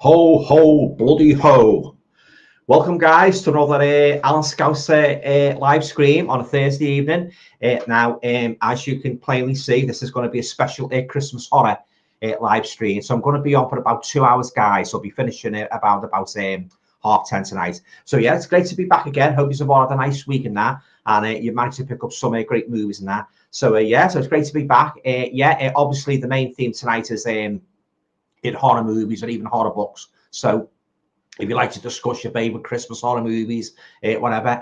Ho, ho, bloody ho. Welcome, guys, to another Alan Scouser live stream on a Thursday evening. Now, as you can plainly see, this is going to be a special Christmas horror live stream. So I'm going to be on for about 2 hours, guys. So I'll be finishing it about 10:30 tonight. So, yeah, it's great to be back again. Hope you've had a nice week and that. And you managed to pick up some great movies and that. So, yeah, so it's great to be back. Obviously, the main theme tonight is in horror movies or even horror books. So if you like to discuss your favorite Christmas horror movies, whatever,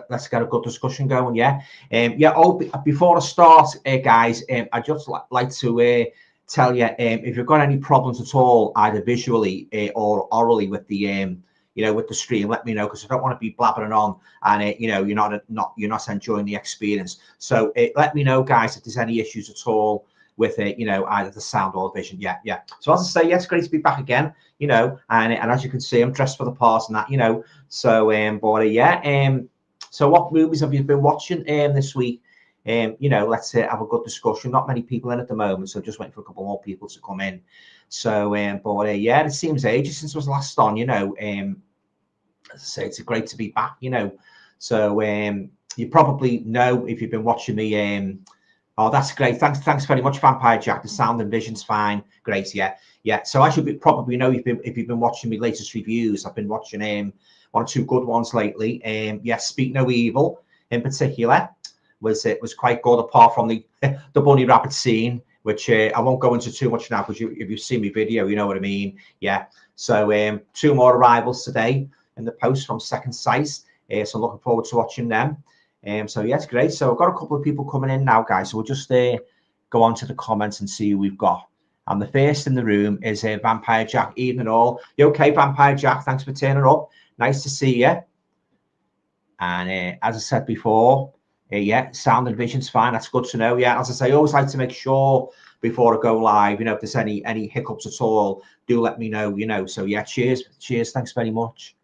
let's get a good discussion going. Before I start, guys, I just like to tell you if you've got any problems at all, either visually or orally with the with the stream, let me know, because I don't want to be blabbering on and you're not enjoying the experience. So let me know, guys, if there's any issues at all with it, either the sound or the vision. So as I say, it's great to be back again, and as you can see, I'm dressed for the part and that, so what movies have you been watching this week? Let's have a good discussion. Not many people in at the moment, so just waiting for a couple more people to come in. So it seems ages since I was last on, as I say, it's great to be back, so you probably know if you've been watching me. Oh, that's great. Thanks very much, Vampire Jack. The sound and vision's fine. Great, yeah. So as you probably know, if you've been watching my latest reviews, I've been watching one or two good ones lately. Speak No Evil in particular was quite good, apart from the bunny rabbit scene, which I won't go into too much now, because if you've seen my video, you know what I mean. Yeah. So two more arrivals today in the post from Second Sight. So I'm looking forward to watching them. It's great. So I've got a couple of people coming in now, guys. So we'll just go on to the comments and see who we've got. And the first in the room is Vampire Jack. Evening all. You okay, Vampire Jack? Thanks for turning up. Nice to see you. And as I said before, sound and vision's fine. That's good to know. Yeah, as I say, I always like to make sure before I go live, if there's any hiccups at all, do let me know. So cheers. Thanks very much.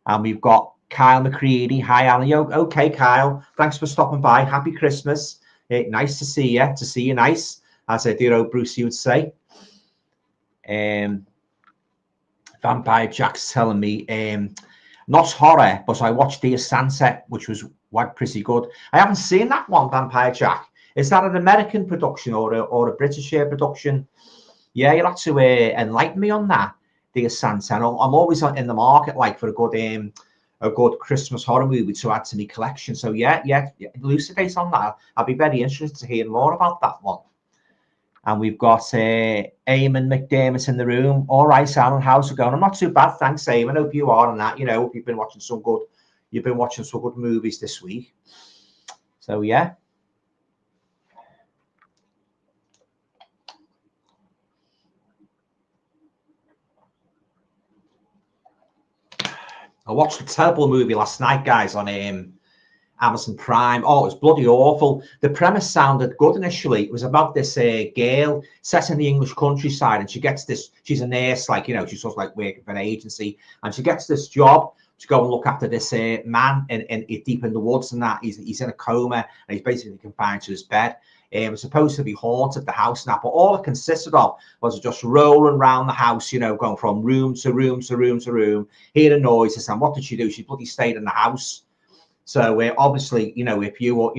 And we've got Kyle McCready. Hi, Alan. Okay, Kyle. Thanks for stopping by. Happy Christmas. Nice to see you. To see you nice, as dear old Brucey would say. Vampire Jack's telling me, not horror, but I watched Dear Santa, which was pretty good. I haven't seen that one, Vampire Jack. Is that an American production or a British production? Yeah, you'll have to enlighten me on that, Dear Santa. And I'm always in the market for a good Christmas horror movie to add to my collection. So elucidate on that. I'll be very interested to hear more about that one. And we've got Eamon McDermott in the room. All right, Alan, how's it going? I'm not too bad, thanks, Eamon. Hope you are on that. Hope you've been watching some good movies this week. So yeah. I watched a terrible movie last night, guys, on Amazon Prime. Oh, it was bloody awful. The premise sounded good initially. It was about this girl set in the English countryside, and she gets this. She's a nurse, she's sort of working for an agency, and she gets this job to go and look after this man in deep in the woods, and that he's in a coma, and he's basically confined to his bed. It was supposed to be haunted, the house now, but all it consisted of was just rolling around the house, going from room to room to room to room, hearing noises. And what did she do? She bloody stayed in the house. So obviously, if you were,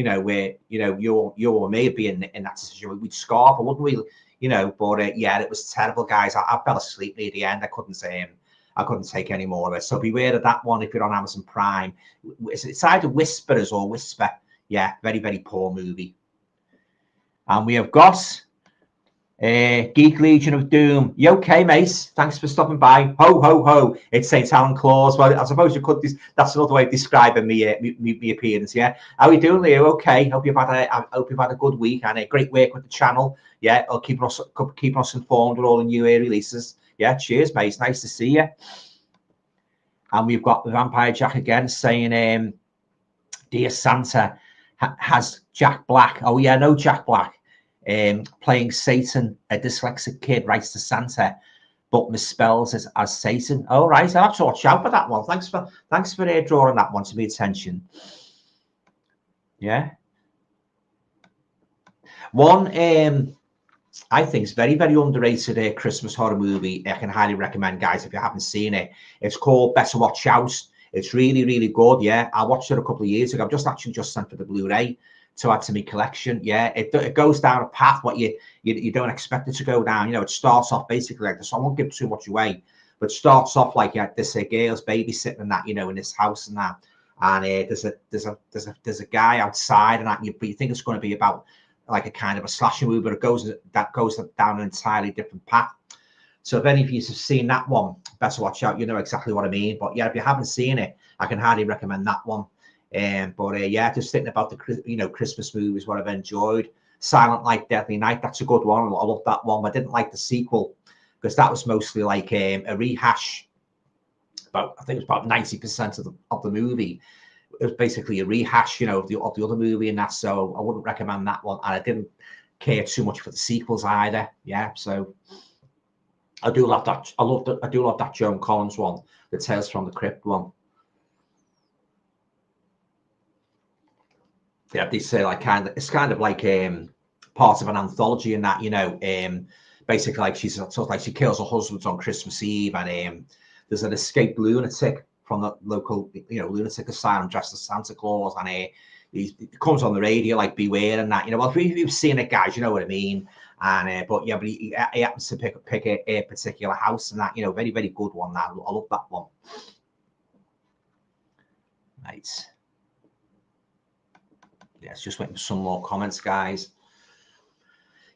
you or me be in that situation, we'd scarf, wouldn't we? But it was terrible, guys. I fell asleep near the end. I couldn't take any more of it. So beware of that one if you're on Amazon Prime. It's either Whisperers or Whisper. Yeah, very, very poor movie. And we have got Geek Legion of Doom. You okay, mate? Thanks for stopping by. Ho, ho, ho. It's St. Alan Claus. Well, I suppose you could. That's another way of describing me appearance, yeah? How are you doing, Leo? Okay. Hope you've had a good week and a great work with the channel. Yeah, or keeping us informed with all the new releases. Yeah, cheers, mate. It's nice to see you. And we've got the Vampire Jack again saying, Dear Santa has Jack Black. Oh, yeah, no Jack Black. Playing Satan, a dyslexic kid writes to Santa, but misspells as Satan. Oh, right, I'll have to watch out for that one. Thanks for drawing that one to my attention. Yeah. One I think it's very, very underrated Christmas horror movie. I can highly recommend, guys, if you haven't seen it. It's called Better Watch Out. It's really, really good. Yeah, I watched it a couple of years ago. I've just sent for the Blu-ray to add to my collection. Yeah, it goes down a path what you don't expect it to go down. You know, it starts off basically like this. I won't give too much away, but it starts off like this girl's babysitting and that, you know, in this house and that. And there's a guy outside and that, but you think it's going to be about like a kind of a slasher movie, but it goes down an entirely different path. So if any of you have seen that one, better watch out. You know exactly what I mean. But yeah, if you haven't seen it, I can highly recommend that one. Yeah, just thinking about the Christmas movies, what I've enjoyed. Silent Night, Deadly Night, that's a good one. I love that one. I didn't like the sequel because that was mostly like a rehash. I think it was about 90% of the movie. It was basically a rehash, you know, of the other movie and that. So I wouldn't recommend that one. And I didn't care too much for the sequels either. Yeah, so I do love that. I do love that Joan Collins one, the Tales from the Crypt one. Yeah, they say like it's kind of like part of an anthology in that, you know, basically like she's sort of like she kills her husband on Christmas Eve, and there's an escaped lunatic from the local, you know, lunatic asylum dressed as Santa Claus, and he comes on the radio like beware and that, you know. Well, if you've seen it, guys, you know what I mean. And but yeah, but he happens to pick a particular house and that, you know, very, very good one. That I love that one. Right. Yes, just waiting for some more comments, guys.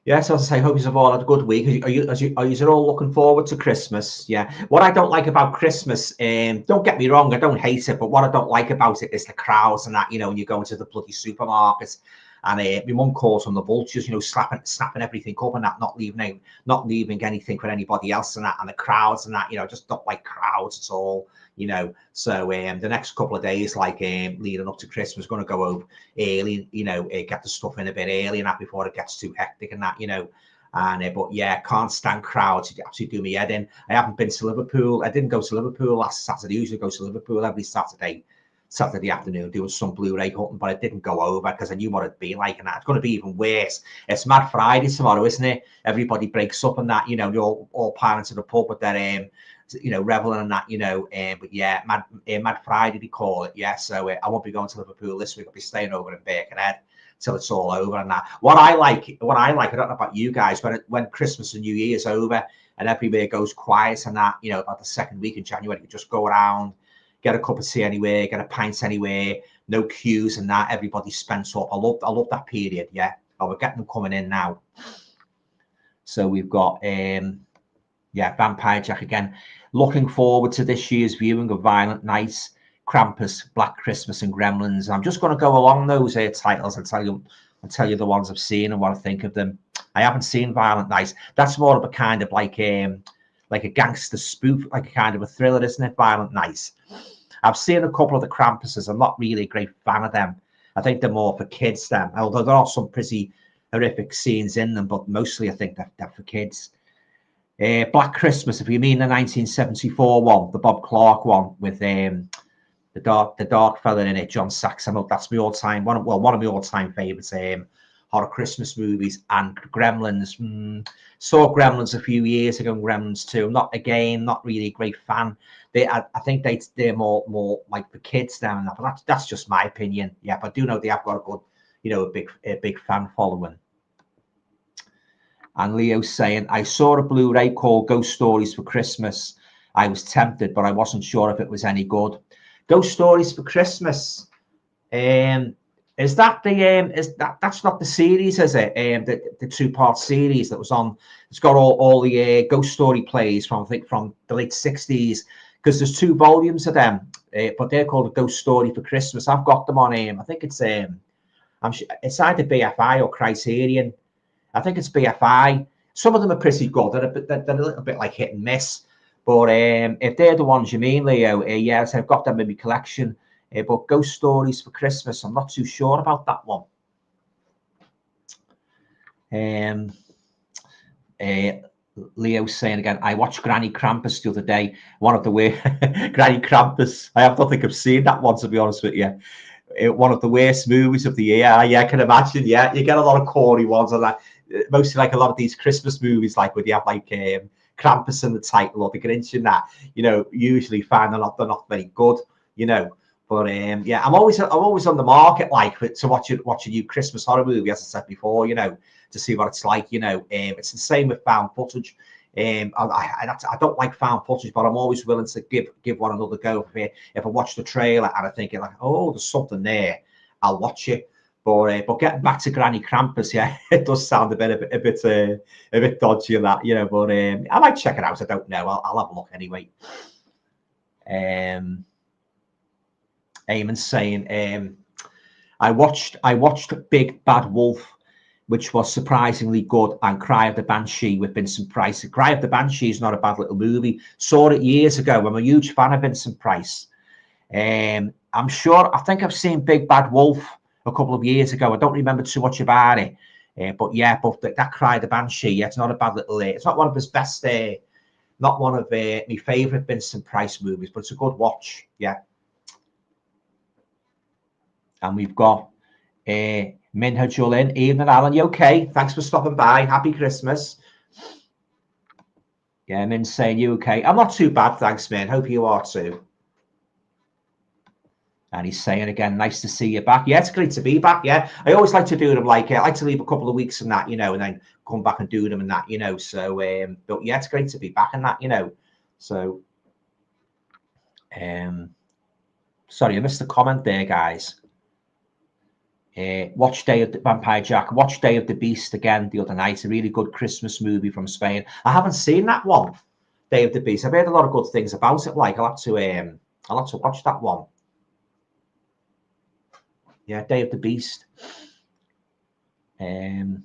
Yes, as I say, hope you've all had a good week. Are you all looking forward to Christmas? Yeah. What I don't like about Christmas, don't get me wrong, I don't hate it, but what I don't like about it is the crowds and that, you know, when you go into the bloody supermarkets and my mum calls them the vultures, you know, snapping everything up and that, not leaving anything for anybody else and that, and the crowds and that, you know, just don't like crowds at all, you know. So the next couple of days, like leading up to Christmas, going to go over early, you know, get the stuff in a bit early and that before it gets too hectic and that, you know. And but yeah, can't stand crowds. It absolutely do me head in. I haven't been to Liverpool. I didn't go to Liverpool last Saturday. I usually go to Liverpool every Saturday afternoon doing some Blu-ray hunting, but I didn't go over because I knew what it'd be like, and that it's going to be even worse. It's Mad Friday tomorrow, isn't it? Everybody breaks up and that, you know, you're all piling to the pub with their you know, reveling and that, you know. But yeah, Mad Friday they call it. Yeah, so I won't be going to Liverpool this week. I'll be staying over in Birkenhead till it's all over and that. What I like, I don't know about you guys, when Christmas and New Year's over and everywhere goes quiet and that, you know, about the second week in January, you just go around, get a cup of tea anywhere, get a pint anywhere, no queues and that, everybody's spent up. I love that period, yeah. Oh, we're getting them coming in now. So we've got yeah, Vampire Jack again. Looking forward to this year's viewing of Violent Night, Krampus, Black Christmas, and Gremlins. I'm just going to go along those titles and tell you the ones I've seen and what I think of them. I haven't seen Violent Night. That's more of a kind of like a gangster spoof, like a kind of a thriller, isn't it? Violent Night. I've seen a couple of the Krampuses. I'm not really a great fan of them. I think they're more for kids then, although there are some pretty horrific scenes in them, but mostly I think they're for kids. Black Christmas, if you mean the 1974 one, the Bob Clark one with the dark fella in it, John Saxon. That's my all-time one of my all-time favorites horror Christmas movies. And Gremlins, saw Gremlins a few years ago. Gremlins 2, not really a great fan. I think they're more like for kids now, but that's just my opinion. Yeah, but I do know they have got a good, you know, a big fan following. And Leo's saying, I saw a Blu-ray called Ghost Stories for Christmas. I was tempted, but I wasn't sure if it was any good. Ghost Stories for Christmas. Is that that's not the series, is it? The two-part series that was on. It's got all the ghost story plays from, I think, from the late 60s, because there's 2 volumes of them, but they're called A Ghost Story for Christmas. I've got them on I think it's I'm sure it's either BFI or Criterion. I think it's BFI. Some of them are pretty good. They're a little bit like hit and miss. But if they're the ones you mean, Leo, yes, I've got them in my collection. But Ghost Stories for Christmas, I'm not too sure about that one. Leo's saying again, I watched Granny Krampus the other day. One of the Granny Krampus. I don't think I've seen that one, to be honest with you. One of the worst movies of the year. Yeah, I can imagine. Yeah, you get a lot of corny ones on that. mostly like a lot of these Christmas movies, like where you have like Krampus in the title or the Grinch in that, you know, usually find they're not very good, you know. But yeah, I'm always on the market like to watch a new Christmas horror movie, as I said before, you know, to see what it's like, you know. It's the same with found footage. I don't like found footage, but I'm always willing to give one another go. If I watch the trailer and I think like, oh, there's something there, I'll watch it. But getting back to Granny Krampus, yeah, it does sound a bit dodgy and that, you know. But I might check it out. I don't know. I'll have a look anyway. Eamon's saying, I watched Big Bad Wolf, which was surprisingly good, and Cry of the Banshee with Vincent Price. Cry of the Banshee is not a bad little movie. Saw it years ago. I'm a huge fan of Vincent Price. I think I've seen Big Bad Wolf a couple of years ago. I don't remember too much about it. But yeah, that Cry of the Banshee, yeah, it's not a bad little, it's not one of his best, not one of my favourite Vincent Price movies, but it's a good watch, yeah. And we've got Minha Julin. Evening, Alan. You okay? Thanks for stopping by. Happy Christmas. Yeah, Min saying you okay. I'm not too bad, thanks, Min. Hope you are too. And he's saying again, nice to see you back. Yeah, it's great to be back. Yeah, I always like to do them. Like I like to leave a couple of weeks and that, you know, and then come back and do them and that, you know. So, but yeah, it's great to be back and that, you know. So, sorry, I missed the comment there, guys. Watch Day of the Vampire Jack. Watch Day of the Beast again the other night. A really good Christmas movie from Spain. I haven't seen that one, Day of the Beast. I've heard a lot of good things about it. Like I'll have to watch that one. Yeah, Day of the Beast. And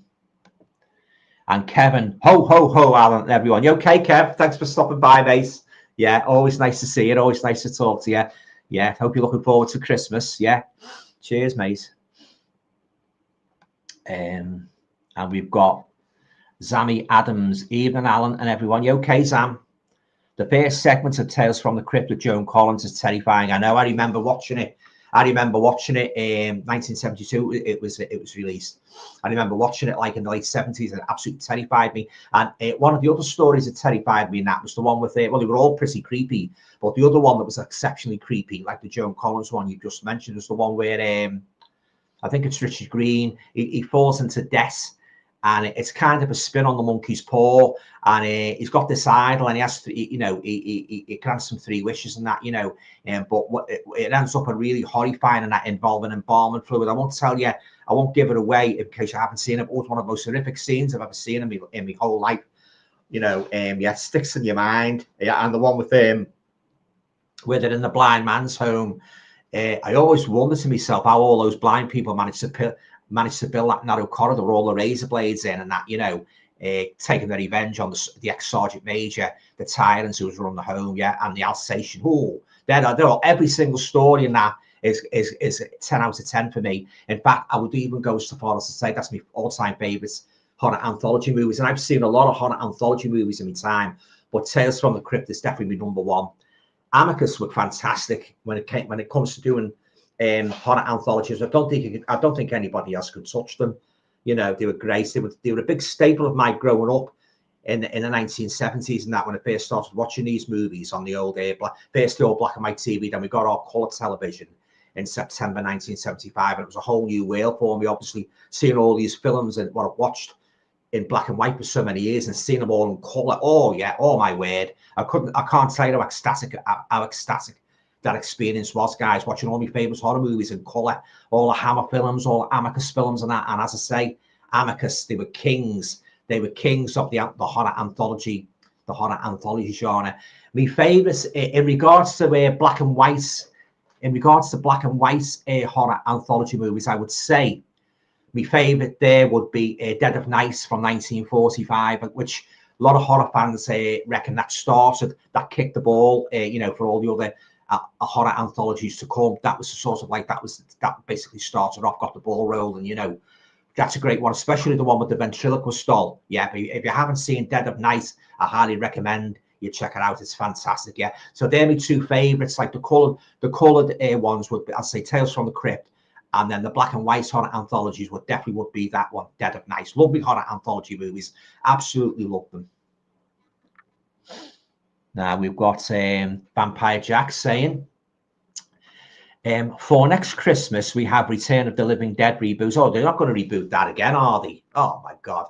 Kevin, ho, Alan, and everyone. You okay, Kev? Thanks for stopping by, mate. Yeah, always nice to see you. Always nice to talk to you. Yeah, hope you're looking forward to Christmas. Yeah, cheers, mate. And we've got Zammy Adams. Evening, Alan, and everyone. You okay, Zam? The first segment of Tales from the Crypt with Joan Collins is terrifying. I know. I remember watching it. In 1972. It was released. I remember watching it like in the late 70s, and it absolutely terrified me. And one of the other stories that terrified me, and that was the one with well, they were all pretty creepy, but the other one that was exceptionally creepy, like the Joan Collins one you just mentioned, is the one where I think it's Richard Green. He falls into death, and it's kind of a spin on the monkey's paw. And he's got this idol, and he has to, you know, he grants him 3 wishes and that, you know. But it ends up a really horrifying and that involving embalming fluid. I won't tell you, I won't give it away in case you haven't seen it. But it was one of the most horrific scenes I've ever seen in my whole life. You know, yeah, it sticks in your mind. Yeah, and the one with where they're in the blind man's home. I always wonder to myself how all those blind people managed to build that narrow corridor with all the razor blades in and that, you know, taking their revenge on the ex-sergeant major, the tyrants who was running the home, yeah, and the Alsatian. Oh, they're all, every single story in that is 10 out of 10 for me. In fact, I would even go so far as to say that's my all-time favorites horror anthology movies, and I've seen a lot of horror anthology movies in my time, but Tales from the Crypt is definitely my number one. Amicus were fantastic when it comes to doing horror anthologies. I don't think anybody else could touch them. You know, they were great. They were a big staple of my growing up in the 1970s and that, when I first started watching these movies on the old first the old black and white TV, then we got our colour television in September 1975, and it was a whole new world for me. Obviously, seeing all these films and what I've watched in black and white for so many years and seeing them all in colour. Oh yeah, oh my word. I can't tell you how ecstatic that experience was, guys, watching all my favourite horror movies in colour, all the Hammer films, all the Amicus films and that. And as I say, Amicus, they were kings. They were kings of the horror anthology genre. My favourites in regards to black and white, horror anthology movies, I would say my favourite there would be Dead of Night from 1945, which a lot of horror fans reckon that kicked the ball, you know, for all the other horror anthologies to come. That was sort of like, that basically started off, got the ball rolling, you know. That's a great one, especially the one with the ventriloquist doll. Yeah, if you haven't seen Dead of Night, I highly recommend you check it out. It's fantastic. Yeah, so they're my 2 favorites. Like the coloured ones would be, I'd say, Tales from the Crypt And then the black and white horror anthologies would be that one, Dead of Night. Lovely horror anthology movies. Absolutely love them. Now we've got Vampire Jack saying, for next Christmas, we have Return of the Living Dead reboots. Oh, they're not going to reboot that again, are they? Oh, my God.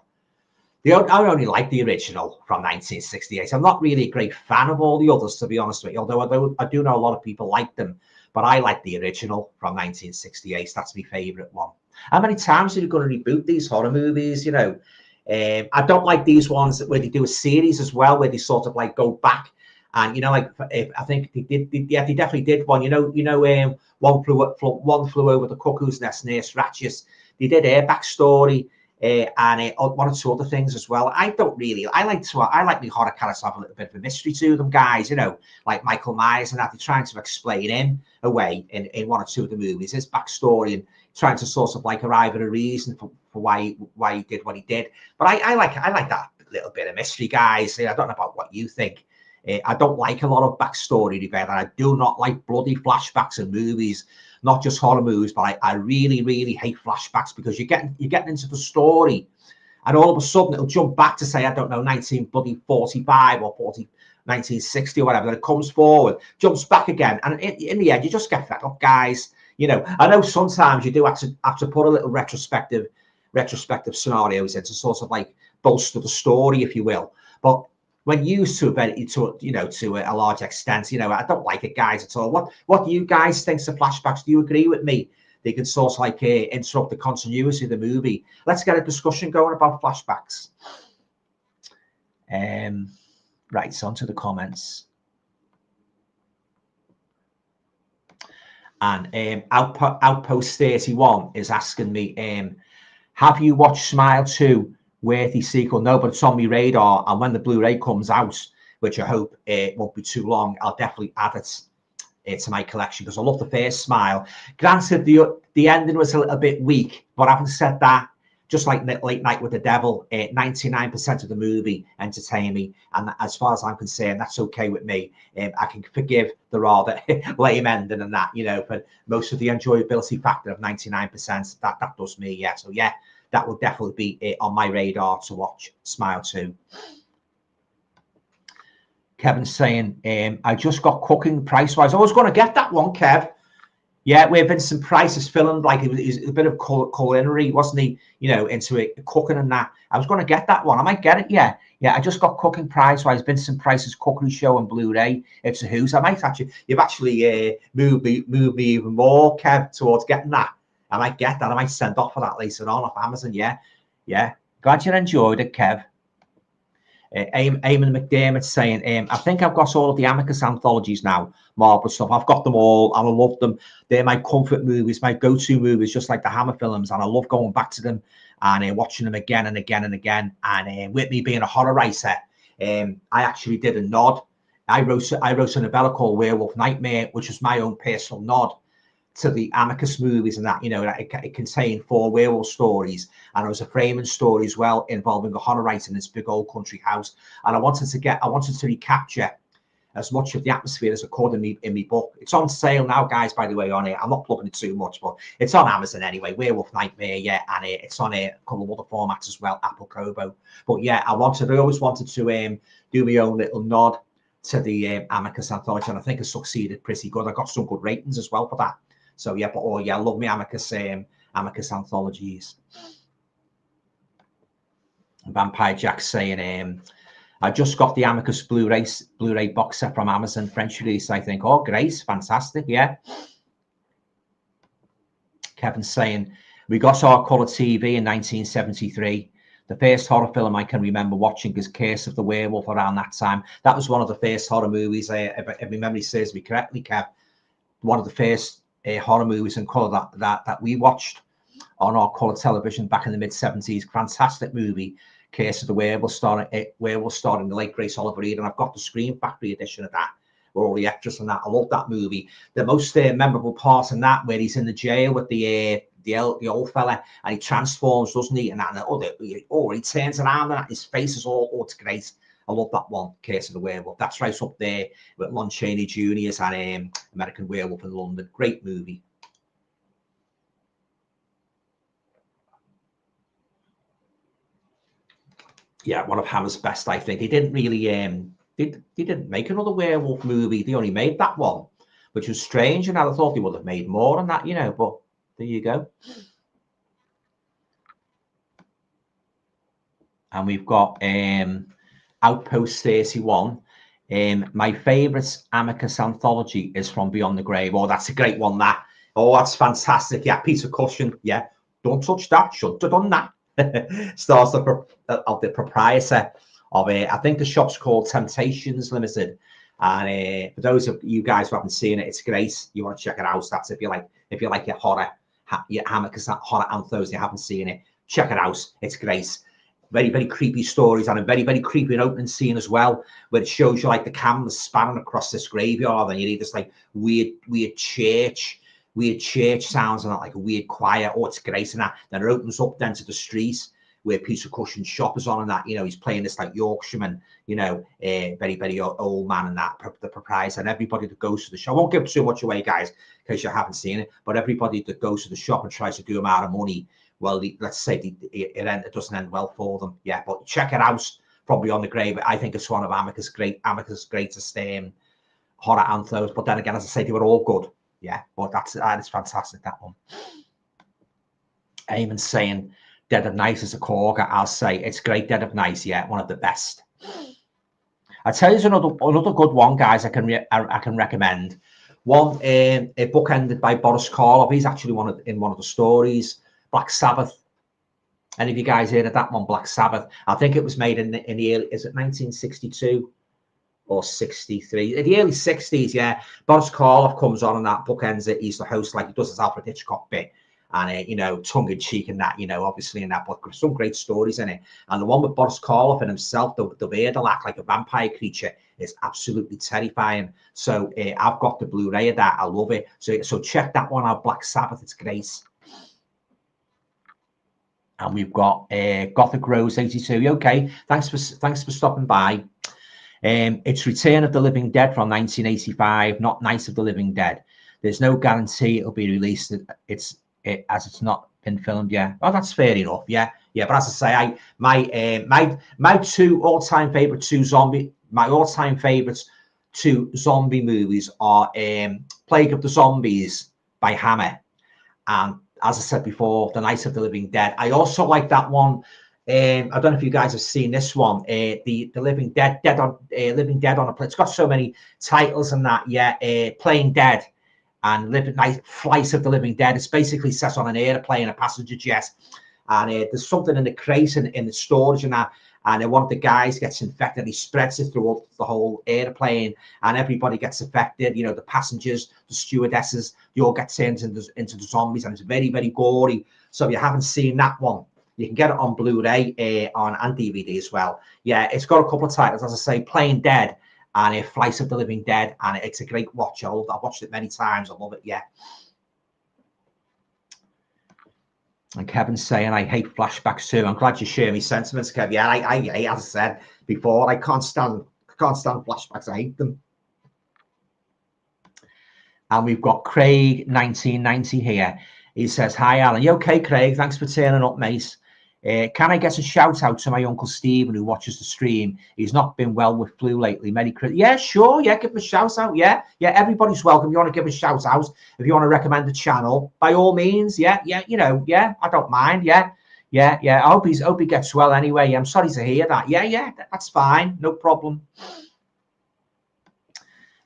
I only like the original from 1968. I'm not really a great fan of all the others, to be honest with you, although I do know a lot of people like them. But I like the original from 1968. That's my favourite one. How many times are you going to reboot these horror movies? You know, I don't like these ones where they do a series as well, where they sort of like go back. And you know, like I think they did. Yeah, they definitely did one. One flew over the cuckoo's nest, Nurse Ratchet. They did a backstory. And one or two other things as well. I like the horror characters have a little bit of a mystery to them, guys, you know, like Michael Myers and that. They're trying to explain him away in one or two of the movies, his backstory, and trying to sort of like arrive at a reason for why he did what he did. But I like that little bit of mystery, guys. I don't know about what you think. I don't like a lot of backstory event, and I do not like bloody flashbacks in movies. Not just horror movies, but I really, really hate flashbacks, because you're getting into the story, and all of a sudden it'll jump back to, say, I don't know, 1945 or 1960 or whatever. Then it comes forward, jumps back again, and in the end you just get fed up, guys. You know, I know sometimes you do have to put a little retrospective scenarios in to sort of like bolster the story, if you will, but when used to a large extent, you know, I don't like it, guys, at all. What do you guys think of flashbacks? Do you agree with me? They can sort of like interrupt the continuity of the movie. Let's get a discussion going about flashbacks. Right, so on to the comments. And Outpost 31 is asking me, have you watched Smile 2? Worthy sequel? No, but it's on my radar, and when the Blu-ray comes out, which I hope it won't be too long, I'll definitely add it to my collection, because I love the first Smile. Granted, the ending was a little bit weak, but having said that, just like Late Night with the Devil, 99% of the movie entertained me, and as far as I'm concerned, that's okay with me. I can forgive the rather lame ending and that, you know, but most of the enjoyability factor of 99%, that does me, yeah. So yeah, that will definitely be on my radar to watch Smile 2. Kevin's saying, I just got Cooking price-wise. I was going to get that one, Kev. Yeah, where Vincent Price is filmed, like he was a bit of culinary, wasn't he? You know, into it, cooking and that. I was going to get that one. I might get it, yeah. Yeah, I just got Cooking price-wise, Vincent Price's cookery show on Blu-ray. It's a who's. I might actually, you've actually moved me even more, Kev, towards getting that. I might get that. I might send off for that later on off Amazon. Yeah. Glad you enjoyed it, Kev. Eamon McDermott saying, I think I've got all of the Amicus anthologies now. Marvel stuff. I've got them all, and I love them. They're my comfort movies, my go-to movies, just like the Hammer films, and I love going back to them and watching them again and again and again. And with me being a horror writer, I actually did a nod. I wrote a novella called Werewolf Nightmare, which was my own personal nod to the Amicus movies, and that, you know, it contained 4 werewolf stories, and it was a framing story as well involving a horror writer in this big old country house. And I wanted to recapture as much of the atmosphere as I could in my book. It's on sale now, guys, by the way, on it. I'm not plugging it too much, but it's on Amazon anyway. Werewolf Nightmare, yeah, and it's on a couple of other formats as well, Apple Kobo. But yeah, I always wanted to do my own little nod to the Amicus anthology, and I think I succeeded pretty good. I got some good ratings as well for that. So yeah, but I love me Amicus anthologies. Vampire Jack saying, I just got the Amicus Blu-ray box set from Amazon, French release, I think. Oh, great, fantastic, yeah. Kevin saying, we got our colour TV in 1973. The first horror film I can remember watching is Curse of the Werewolf around that time. That was one of the first horror movies, if my memory serves me correctly, Kev. One of the first horror movies in colour that we watched on our colour television back in the mid-70s. Fantastic movie, Curse of the Werewolf, starring the late Grace Oliver Reed, and I've got the Scream Factory edition of that, where all the extras and that. I love that movie. The most memorable part in that, where he's in the jail with the old fella, and he transforms, doesn't he? And he turns around and his face is all it's great. I love that one, Curse of the Werewolf. That's right up there with Lon Chaney Jr.'s and American Werewolf in London. Great movie. Yeah, one of Hammer's best, I think. He didn't really they didn't make another werewolf movie. They only made that one, which was strange, and I thought they would have made more than that, you know, but there you go. And we've got Outpost 31. My favourite Amicus anthology is From Beyond the Grave. Oh, that's a great one, that. Oh, that's fantastic. Yeah, Peter Cushing. Yeah, don't touch that. Shouldn't have done that. Stars of the proprietor of I think the shop's called Temptations Limited. And for those of you guys who haven't seen it, it's great. You want to check it out. That's if you like your horror, your Amicus horror anthos, you haven't seen it, check it out. It's great. Very, very creepy stories, and a very, very creepy opening scene as well, where it shows you like the camera spanning across this graveyard, and you need this like weird church sounds and like a weird choir. Oh, it's great. And that then it opens up then to the street where Peter Cushing's shop is on, and that, you know, he's playing this like Yorkshireman, you know, very, very old man, and that the proprietor, and everybody that goes to the shop. I won't give too much away, guys, in case you haven't seen it, but everybody that goes to the shop and tries to do them out of money, well, let's say it doesn't end well for them. Yeah, but check it out. From Beyond the Grave. I think it's one of Amicus' greatest horror anthos. But then again, as I say, they were all good. Yeah, but it's fantastic, that one. Eamon's saying Dead of Night is a corker. I'll say it's great. Dead of Night, yeah, one of the best. I tell you, another good one, guys. I can recommend one. A book ended by Boris Karloff. He's actually in one of the stories. Black Sabbath. Any of you guys heard of that one, Black Sabbath? I think it was made in the early, is it 1962 or 63? In the early 60s, yeah. Boris Karloff comes on and that book ends it. He's the host, like he does his Alfred Hitchcock bit. And, you know, tongue in cheek and that, you know, obviously in that book. Some great stories in it. And the one with Boris Karloff and himself, the Verdalac, like a vampire creature, is absolutely terrifying. So I've got the Blu-ray of that. I love it. So check that one out, Black Sabbath. It's great. And we've got Gothic Rose 82. Okay, thanks for stopping by. It's Return of the Living Dead from 1985, not Night of the Living Dead. There's no guarantee it'll be released. As it's not been filmed yet. Oh, that's fair enough. Yeah. But as I say, my two all-time favorite two zombie movies are Plague of the Zombies by Hammer, and as I said before, The Night of the Living Dead. I also like that one. I don't know if you guys have seen this one. The Living Dead, Living Dead on a Plane. It's got so many titles and that. Yeah, Playing Dead and Flight of the Living Dead. It's basically set on an airplane, a passenger jet, and there's something in the crate in the storage and that. And one of the guys gets infected. He spreads it throughout the whole airplane, and everybody gets affected. You know, the passengers, the stewardesses, they all get turned into the zombies, and it's very, very gory. So if you haven't seen that one, you can get it on Blu-ray and DVD as well. Yeah, it's got a couple of titles, as I say, Playing Dead and Flight of the Living Dead, and it's a great watch. I've watched it many times. I love it. Yeah. And Kevin's saying, I hate flashbacks too. I'm glad you share me sentiments, Kev. Yeah, I as I said before, I can't stand flashbacks. I hate them. And we've got Craig 1990 here. He says, hi, Alan. You okay, Craig? Thanks for turning up, mate. Can I get a shout out to my Uncle Stephen who watches the stream? He's not been well with flu lately. Merry Christmas. Yeah, sure. Yeah, give him a shout out. Yeah, everybody's welcome. You want to give a shout out, if you want to recommend the channel, by all means. Yeah, you know, yeah, I don't mind. Yeah. I hope he gets well anyway. I'm sorry to hear that. Yeah, that's fine. No problem.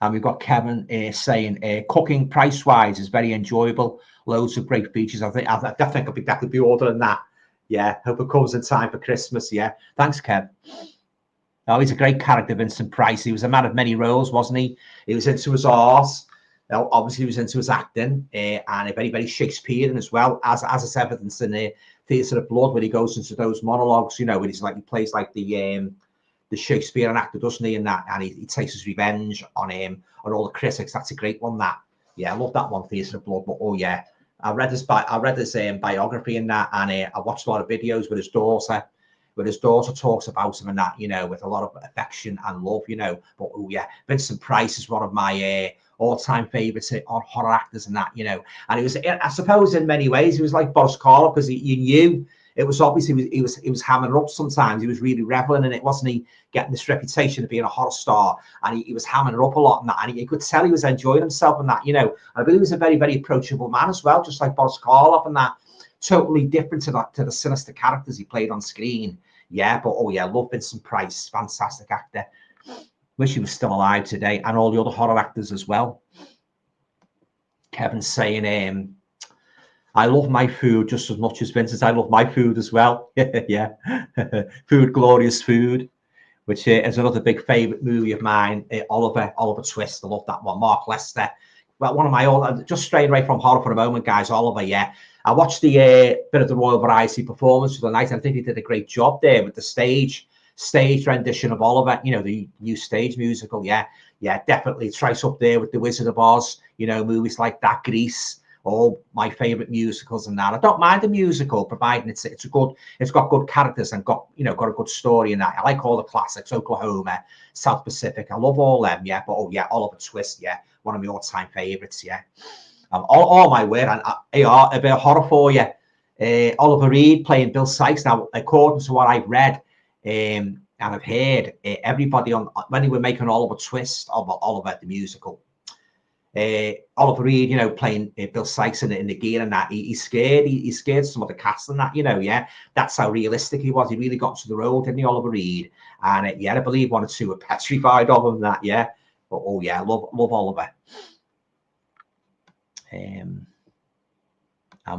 And we've got Kevin saying cooking price wise is very enjoyable. Loads of great features. I definitely could be ordering that. Yeah, hope it comes in time for Christmas. Yeah, thanks, Kev. Oh, he's a great character, Vincent Price. He was a man of many roles, wasn't he? He was into his art. Obviously, he was into his acting, and very, very Shakespearean as well, as is evidence in the Theatre of Blood, where he goes into those monologues. You know, when he plays like the Shakespearean actor, doesn't he? And that, and he takes his revenge on all the critics. That's a great one. That, yeah, I love that one, Theatre of Blood. But oh yeah. I read his biography in that, and I watched a lot of videos with his daughter, where his daughter talks about him and that, you know, with a lot of affection and love, you know. But oh yeah, Vincent Price is one of my all-time favorites on horror actors and that, you know. And he was, I suppose, in many ways, he was like Boris Karloff, because you knew it was obvious he was hamming up sometimes. He was really reveling in it, wasn't he? Getting this reputation of being a horror star, and he was hamming it up a lot, and that, and you could tell he was enjoying himself and that, you know. I believe he was a very, very approachable man as well, just like Boris Karloff and that. Totally different to the sinister characters he played on screen. Yeah, but oh yeah, love Vincent Price, fantastic actor. Wish he was still alive today, and all the other horror actors as well. Kevin's saying, I love my food just as much as Vincent. I love my food as well. Yeah, Food, Glorious Food, which is another big favourite movie of mine. Oliver Twist. I love that one. Mark Lester. Well, one of my old. Just straying away from horror for a moment, guys. Oliver, yeah. I watched the bit of the Royal Variety performance for the night. I think he did a great job there with the stage rendition of Oliver. You know, the new stage musical. Yeah, definitely. It's right up there with The Wizard of Oz. You know, movies like that, Grease. All my favorite musicals and that. I don't mind the musical, providing it's got good characters and got a good story in that. I like all the classics, Oklahoma, South Pacific. I love all them, yeah. But oh yeah, Oliver Twist, yeah, one of my all-time favorites, yeah. All my word, and a bit of horror for you. Oliver Reed playing Bill Sykes. Now, according to what I've read and I've heard, everybody when they were making Oliver Twist, Oliver the musical, Oliver Reed, you know, playing Bill Sykes in the gear and that, he scared some of the cast and that, you know, yeah. That's how realistic he was. He really got to the role, didn't he, Oliver Reed? And yeah, I believe one or two were petrified of him, that, yeah. But oh yeah, love Oliver. And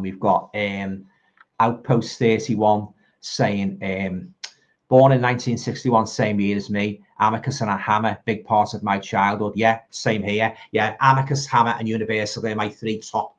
we've got Outpost 31 saying, born in 1961, same year as me. Amicus and Hammer, big part of my childhood. Yeah, same here. Yeah, Amicus, Hammer, and Universal. They're my top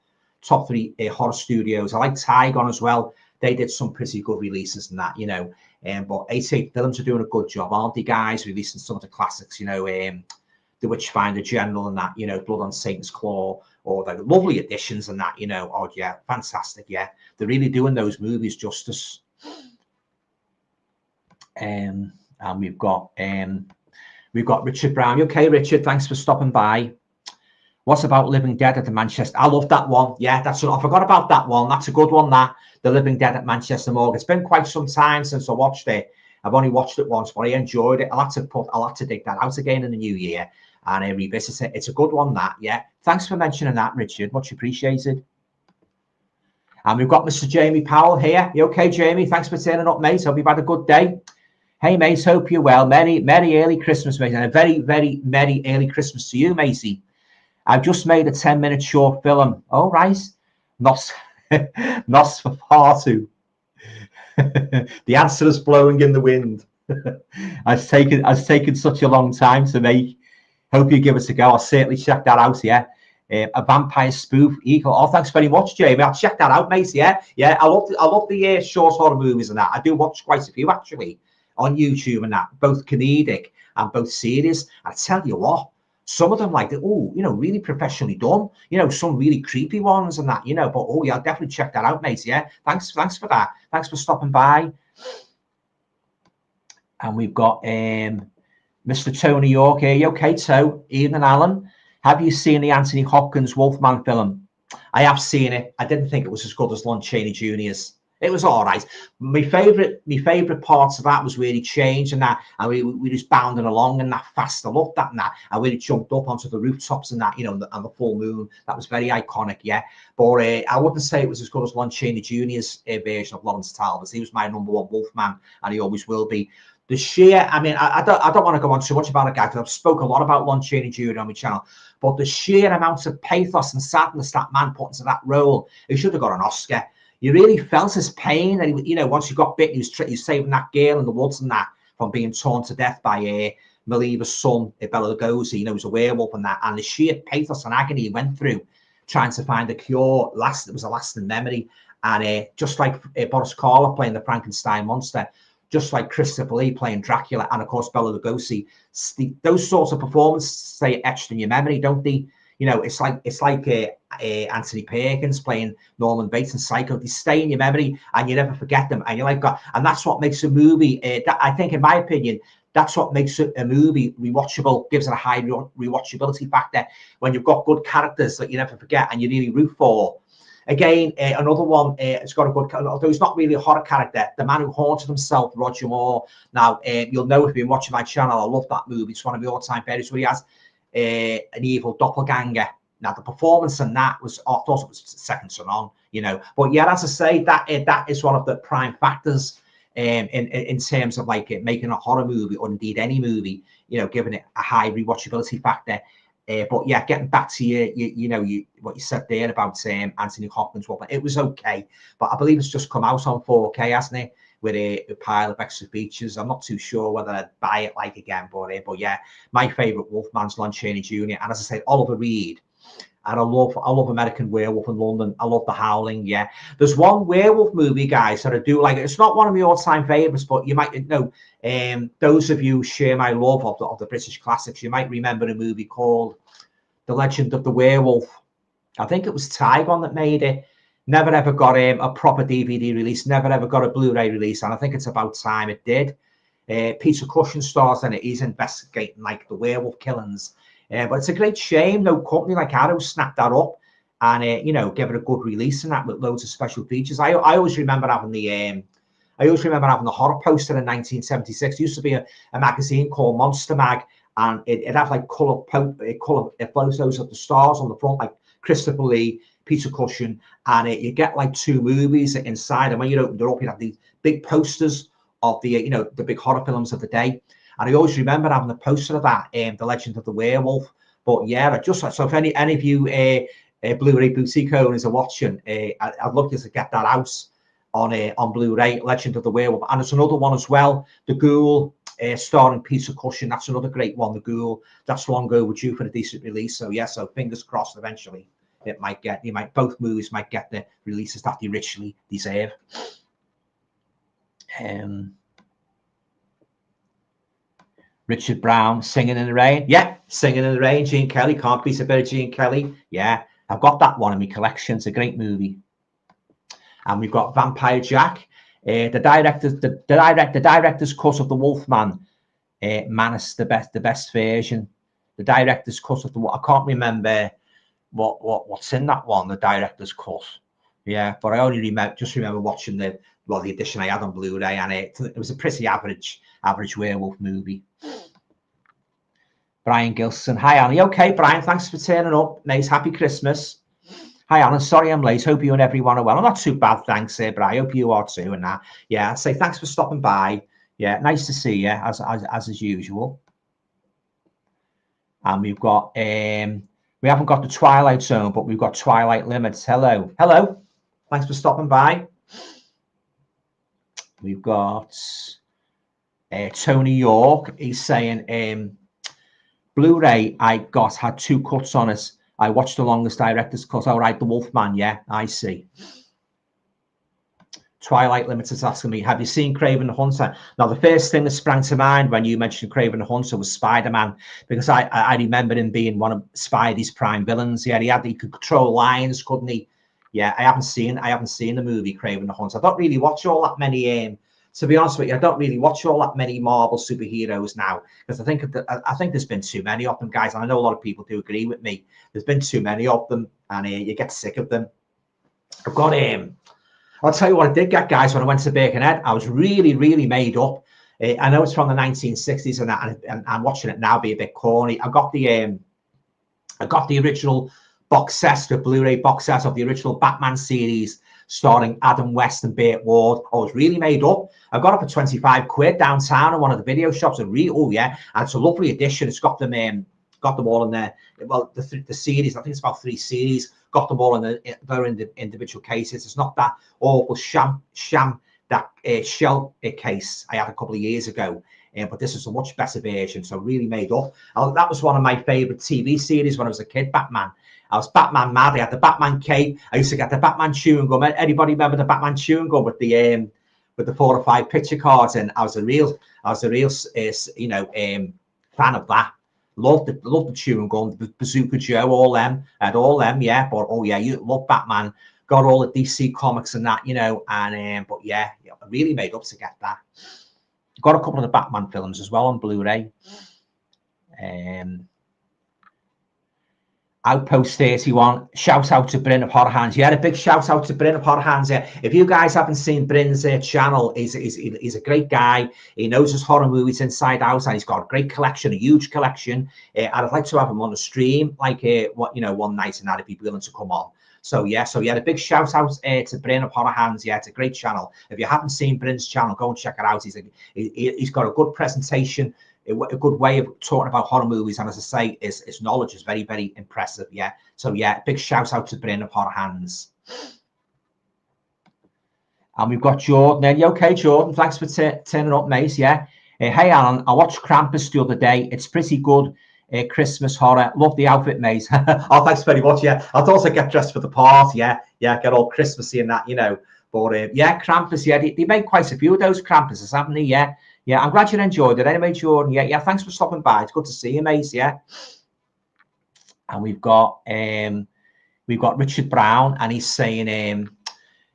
three horror studios. I like Tygon as well. They did some pretty good releases and that, you know. But 88 Films are doing a good job, aren't they, guys? Releasing some of the classics, you know, The Witchfinder General and that, you know, Blood on Satan's Claw, or the lovely additions and that, you know. Oh yeah, fantastic. Yeah, they're really doing those movies justice. And we've got Richard Brown. Okay, Richard, thanks for stopping by. What about Living Dead at the Manchester? I love that one. Yeah, that's what I forgot about that one. That's a good one, that The Living Dead at Manchester Morgue. It's been quite some time since I watched it. I've only watched it once, but I enjoyed it. I'll have to dig that out again in the new year and revisit it. It's a good one, that. Yeah, thanks for mentioning that, Richard. Much appreciated. And we've got Mr. Jamie Powell here. You okay, Jamie? Thanks for turning up, mate. Hope you've had a good day. Hey, mate, hope you're well. Merry early Christmas, mate. And a very, very merry early Christmas to you, matey. I've just made a 10-minute short film. Oh, right. Nosferatu. The answer is blowing in the wind. It's taken such a long time to make. Hope you give us a go. I'll certainly check that out, yeah. A vampire spoof equal. Oh, thanks very much, Jamie. I'll check that out, mate. Yeah. I love the short horror movies and that. I do watch quite a few, actually, on YouTube and that, both comedic and both serious. I tell you what, some of them really professionally done, some really creepy ones and that, but oh yeah, I'll definitely check that out, mate. Yeah, thanks for that. Thanks for stopping by. And we've got Mr. Tony York here. You okay, To? Evening, Alan. Have you seen the Anthony Hopkins Wolfman film? I have seen it. I didn't think it was as good as Lon Chaney Jr.'s. It was all right. My favorite parts of that was really changed and that, and we just bounding along and that fast. I loved that and that. And we jumped up onto the rooftops and that, and the full moon. That was very iconic, yeah. But I wouldn't say it was as good as Lon Chaney Jr.'s version of Lawrence Talbot. He was my number one Wolfman, and he always will be. The sheer, I don't want to go on too much about a guy because I've spoke a lot about Lon Chaney Jr. on my channel, but the sheer amount of pathos and sadness that man put into that role, he should have got an Oscar. You really felt his pain, and once he got bitten, he was saving that girl in the woods and that from being torn to death by Maliva's son, Bela Lugosi. He was a werewolf and that, and the sheer pathos and agony he went through trying to find a cure. It was a lasting memory, and just like Boris Karloff playing the Frankenstein monster, just like Christopher Lee playing Dracula, and of course Bela Lugosi, those sorts of performances stay etched in your memory, don't they? It's like Anthony Perkins playing Norman Bates in Psycho. They stay in your memory and you never forget them. And you're like, God, and that's what makes a movie. I think, in my opinion, that's what makes a movie rewatchable, gives it a high rewatchability factor. When you've got good characters that you never forget and you really root for. Again, another one. It's got a good, although he's not really a horror character. The Man Who Haunted Himself, Roger Moore. Now, you'll know if you've been watching my channel. I love that movie. It's one of my all-time favorites. Where he has an evil doppelganger. Now, the performance in that was, I thought it was second to none. You know, but yeah, as I say, that is one of the prime factors in terms of like making a horror movie, or indeed any movie. You know, giving it a high rewatchability factor. But yeah, getting back to what you said there about Anthony Hopkins, well, it was okay, but I believe it's just come out on 4K, hasn't it? With a pile of extra features. I'm not too sure whether I'd buy it like again, but yeah, my favourite Wolfman's Lon Chaney Jr. And as I say, Oliver Reed. And I love American Werewolf in London. I love The Howling. Yeah, there's one werewolf movie, guys, that I do like. It's not one of my all-time favorites, but you might know. Those of you who share my love of the British classics, you might remember a movie called The Legend of the Werewolf. I think it was Tygon that made it. Never ever got a proper DVD release. Never ever got a Blu-ray release, and I think it's about time it did. Peter Cushing stars in it. He's investigating like the werewolf killings. But it's a great shame no company like Arrow snapped that up and give it a good release and that with loads of special features. I always remember having the horror poster in 1976. There used to be a magazine called Monster Mag, and it had like color photos of the stars on the front, like Christopher Lee, Peter Cushing, and you get like two movies inside. And when you opened it up, you have these big posters of the the big horror films of the day. And I always remember having the poster of that, The Legend of the Werewolf. But yeah, so if any of you Blu-ray boutique owners are watching, I'd love you to get that out on Blu-ray, Legend of the Werewolf. And there's another one as well, The Ghoul, starring Peter Cushing. That's another great one, The Ghoul. That's long overdue for a decent release. So yeah, so fingers crossed eventually it might get, both movies might get the releases that they richly deserve. Richard Brown, Singing in the Rain. Yeah, Singing in the Rain, Gene Kelly. Can't beat a bit of Gene Kelly. Yeah, I've got that one in my collection. It's a great movie. And we've got Vampire Jack. The director's cut of The Wolfman. Manus, the best version. The director's cut of the. I can't remember what's in that one. The director's cut. Yeah, but I only remember watching the edition I had on Blu-ray, and it was a pretty average werewolf movie. Brian Gilson. Hi, Annie. Okay, Brian, thanks for turning up. Mate, happy Christmas. Hi, Alan. Sorry I'm late. Hope you and everyone are well. I'm not too bad, thanks, but I hope you are too. And yeah, I'd say thanks for stopping by. Yeah, nice to see you, as usual. And we've got, we haven't got the Twilight Zone, but we've got Twilight Limits. Hello. Thanks for stopping by. We've got Tony York. He's saying, Blu-ray I had two cuts on it. I watched the longest director's cut. All right, The Wolfman. Yeah, I see. Twilight Limited is asking me, have you seen Kraven the Hunter? Now, the first thing that sprang to mind when you mentioned Kraven the Hunter was Spider-Man, because I remember him being one of Spidey's prime villains. Yeah, he could control lions, couldn't he? Yeah, I haven't seen the movie Kraven the Hunter. I don't really watch all that many. To be honest with you, I don't really watch all that many Marvel superheroes now, because I think there's been too many of them, guys. And I know a lot of people do agree with me. There's been too many of them, and you get sick of them. I've got I'll tell you what I did get, guys, when I went to Birkenhead. I was really, really made up. I know it's from the 1960s, and I'm watching it now be a bit corny. I got the original box set, the Blu-ray box set of the original Batman series, starring Adam West and Burt Ward. I was really made up. I got it for 25 quid downtown in one of the video shops. And it's a lovely edition. It's got them all in there. Well, the series, I think it's about 3 series. Got them all in the individual cases. It's not that awful shell case I had a couple of years ago. But this is a much better version. So really made up. That was one of my favorite TV series when I was a kid, Batman. I was Batman mad. I had the Batman cape. I used to get the Batman chewing gum. Anybody remember the Batman chewing gum with the 4 or 5 picture cards? And I was a real fan of that. Loved the chewing gum, the Bazooka Joe, all them. I had all them, yeah. But you love Batman. Got all the DC comics and that, and but yeah, I really made up to get that. Got a couple of the Batman films as well on Blu-ray. Outpost 31, shout out to Bryn of Horror Hands. Yeah, a big shout out to Bryn of Horror Hands. Yeah, if you guys haven't seen Bryn's channel, he's a great guy. He knows his horror movies inside out, and he's got a great collection, a huge collection. I'd like to have him on the stream, like one night, and I'd be willing to come on. So yeah, a big shout out to Bryn of Horror Hands. Yeah, it's a great channel. If you haven't seen Bryn's channel, go and check it out. He's got a good presentation, a good way of talking about horror movies, and as I say, his knowledge is very, very impressive. Yeah, so yeah, big shout out to Bryn of Horror Hands. And we've got Jordan. Are you okay, Jordan? Thanks for turning up, mate. Yeah. Hey, Alan, I watched Krampus the other day. It's pretty good. Christmas horror. Love the outfit, mate. Oh, thanks very much. Yeah, I'd also get dressed for the part. Yeah, get all Christmassy and that, But yeah, Krampus. Yeah, they made quite a few of those Krampuses, haven't they? Yeah. Yeah, I'm glad you enjoyed it. Anyway, Jordan. Yeah. Thanks for stopping by. It's good to see you, mate. Yeah. And we've got Richard Brown, and he's saying,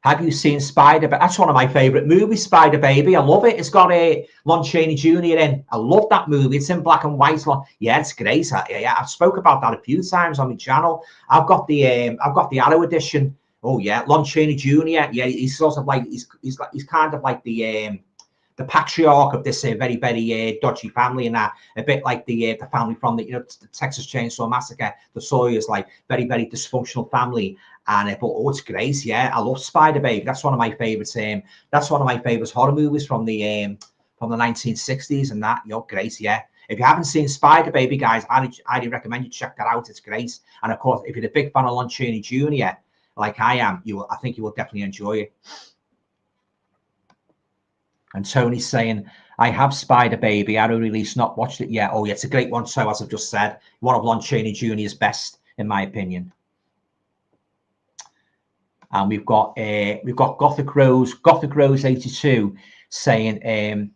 have you seen Spider? But that's one of my favorite movies, Spider Baby. I love it. It's got Lon Chaney Jr. in. I love that movie. It's in black and white. Yeah, it's great. Yeah, I've spoke about that a few times on my channel. I've got the Arrow edition. Oh yeah, Lon Chaney Jr. Yeah, he's sort of like he's kind of like the patriarch of this very, very dodgy family, and that a bit like the family from the the Texas Chainsaw Massacre. The Sawyers, like very, very dysfunctional family. And but it's great. Yeah, I love Spider Baby. That's one of my favorites. That's one of my favorites horror movies from the 1960s, and that great. Yeah. If you haven't seen Spider Baby, guys, I highly recommend you check that out. It's great. And of course, if you're a big fan of Lon Chaney Jr., like I am, I think you will definitely enjoy it. And Tony's saying, I have Spider Baby, Arrow release, not watched it yet. Oh, yeah, it's a great one. So, as I've just said, one of Lon Chaney Jr.'s best, in my opinion. And we've got Gothic Rose 82 saying,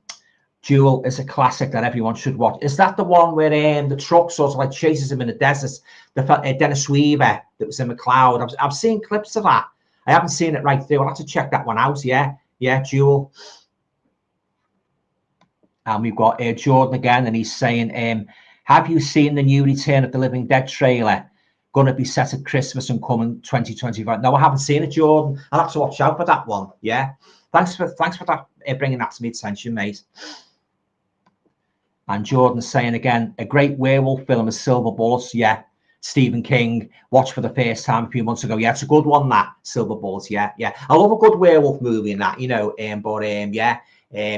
Jewel is a classic that everyone should watch. Is that the one where the truck sort of like chases him in the desert? The Dennis Weaver that was in McLeod. I've seen clips of that. I haven't seen it right through. I'll have to check that one out. Yeah, Jewel. And we've got Jordan again, and he's saying, have you seen the new Return of the Living Dead trailer? Going to be set at Christmas and coming 2025. No, I haven't seen it, Jordan. I'll have to watch out for that one. Yeah. Thanks for that, bringing that to my attention, mate. And Jordan's saying again, a great werewolf film is Silver Bullets. Yeah. Stephen King, watched for the first time a few months ago. Yeah, it's a good one, that Silver Bullets. Yeah. I love a good werewolf movie and that, yeah.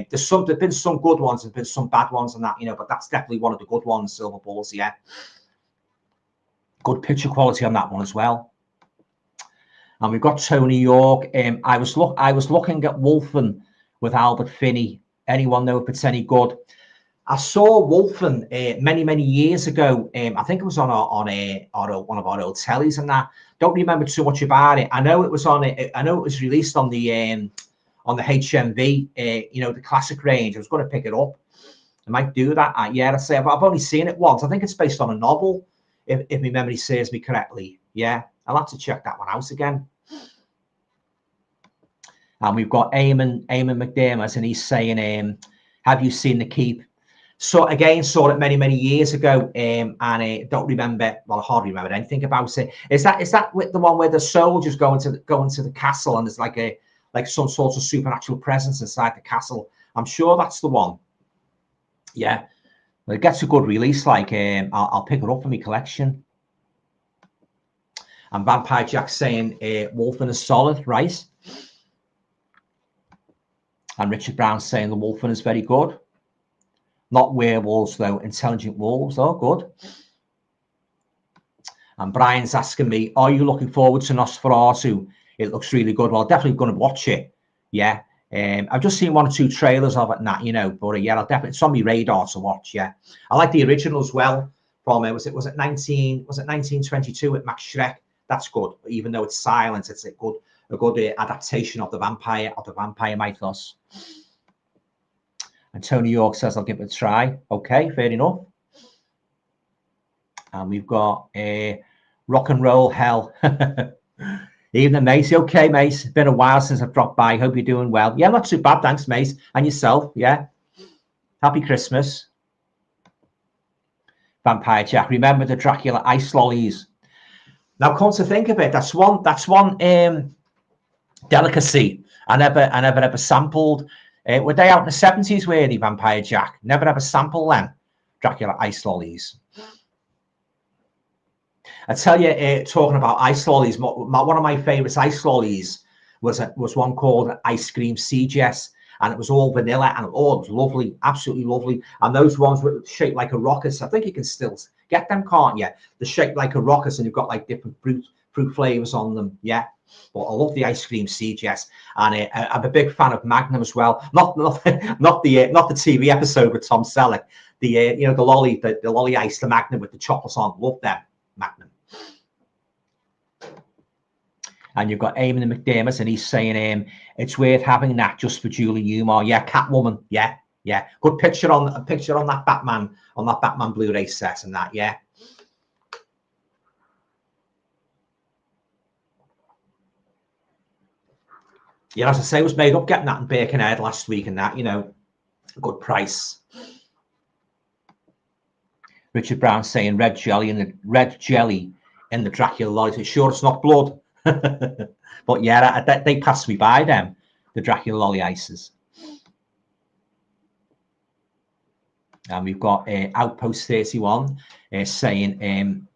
There's been some good ones, there's been some bad ones and that, but that's definitely one of the good ones, Silver Bullets. Yeah. Good picture quality on that one as well. And we've got Tony York. I was looking at Wolfen with Albert Finney. Anyone know if it's any good? I saw Wolfen many years ago. I think it was on one of our old tellies and that. Don't remember too much about it. I know it was I know it was released on the HMV. The classic range. I was going to pick it up. I might do that. Yeah, I've only seen it once. I think it's based on a novel. If my memory serves me correctly. Yeah, I'll have to check that one out again. And we've got Eamon McDermott, and he's saying, have you seen The Keep? So again, saw it many years ago, and I don't remember, well, I hardly remember anything about it. Is that with the one where the soldiers go into the castle, and there's like some sort of supernatural presence inside the castle? I'm sure that's the one. Yeah. Well, it gets a good release. I'll pick it up for my collection. And Vampire Jack saying Wolfen is solid, right? And Richard Brown saying the Wolfen is very good. Not werewolves though, intelligent wolves. Oh, good. And Brian's asking me, are you looking forward to Nosferatu? It looks really good. Well, definitely going to watch it. Yeah. I've just seen 1 or 2 trailers of it and that, but yeah, it's on my radar to watch. Yeah, I like the original as well. From was it 1922 with Max Schreck? That's good, even though it's silent. It's a good adaptation of the vampire mythos. And Tony York says I'll give it a try. Okay, fair enough. And we've got Rock and Roll Hell. Evening, mate. Okay, mate. It's been a while since I've dropped by. Hope you're doing well. Yeah, not too bad. Thanks, mate. And yourself, yeah. Happy Christmas. Vampire Jack. Remember the Dracula ice lollies? Now, come to think of it, that's one delicacy I never ever sampled. Were they out in the 70s, were they, Vampire Jack? Never ever sampled them, Dracula ice lollies. I tell you, talking about ice lollies, one of my favourite ice lollies was one called Ice Cream CGS, and it was all vanilla, and it was lovely, absolutely lovely. And those ones were shaped like a rocket. I think you can still get them, can't you? They're shaped like a rocket, and you've got like different fruit flavours on them. Yeah, but I love the Ice Cream CGS, and I'm a big fan of Magnum as well. Not the TV episode with Tom Selleck. The the lolly ice, the Magnum with the chocolates on. Love them, Magnum. And you've got Eamon McDermott, and he's saying it's worth having that just for Julie Newmar. Yeah, Catwoman. Yeah. Good picture on that Batman Blu-ray set and that. Yeah. Yeah, as I say, I was made up getting that in Birkenhead last week and that, good price. Richard Brown saying red jelly in the Dracula lollies. Sure, it's not blood. But yeah, they passed me by them, the Dracula lolly ices. And we've got Outpost 31 saying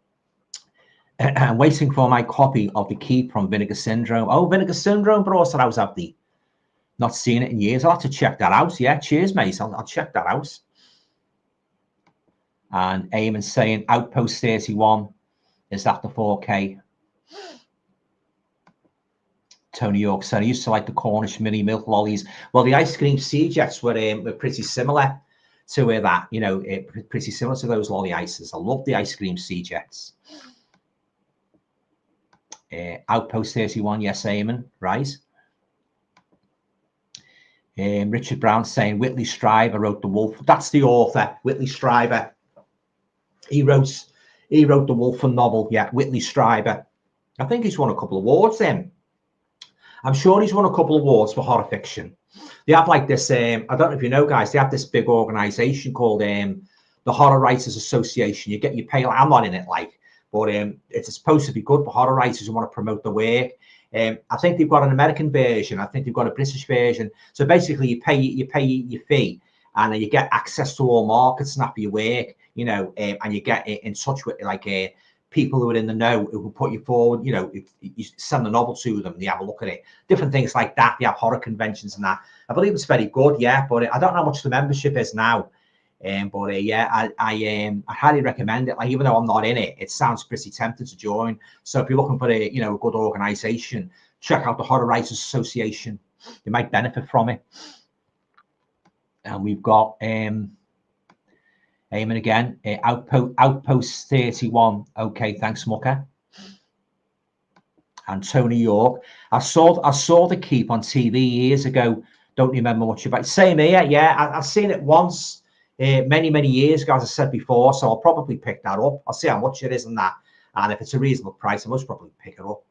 I'm waiting for my copy of The Keep from Vinegar Syndrome. Oh, Vinegar Syndrome brought it out, have they? Not seen it in years. I'll have to check that out. Yeah, cheers, mate. I'll check that out. And Eamon saying Outpost 31, is that the 4K? Tony York said, I used to like the Cornish mini milk lollies. Well, the ice cream CJets were pretty similar to that, pretty similar to those lolly ices. I love the ice cream CJets. Outpost 31, yes, Eamon, right. Richard Brown saying Whitley Strieber wrote The Wolf. That's the author, Whitley Strieber. He wrote the Wolfen novel. Yeah, Whitley Strieber. I think he's won a couple of awards then. I'm sure he's won a couple of awards for horror fiction. They have like this, I don't know if you know, guys, they have this big organization called the Horror Writers Association. You pay, I'm not in it, but it's supposed to be good for horror writers who want to promote the work. I think they've got an American version. I think they've got a British version. So basically, you pay your fee, and you get access to all markets and for your work, and you get in touch with people who are in the know who will put you forward. You send the novel to them, they have a look at it. Different things like that. They have horror conventions and that. I believe it's very good, yeah. But I don't know how much the membership is now. Yeah, I highly recommend it. Even though I'm not in it, it sounds pretty tempting to join. So if you're looking for a good organization, check out the Horror Writers Association. You might benefit from it. And we've got Eamon again, Outpost 31. Okay, thanks, Mucker. And Tony York. I saw The Keep on TV years ago. Don't remember much about it. Same here. Yeah, I've seen it once. Many years ago, as I said before, so I'll probably pick that up. I'll see how much it is and that, and if it's a reasonable price, I must probably pick it up.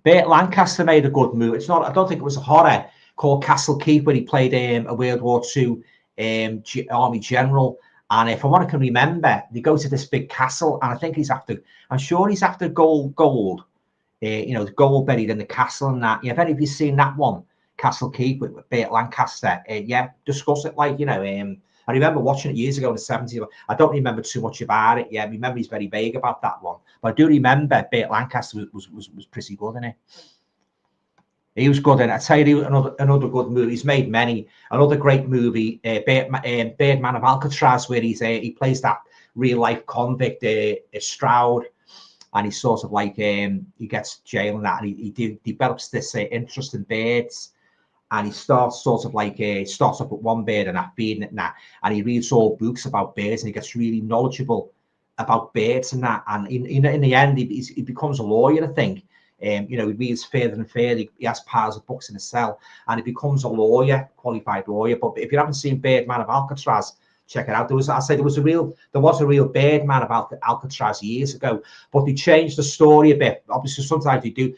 Burt Lancaster made a good movie. It's not. I don't think it was a horror, called Castle Keep, where he played a World War II Army general. And if I want to remember, they go to this big castle, and I think I'm sure he's after gold. The gold buried in the castle and that. Yeah, have any of you seen that one? Castle Keep with Burt Lancaster. Yeah, discuss it. I remember watching it years ago in the 70s. I don't remember too much about it. Yeah, my memory's very vague about that one. But I do remember Burt Lancaster was pretty good in it. He was good in it. I tell you, another good movie. He's made many. Another great movie, Birdman of Alcatraz, where he plays that real life convict, Stroud. And he's sort of he gets jail and that, and he develops this interest in birds. And he starts starts off with one bird and feeding it and that. And he reads all books about birds, and he gets really knowledgeable about birds and that. And in the end, he becomes a lawyer, I think. He reads further and further. He has piles of books in his cell, and he becomes a lawyer, qualified lawyer. But if you haven't seen Birdman of Alcatraz, check it out. There was a real Birdman of Alcatraz years ago, but they changed the story a bit. Obviously, sometimes they do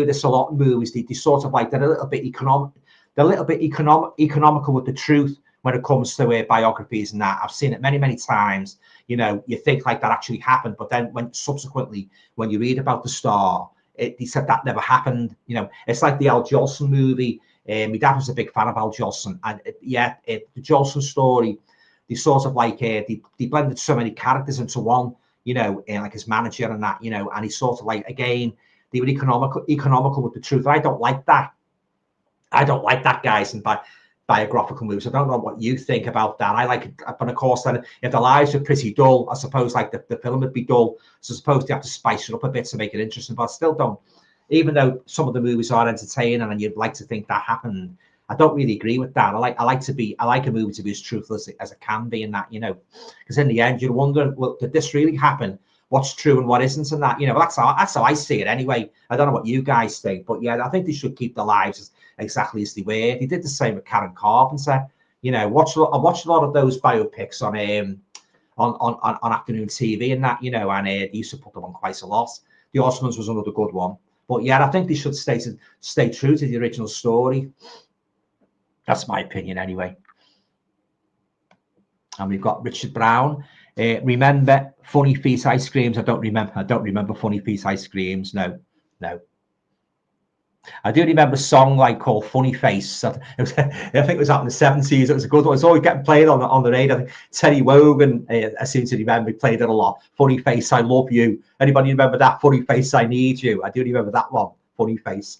this a lot in movies. They sort of they're a little bit economical with the truth, when it comes to biographies and that. I've seen it many, many times. You know, you think like that actually happened, but then when subsequently, when you read about the star, he said that never happened. You know, it's like the Al Jolson movie. My dad was a big fan of Al Jolson, and the Jolson story, they sort of like they blended so many characters into one. You know, like his manager and that. You know, and he sort of like, again, they were economical with the truth. I don't like that. I don't like that, guys, and biographical movies. I don't know what you think about that. I like it, but of course, then if the lives are pretty dull, I suppose like the film would be dull. So I suppose they have to spice it up a bit to make it interesting. But I still don't, even though some of the movies are entertaining and you'd like to think that happened, I don't really agree with that. I like a movie to be as truthful as it can be, and that, you know, because in the end you wonder, well, did this really happen? What's true and what isn't, and that, you know, that's how I see it anyway. I don't know what you guys think, but yeah, I think they should keep the lives exactly as they were. They did the same with Karen Carpenter. You know, I watched a lot of those biopics on afternoon TV and that, you know, and they used to put them on quite a lot. The Osmonds was another good one, but yeah, I think they should stay true to the original story. That's my opinion anyway. And we've got Richard Brown. Remember Funny Feast ice creams? I don't remember Funny Feast ice creams. No. I do remember a song like called Funny Face. I think it was out in the 70s. It was a good one. It's always getting played on the radio. I think Terry Wogan, I seem to remember, played it a lot. Funny Face, I love you. Anybody remember that? Funny Face, I need you. I do remember that one. Funny Face.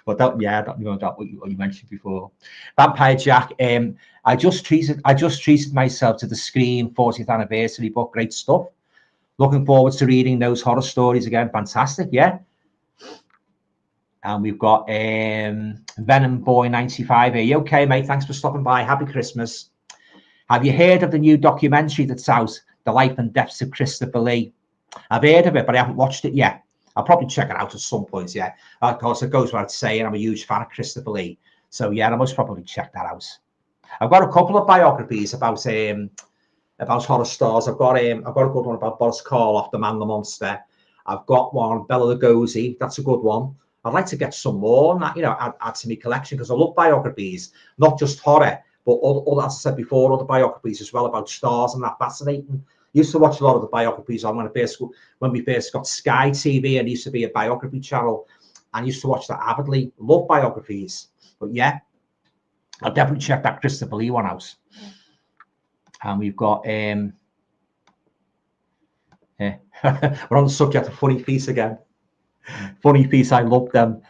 But I don't remember that what you mentioned before. Vampire Jack. I just treated myself to the Scream 40th anniversary book. Great stuff. Looking forward to reading those horror stories again. Fantastic, yeah. And we've got Venom Boy 95 here. You okay, mate? Thanks for stopping by. Happy Christmas. Have you heard of the new documentary that's out, The Life and Deaths of Christopher Lee? I've heard of it, but I haven't watched it yet. I'll probably check it out at some point, yeah. Of course, it goes without saying, I'm a huge fan of Christopher Lee. So, yeah, I must probably check that out. I've got a couple of biographies about horror stars. I've got a good one about Boris Karloff, the Man, the Monster. I've got one, Bela Lugosi. That's a good one. I'd like to get some more on that, you know, add to my collection, because I love biographies, not just horror, but all, as I said before, other biographies as well about stars, and that fascinating. Used to watch a lot of the biographies on when we first got Sky TV, and used to be a biography channel, and used to watch that avidly. Love biographies, but yeah, I'll definitely check that Christopher Lee one out. And we've got we're on the subject of Funny Feast again. Funny Feast, I love them.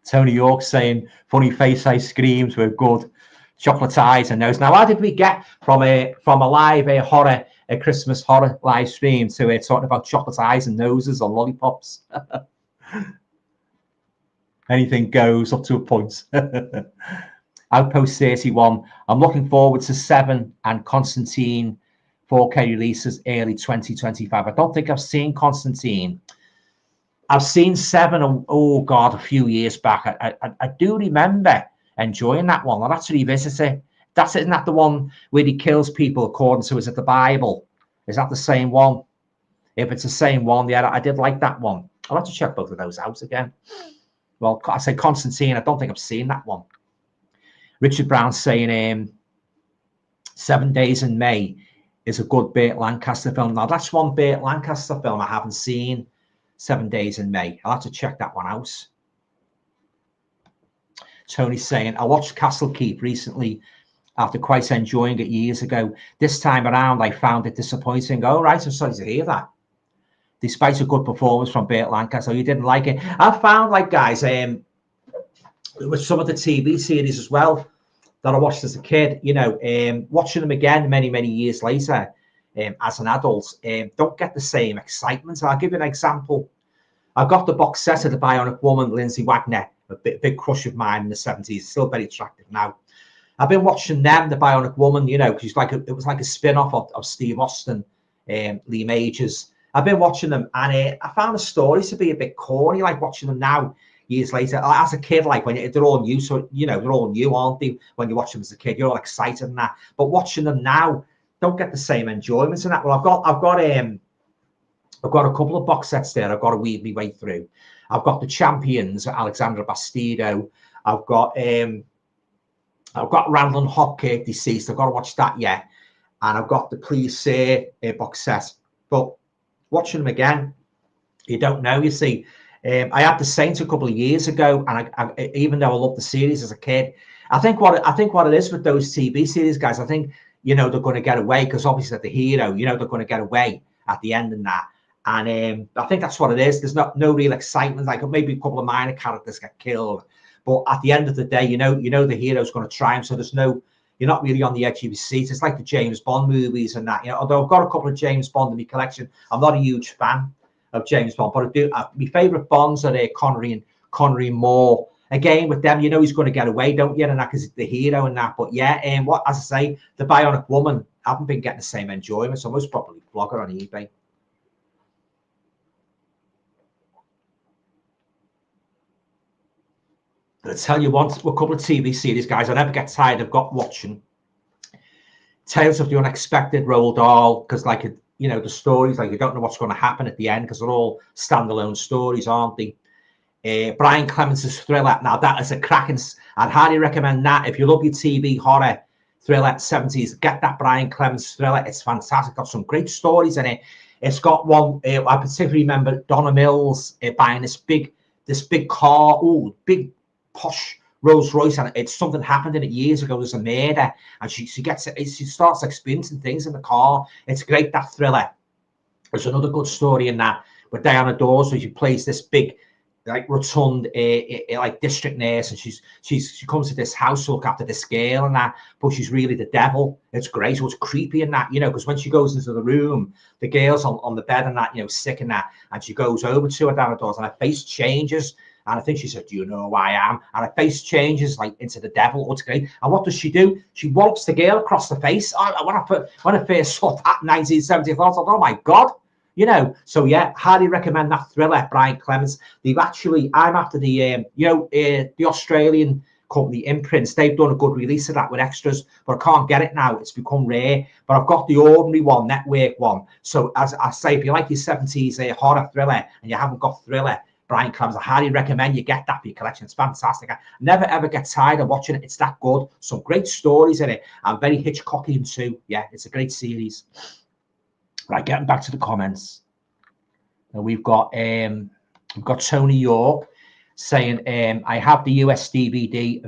Tony York saying Funny Face ice creams were good. Chocolate eyes and those. Now, how did we get from a live a Christmas horror live stream to talking about chocolate eyes and noses or lollipops? Anything goes up to a point. Outpost 31. I'm looking forward to 7 and Constantine 4K releases early 2025. I don't think I've seen Constantine. I've seen 7, oh God, a few years back. I do remember enjoying that one. I'll have to revisit it. Isn't that the one where he kills people according to, is it the Bible? Is that the same one? If it's the same one, yeah, I did like that one. I'll have to check both of those out again. Well, I say Constantine, I don't think I've seen that one. Richard Brown saying 7 Days in May is a good Burt Lancaster film. Now, that's one Burt Lancaster film I haven't seen, 7 Days in May. I'll have to check that one out. Tony's saying, I watched Castle Keep recently after quite enjoying it years ago. This time around, I found it disappointing. Oh, right, I'm sorry to hear that. Despite a good performance from Burt Lancaster, you didn't like it. I found, like, guys, with some of the TV series as well that I watched as a kid, you know, watching them again many, many years later as an adult, don't get the same excitement. I'll give you an example. I got the box set of The Bionic Woman, Lindsay Wagner, a big crush of mine in the 70s, still very attractive now. I've been watching them, The Bionic Woman, you know, because it was like a spin-off of Steve Austin, Lee Majors. I've been watching them, and I found the story to be a bit corny, like watching them now, years later. As a kid, like when they're all new, so, you know, they're all new, aren't they? When you watch them as a kid, you're all excited and that. But watching them now, don't get the same enjoyment in that. Well, I've got a couple of box sets there. I've got to weave my way through. I've got the Champions, Alexandra Bastido. I've got Randall Hopkirk Deceased. I've got to watch that yet. And I've got the Please Say box set. But watching them again, you don't know, you see. I had the Saints a couple of years ago, and I even though I loved the series as a kid, I think what it is with those TV series, guys, I think, you know, they're going to get away because obviously the hero, you know, they're going to get away at the end and that. And I think that's what it is. There's no real excitement. Like maybe a couple of minor characters get killed, but at the end of the day, you know the hero's going to triumph. So you're not really on the edge of your seat. It's like the James Bond movies and that. You know, although I've got a couple of James Bond in my collection, I'm not a huge fan of James Bond, but I do. My favourite Bonds are Connery and Moore. Again, with them, you know he's going to get away, don't you? And that because it's the hero and that. But yeah, as I say, the Bionic Woman, I haven't been getting the same enjoyment. So I most probably flog her on eBay. I'll tell you what, a couple of TV series, guys, I never get tired of watching. Tales of the Unexpected, Roald Dahl, because like, you know, the stories, like you don't know what's going to happen at the end because they're all standalone stories, aren't they? Brian Clemens' Thriller. Now that is a cracking. I'd highly recommend that. If you love your TV horror thriller 70s, get that Brian Clemens Thriller. It's fantastic. Got some great stories in it. It's got one. I particularly remember Donna Mills buying this big car. Oh, big posh Rolls Royce, and it's something happened in it years ago. There's a murder, and she starts experiencing things in the car. It's great, that Thriller. There's another good story in that with Diana Dawes, where she plays this big, like rotund, like district nurse, and she comes to this house to look after this girl and that, but she's really the devil. It's great. So it's creepy in that, you know, because when she goes into the room, the girl's on the bed and that, you know, sick and that, and she goes over to her, Diana Dawes, and her face changes. And I think she said, "Do you know who I am?" And her face changes like into the devil. What's great? And what does she do? She walks the girl across the face. When I first saw that in 1970, I thought, "Oh my God." You know, so yeah, highly recommend that Thriller, Brian Clemens. I'm after the, the Australian company Imprints. They've done a good release of that with extras, but I can't get it now. It's become rare. But I've got the ordinary one, network one. So as I say, if you like your 70s horror thriller and you haven't got Thriller, Brian Clemens, I highly recommend you get that for your collection. It's fantastic. I never ever get tired of watching it. It's that good. Some great stories in it, and very Hitchcockian too. Yeah, it's a great series. Right, getting back to the comments. Now we've got Tony York saying, I have the US DVD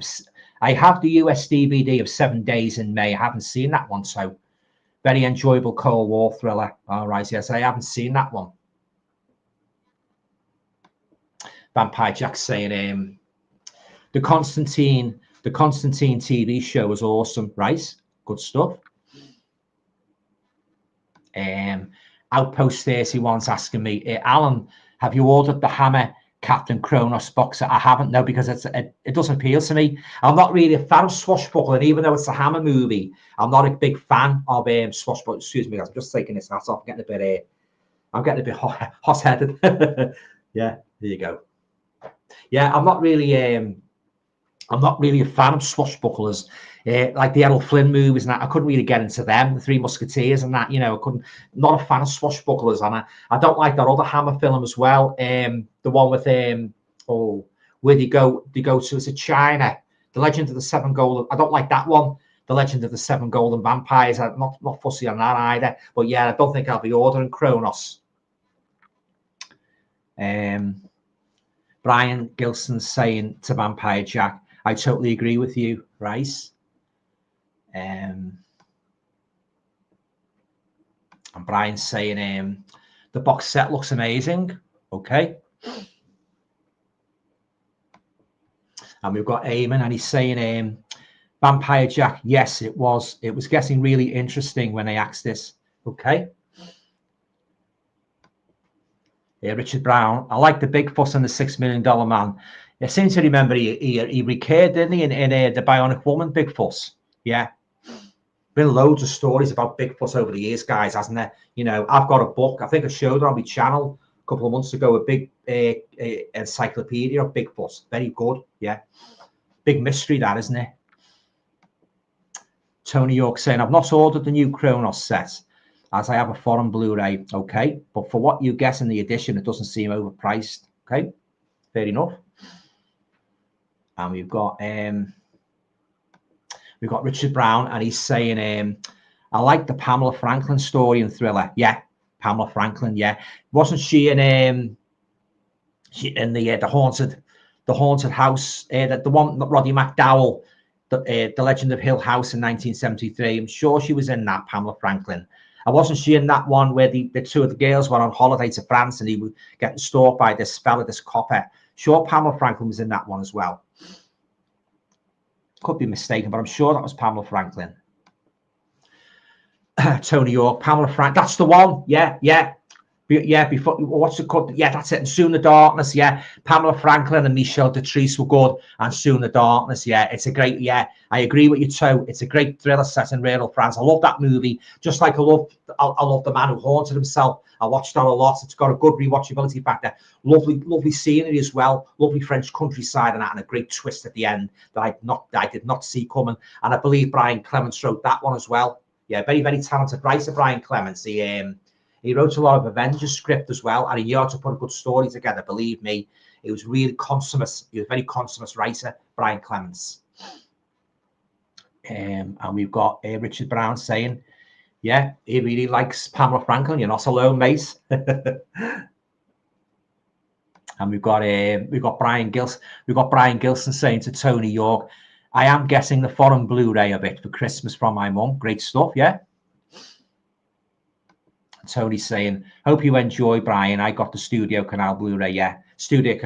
of 7 Days in May. I haven't seen that one, so very enjoyable Cold War thriller. All right, yes, I haven't seen that one. Vampire Jack saying, the Constantine TV show was awesome, right? Good stuff. Outpost 31's asking me, Alan, have you ordered the Hammer Captain Kronos box? I haven't, no, because it doesn't appeal to me. I'm not really a fan of swashbuckling, even though it's a Hammer movie. I'm not a big fan of swashbuckling. Excuse me, I'm just taking this hat off. I'm getting a bit hot-headed. Yeah, there you go. Yeah, I'm not really a fan of swashbucklers. Like the Errol Flynn movies and that, I couldn't really get into them, the Three Musketeers and that, you know, not a fan of swashbucklers. And I don't like that other Hammer film as well. The one with, where they go to, is it China? The Legend of the Seven Golden, I don't like that one. The Legend of the Seven Golden Vampires, I'm not fussy on that either. But yeah, I don't think I'll be ordering Kronos. Brian Gilson saying to Vampire Jack, I totally agree with you, Rice. And Brian's saying the box set looks amazing. Okay. And we've got Eamon, and he's saying Vampire Jack, yes, it was getting really interesting when they asked this. Okay. Yeah, Richard Brown, I like the big fuss and the $6 million man. I seem to remember he recurred, didn't he, in the Bionic Woman, Big Fuss. Yeah. Been loads of stories about Big Fuss over the years, guys, hasn't there? You know, I've got a book. I think I showed it on my channel a couple of months ago, a big encyclopedia of Big Fuss. Very good, yeah. Big mystery, that, isn't it? Tony York saying, I've not ordered the new Kronos set, as I have a foreign Blu-ray. Okay, but for what you get in the edition, it doesn't seem overpriced. Okay, fair enough. And we've got Richard Brown, and he's saying, I like the Pamela Franklin story and Thriller. Yeah, Pamela Franklin. Yeah, wasn't she in the haunted house? The one that Roddy McDowell, the Legend of Hill House in 1973. I'm sure she was in that, Pamela Franklin. And wasn't she in that one where the two of the girls went on holiday to France and he was getting stalked by this fella, this copper? Sure, Pamela Franklin was in that one as well. Could be mistaken, but I'm sure that was Pamela Franklin. Tony York, Pamela Franklin. That's the one. Yeah, yeah. Yeah, before, what's it called? Yeah, that's it. And Soon the Darkness. Yeah, Pamela Franklin and Michelle Detrice were good. And Soon the Darkness. Yeah, it's a great. Yeah, I agree with you too. It's a great thriller set in rural France. I love that movie. Just like I love The Man Who Haunted Himself. I watched that a lot. It's got a good rewatchability factor. Lovely scenery as well. Lovely French countryside and that, and a great twist at the end that I did not see coming. And I believe Brian Clements wrote that one as well. Yeah, very talented writer, Brian Clements. He wrote a lot of Avengers script as well, and he knew how to put a good story together. Believe me, he was really consummate. He was a very consummate writer, Brian Clements. And we've got Richard Brown saying, "Yeah, he really likes Pamela Franklin. You're not alone, mate." And we've got Brian Gilson saying to Tony York, "I am getting the foreign Blu-ray of it for Christmas from my mum." Great stuff, yeah. Tony saying, "Hope you enjoy, Brian. I got the Studio Canal Blu-ray. Yeah, Studio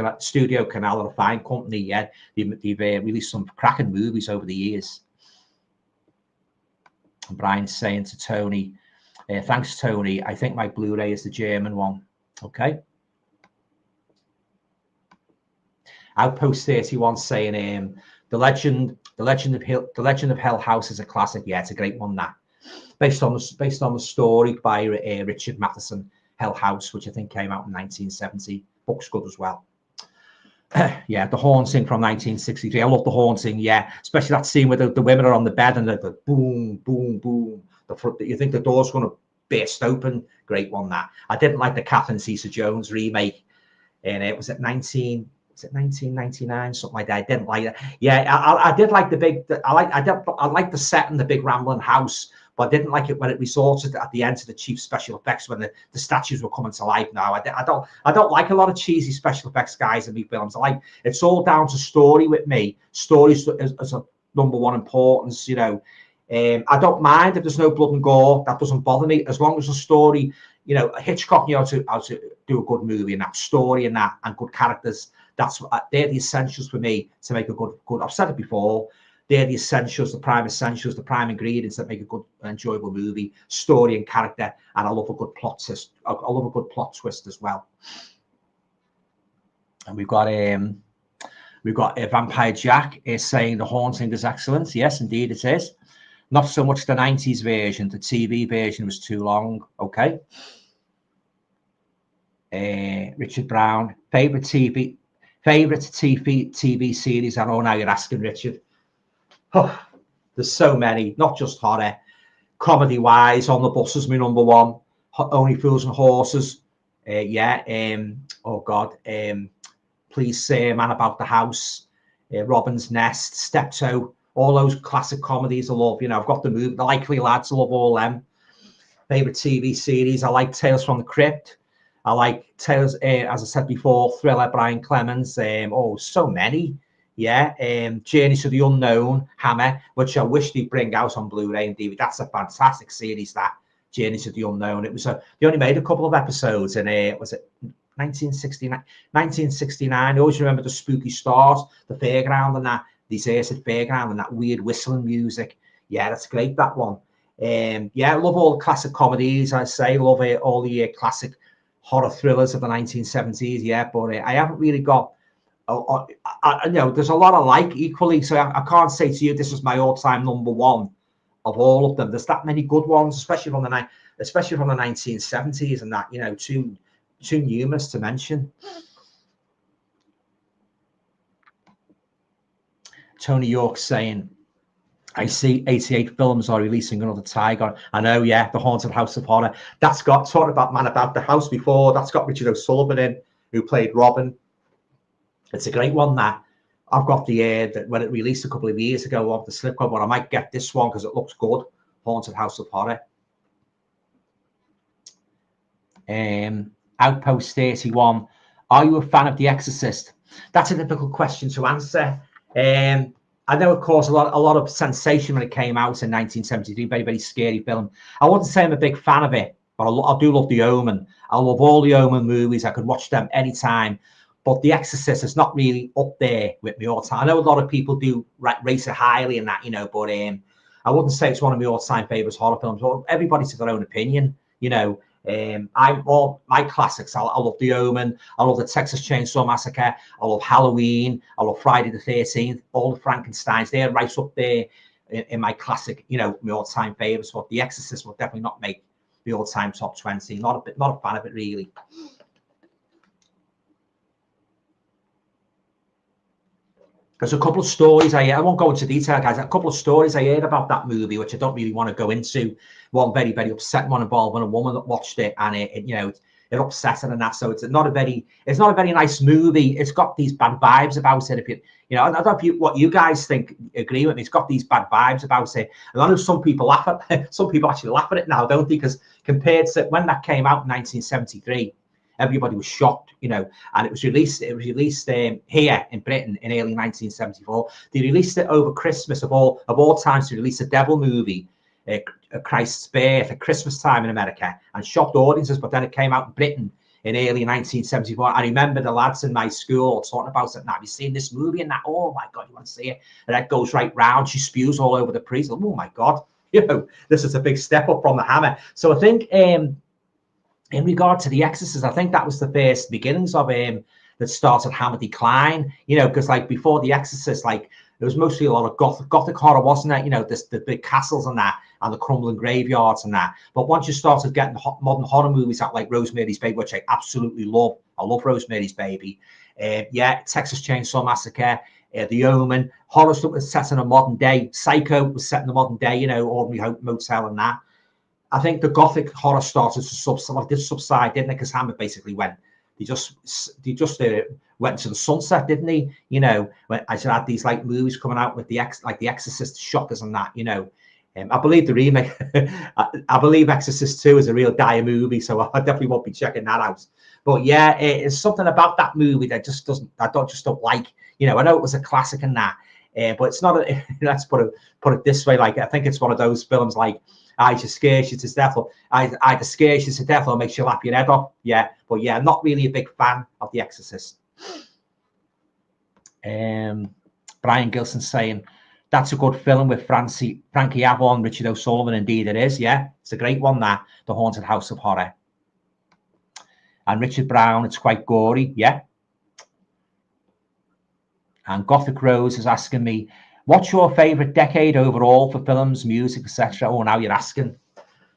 Canal are a fine company. Yeah, they've released some cracking movies over the years." And Brian's saying to Tony, "Thanks, Tony. I think my Blu-ray is the German one." Okay. Outpost 31 saying, the Legend of Hell House is a classic. Yeah, it's a great one. That. Based on the story by Richard Matheson, Hell House, which I think came out in 1970. Book's good as well. Yeah, The Haunting from 1963. I love The Haunting. Yeah, especially that scene where the women are on the bed and the boom, boom, boom. You think the door's going to burst open. Great one. That. I didn't like the Catherine Zeta-Jones remake, and it was at 1999, something like that. I didn't like it. Yeah, I did like I like the set in the big rambling house, but I didn't like it when it resorted at the end to the cheap special effects when the statues were coming to life. Now I don't like a lot of cheesy special effects guys in me films. I like it's all down to story with me. Stories as a number one importance, you know. I don't mind if there's no blood and gore. That doesn't bother me as long as the story, you know, Hitchcock knew how to do a good movie, and that story and good characters. They're the essentials for me to make a good. I've said it before. They're the essentials, the prime ingredients that make a good, enjoyable movie. Story and character, and I love a good plot twist. I love a good plot twist as well. And we've got Vampire Jack is saying The Haunting is excellent. Yes, indeed it is. Not so much the 90s version. The TV version was too long. Okay. Richard Brown, favorite TV series. I know now you're asking, Richard. Oh, there's so many, not just horror. Comedy wise, On the Bus is my number one. Only Fools and Horses. Oh God. Please Say, Man About the House. Robin's Nest, Steptoe. All those classic comedies I love. You know, I've got the movie, The Likely Lads. I love all them. Favorite TV series. I like Tales from the Crypt. I like Tales, as I said before, Thriller, Brian Clements. So many. Yeah, Journey to the Unknown, Hammer, which I wish they'd bring out on Blu-ray and DVD. That's a fantastic series, that Journey to the Unknown. It was they only made a couple of episodes, and was it 1969? 1969. I always remember the spooky stars, the fairground, and that deserted fairground, and that weird whistling music. Yeah, that's great. That one. Yeah, I love all the classic comedies. I say love all the classic horror thrillers of the 1970s. Yeah, but I haven't really got. You know, there's a lot I like equally, so I can't say to you this is my all-time number one of all of them. There's that many good ones, especially from the 1970s, and that, you know, too numerous to mention. Tony York saying, I see 88 films are releasing another Tiger. I know, yeah, The Haunted House of Horror. That's got, talking about Man About the House before, that's got Richard O'Sullivan in, who played Robin. It's a great one, that. I've got that when it released a couple of years ago of the slipcover, but I might get this one because it looks good. Haunted House of Horror. Outpost 31. Are you a fan of The Exorcist? That's a difficult question to answer. I know it caused a lot of sensation when it came out in 1973. Very, very scary film. I wouldn't say I'm a big fan of it, but I do love The Omen. I love all the Omen movies. I could watch them anytime. But The Exorcist is not really up there with me all the time. I know a lot of people do rate it highly and that, you know, but I wouldn't say it's one of my all-time favorites horror films. Well, everybody's got their own opinion, you know. I'm all my classics. I love The Omen. I love the Texas Chainsaw Massacre. I love Halloween. I love Friday the 13th. All the Frankensteins. They're right up there in my classic, you know, my all-time favorites. But The Exorcist will definitely not make the all-time top 20. Not a fan of it really. There's a couple of stories I won't go into detail, guys. A couple of stories I heard about that movie, which I don't really want to go into. One very, very upset one involving a woman that watched it, and it you know, it upset her and that. So it's not a very nice movie. It's got these bad vibes about it. If you know, I don't know what you guys think. Agree with me? It's got these bad vibes about it. And I know some people laugh at. Some people actually laugh at it now, don't they? Because compared to when that came out in 1973. Everybody was shocked, you know, and it was released here in Britain in early 1974. They released it over Christmas of all times to release a devil movie, Christ's Birth, at Christmas time in America, and shocked audiences. But then it came out in Britain in early 1974. I remember the lads in my school talking about it. Now, have you seen this movie? And that, oh my God, you want to see it? And that goes right round. She spews all over the priest. Oh my God, you know, this is a big step up from The Hammer. So I think in regard to The Exorcist, I think that was the first beginnings of that started Hammer decline, you know, because like before The Exorcist, like there was mostly a lot of gothic horror, wasn't it? You know, the big castles and that, and the crumbling graveyards and that. But once you started getting modern horror movies out like Rosemary's Baby, which I absolutely love. I love Rosemary's Baby. Yeah, Texas Chainsaw Massacre, The Omen, horror stuff was set in a modern day. Psycho was set in the modern day, you know, Ordinary Hope Motel and that. I think the gothic horror started to subside, didn't it? Because Hammer basically went. They just went to the sunset, didn't he? You know, when I should had these like movies coming out with The Exorcist, Shockers, and that. You know, I believe the remake. I believe Exorcist 2 is a real dire movie, so I definitely won't be checking that out. But yeah, it's something about that movie that just doesn't. I don't like. You know, I know it was a classic and that, but it's not. Let's put it this way. Like I think it's one of those films like. Either scares you to death, or either scares you to death, or makes you laugh your head off. Yeah, but yeah, I'm not really a big fan of The Exorcist. Brian Gilson saying that's a good film with Frankie Avalon, Richard O'Sullivan. Indeed, it is. Yeah, it's a great one. That The Haunted House of Horror. And Richard Brown, it's quite gory. Yeah. And Gothic Rose is asking me, what's your favorite decade overall for films, music, etc.? Oh, now you're asking.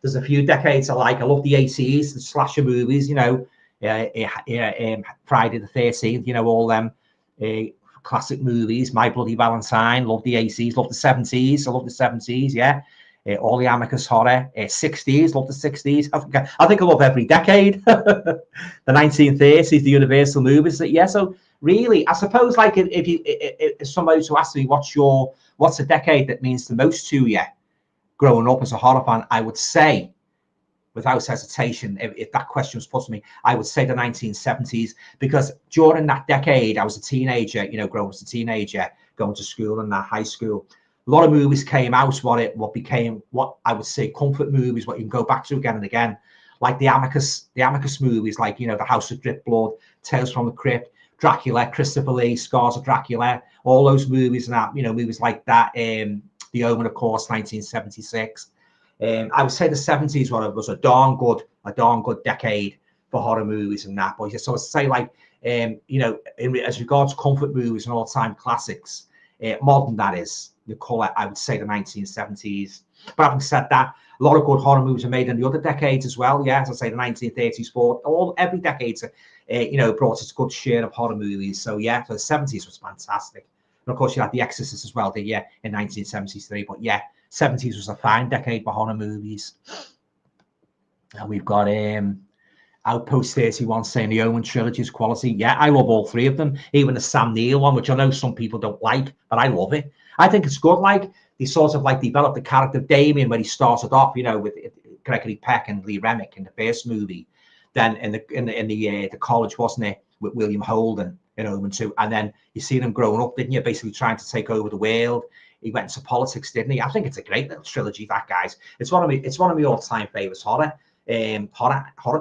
There's a few decades I like. I love the 80s, the slasher movies, you know, Friday the 13th, you know, all them classic movies. My Bloody Valentine, love the 80s, love the 70s. I love the 70s, yeah. All the Amicus horror, 60s, love the 60s. I think I love every decade. The 1930s, the Universal movies. Yeah, so really, I suppose, like if somebody to ask me what's a decade that means the most to you growing up as a horror fan, I would say, without hesitation, if that question was put to me, I would say the 1970s, because during that decade, I was a teenager, you know, growing up as a teenager, going to school and that high school. A lot of movies came out, what became what I would say comfort movies, what you can go back to again and again, like the Amicus movies, like, you know, The House of Drip Blood, Tales from the Crypt, Dracula, Christopher Lee, Scars of Dracula, all those movies and that, you know, movies like that. The Omen, of course, 1976. I would say the 70s was a darn good decade for horror movies and that. But so I'd say, like, you know, as regards comfort movies and all-time classics, modern, that is, the colour, I would say the 1970s. But having said that, a lot of good horror movies are made in the other decades as well. Yeah, as I say, the 1930s, every decade, you know, brought us a good share of horror movies. So yeah, so the 70s was fantastic. And of course, you had The Exorcist as well, in 1973. But yeah, 70s was a fine decade for horror movies. And we've got Outpost 31 saying the Omen trilogy is quality. Yeah, I love all three of them. Even the Sam Neill one, which I know some people don't like, but I love it. I think it's good. Like they sort of like developed the character of Damien when he started off, you know, with Gregory Peck and Lee Remick in the first movie. Then in the college, wasn't it, with William Holden in Omen 2, and then you see him growing up, didn't you? Basically trying to take over the world. He went into politics, didn't he? I think it's a great little trilogy, that, guys. It's one of my all-time favorites horror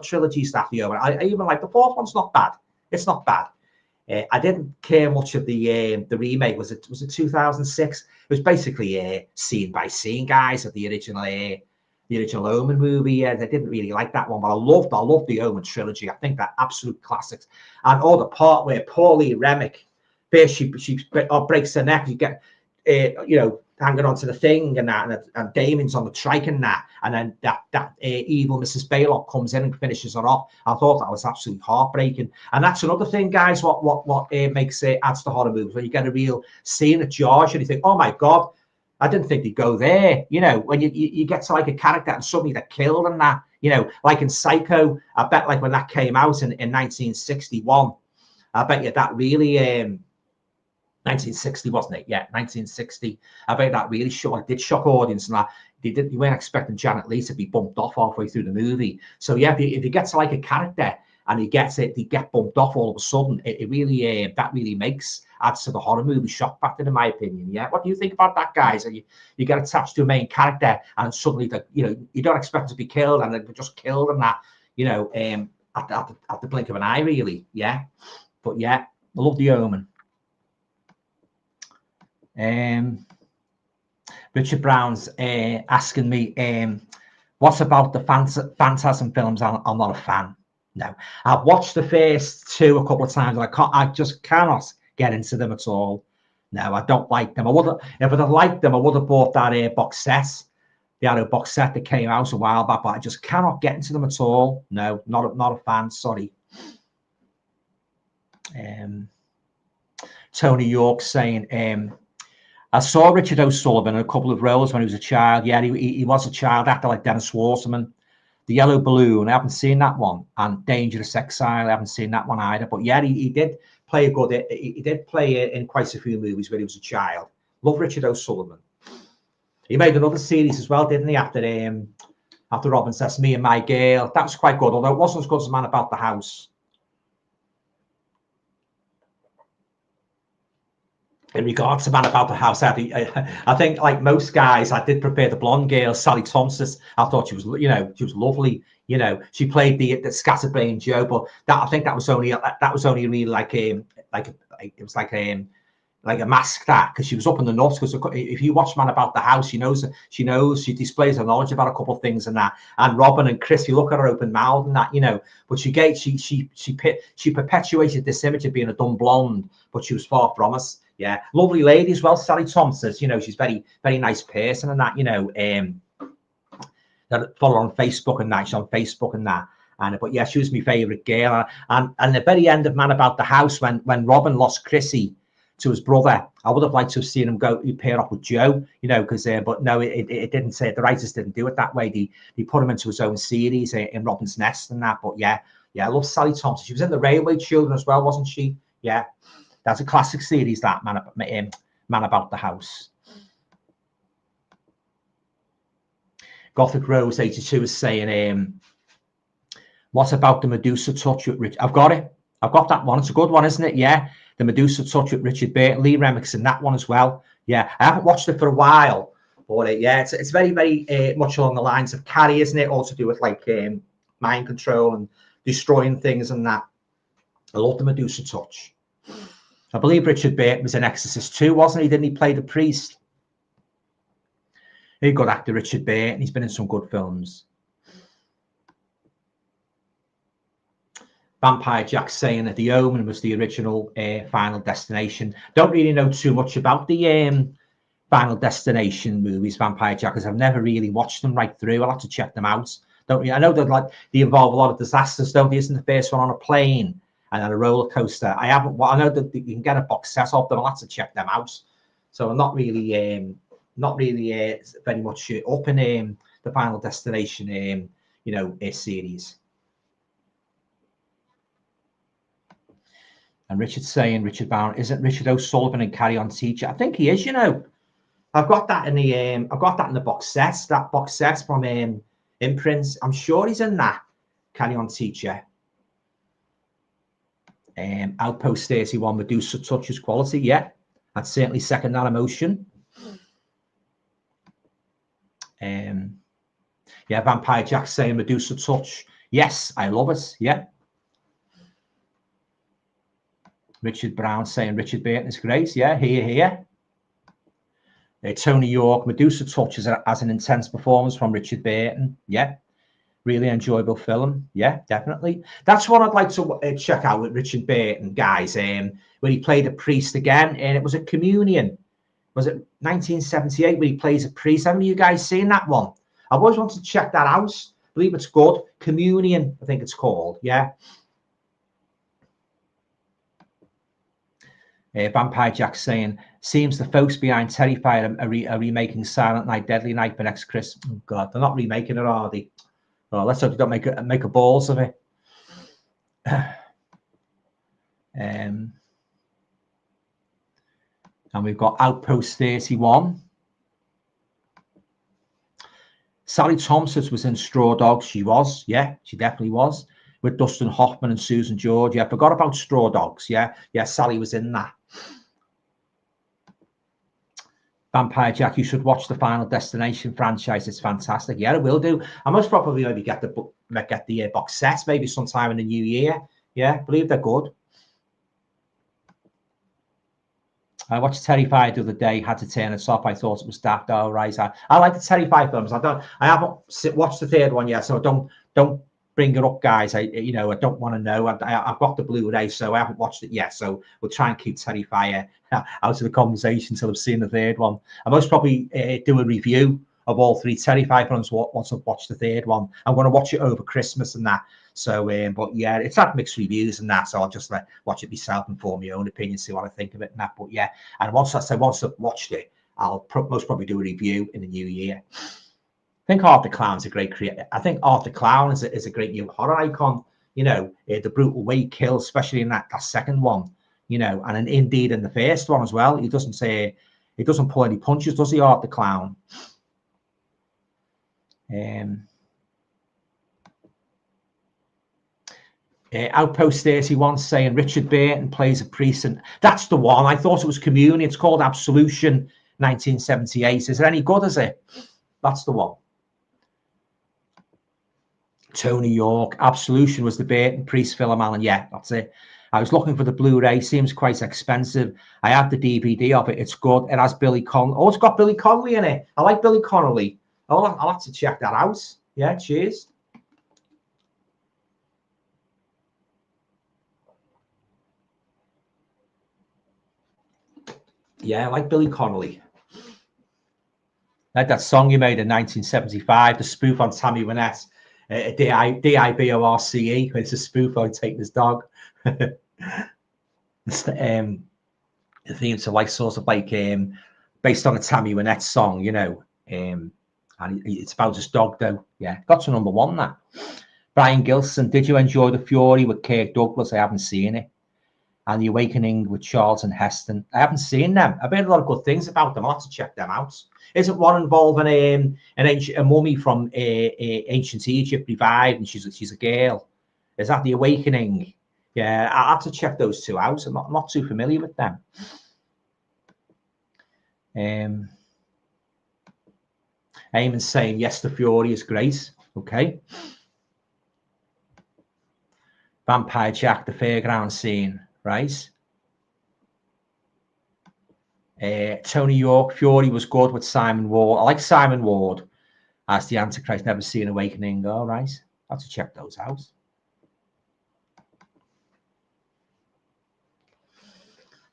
trilogies, that the Omen. I even like the fourth one's not bad. It's not bad. I didn't care much of the remake. Was it 2006? It was basically scene by scene, guys, of the original Omen movie. I didn't really like that one, but I loved the Omen trilogy. I think they're absolute classics. And all the part where Paulie Remick, first she breaks her neck, you get hanging onto the thing and that, and Damon's on the trike and that, and then that evil Mrs. Baylock comes in and finishes her off. I thought that was absolutely heartbreaking. And that's another thing, guys. What makes it adds to horror movies, when you get a real scene at George and you think, oh my God, I didn't think they'd go there. You know, when you get to like a character and suddenly they're killed and that. You know, like in Psycho, I bet like when that came out in 1961, I bet you that really 1960, wasn't it? Yeah, 1960. I bet that really did shock audience, and that you weren't expecting Janet Leigh to be bumped off halfway through the movie. So yeah, if you get to like a character and they get bumped off all of a sudden, it really that really adds to the horror movie shock factor, in my opinion. Yeah, what do you think about that, guys? And you get attached to a main character and suddenly you don't expect them to be killed and they're just killed, and that at the blink of an eye, really. Yeah, but yeah, I love the Omen. Richard Brown's asking me, what about the Phantasm films? I'm not a fan. No, I've watched the first two a couple of times. And I just cannot get into them at all. No, I don't like them. If I'd have liked them, I would have bought that box set, the Arrow box set that came out a while back. But I just cannot get into them at all. No, not a fan. Sorry. Tony York saying, I saw Richard O'Sullivan in a couple of roles when he was a child. Yeah, he was a child actor like Dennis Waterman. The Yellow Balloon, I haven't seen that one. And Dangerous Exile, I haven't seen that one either. But yeah, he did play he did play in quite a few movies when he was a child. Love Richard O'Sullivan. He made another series as well, didn't he? After Robin Says Me and My Girl. That was quite good, although it wasn't as good as Man About the House. In regards to Man About the House, I think like most guys, I did prefer the blonde girl, Sally Thompson. I thought she was lovely. You know, she played the scatterbrain Joe, but I think that was only really like it was like a mask, that, because she was up in the nuts. Because if you watch Man About the House, she knows, she displays her knowledge about a couple of things and that. And Robin and Chris, you look at her open mouth and that, but she perpetuated this image of being a dumb blonde, but she was far from us. Yeah, lovely lady as well, Sally Thompson. She's very, very nice person and that. That follow her on Facebook and that. She's on Facebook and that. But yeah, she was my favourite girl. And the very end of Man About the House, when Robin lost Chrissy to his brother, I would have liked to have seen him pair up with Joe, because but no, it didn't say, the writers didn't do it that way. They put him into his own series in Robin's Nest and that. But yeah, I love Sally Thompson. She was in the Railway Children as well, wasn't she? Yeah, that's a classic series, that Man About the House. Gothic Rose 82 is saying, what about the Medusa Touch with Rich? I've got it. I've got that one. It's a good one, isn't it? Yeah. The Medusa Touch with Richard Burton. Lee Remick's in that one as well. Yeah. I haven't watched it for a while. But yeah, it's very, very much along the lines of Carrie, isn't it? All to do with like mind control and destroying things and that. I love the Medusa Touch. I believe Richard Burton was in Exorcist 2, wasn't he? Didn't he play the priest? He's a good actor, Richard Burton. He's been in some good films. Vampire Jack saying that The Omen was the original Final Destination. Don't really know too much about the Final Destination movies, Vampire Jack, because I've never really watched them right through. I'll have to check them out. I know that they involve a lot of disasters, don't they? Isn't the first one on a plane and then a roller coaster? I know that you can get a box set of them. I'll have to check them out. So I'm not really very much up in the Final Destination series. And Richard saying, Richard Brown, isn't Richard O'Sullivan and Carry On Teacher? I think he is, you know. I've got that in the box set. That box set from Imprints. I'm sure he's in that. Carry On Teacher. Outpost 31, Medusa Touches Quality. Yeah, I'd certainly second that emotion. Yeah, Vampire Jack saying Medusa Touch. Yes, I love it. Yeah. Richard Brown saying Richard Burton is great. Yeah, here. Tony York, Medusa Touch has an intense performance from Richard Burton. Yeah. Really enjoyable film. Yeah, definitely. That's what I'd like to check out with Richard Burton, guys. When he played a priest again, and it was a Communion. Was it 1978 when he plays a priest? Haven't you guys seen that one? I've always wanted to check that out. I believe it's good. Communion, I think it's called. Yeah. Vampire Jack saying, seems the folks behind Terrifier are remaking Silent Night, Deadly Night for next Christmas. Oh God, they're not remaking it, are they? Oh, let's hope they don't make a balls of it. And we've got Outpost 31. Sally Thompson was in Straw Dogs. She was, yeah, she definitely was. With Dustin Hoffman and Susan George. Yeah, I forgot about Straw Dogs. Yeah, Sally was in that. Vampire Jack, you should watch the Final Destination franchise. It's fantastic. Yeah, I will do. I most probably maybe get the box set maybe sometime in the new year. Yeah, I believe they're good. I watched Terrifier the other day. Had to turn it off. I thought it was daft. Oh, right. I like the Terrifier films. I haven't watched the third one yet, so don't bring it up, guys. I don't want to know. I've got the Blu-ray, so I haven't watched it yet. So we'll try and keep Terrifier out of the conversation until I've seen the third one. I most probably do a review of all three Terrifier films once I've watched the third one. I'm going to watch it over Christmas and that. So, but yeah, it's had mixed reviews and that. So I'll just watch it myself and form my own opinion, see what I think of it and that. But yeah, and once I've watched it, I'll most probably do a review in the new year. I think Art the Clown's a great creator. I think Art the Clown is a great new horror icon. You know, the brutal way he kills, especially in that second one. You know, and indeed in the first one as well. He doesn't pull any punches, does he, Art the Clown? Outpost 31 saying Richard Burton plays a priest, and that's the one. I thought it was Communion. It's called Absolution, 1978. Is it any good, is it? That's the one. Tony York, Absolution was the Burton priest film, Alan. Yeah, that's it. I was looking for the Blu-ray. Seems quite expensive. I have the DVD of it. It's good. It has Billy Connolly. Oh, it's got Billy Connolly in it. I like Billy Connolly. Oh, I'll have to check that out. Yeah, cheers. Yeah, I like Billy Connolly. Like that song you made in 1975, the spoof on Tammy Wynette, DIBORCE. It's a spoof on Taking His Dog. It's the theme to like sort of like based on a Tammy Wynette song, you know. And it's about his dog though. Yeah, got to #1 that. Brian Gilson, did you enjoy The Fury with Kirk Douglas? I haven't seen it. And The Awakening with Charlton Heston. I haven't seen them. I've heard a lot of good things about them. I'll have to check them out. Isn't one involving a mummy from ancient Egypt revived, and she's a girl? Is that The Awakening? Yeah, I'll have to check those two out. I'm not too familiar with them. Eamon's saying yes, The Fury is great. Okay. Vampire Jack, the fairground scene. Right. Tony York, Fury was good with Simon Ward. I like Simon Ward as the Antichrist. Never seen Awakening. All right. I'll have to check those out.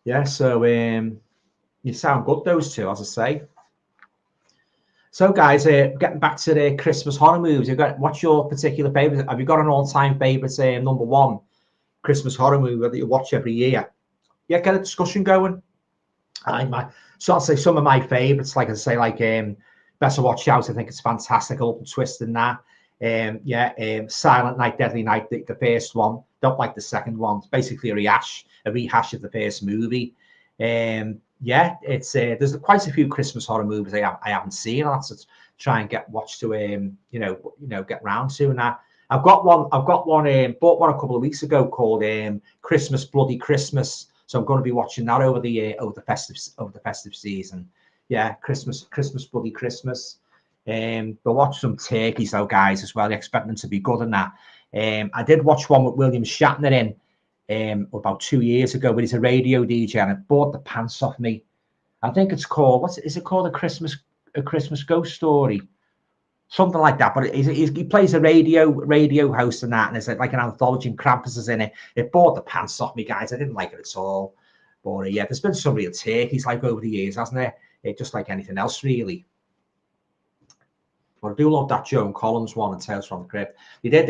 Yeah, so you sound good, those two, as I say. So, guys, getting back to the Christmas horror movies, what's your particular favourite? Have you got an all-time favourite, #1 Christmas horror movie that you watch every year? Yeah, get a discussion going. So I'll say some of my favourites, like I say, like Better Watch Out. I think it's fantastic, a little twist in that. Silent Night, Deadly Night, the first one. Don't like the second one. It's basically a rehash of the first movie. It's there's quite a few Christmas horror movies I haven't seen. I'll have to try and get watched to get round to. And I've got one bought one a couple of weeks ago called Christmas Bloody Christmas. So I'm going to be watching that over the festive season. Yeah, Christmas Bloody Christmas. But watch some turkeys though, guys, as well. I expect them to be good in that. I did watch one with William Shatner in about 2 years ago, but he's a radio DJ, and it bought the pants off me. I think it's called is it called a Christmas Ghost Story, something like that. But he plays a radio host and that, and it's like an anthology, and Krampus is in it. It bought the pants off me, guys. I didn't like it at all. But yeah, there's been some real turkeys like over the years, hasn't there? Just like anything else, really. But I do love that Joan Collins one and Tales from the Crypt. He did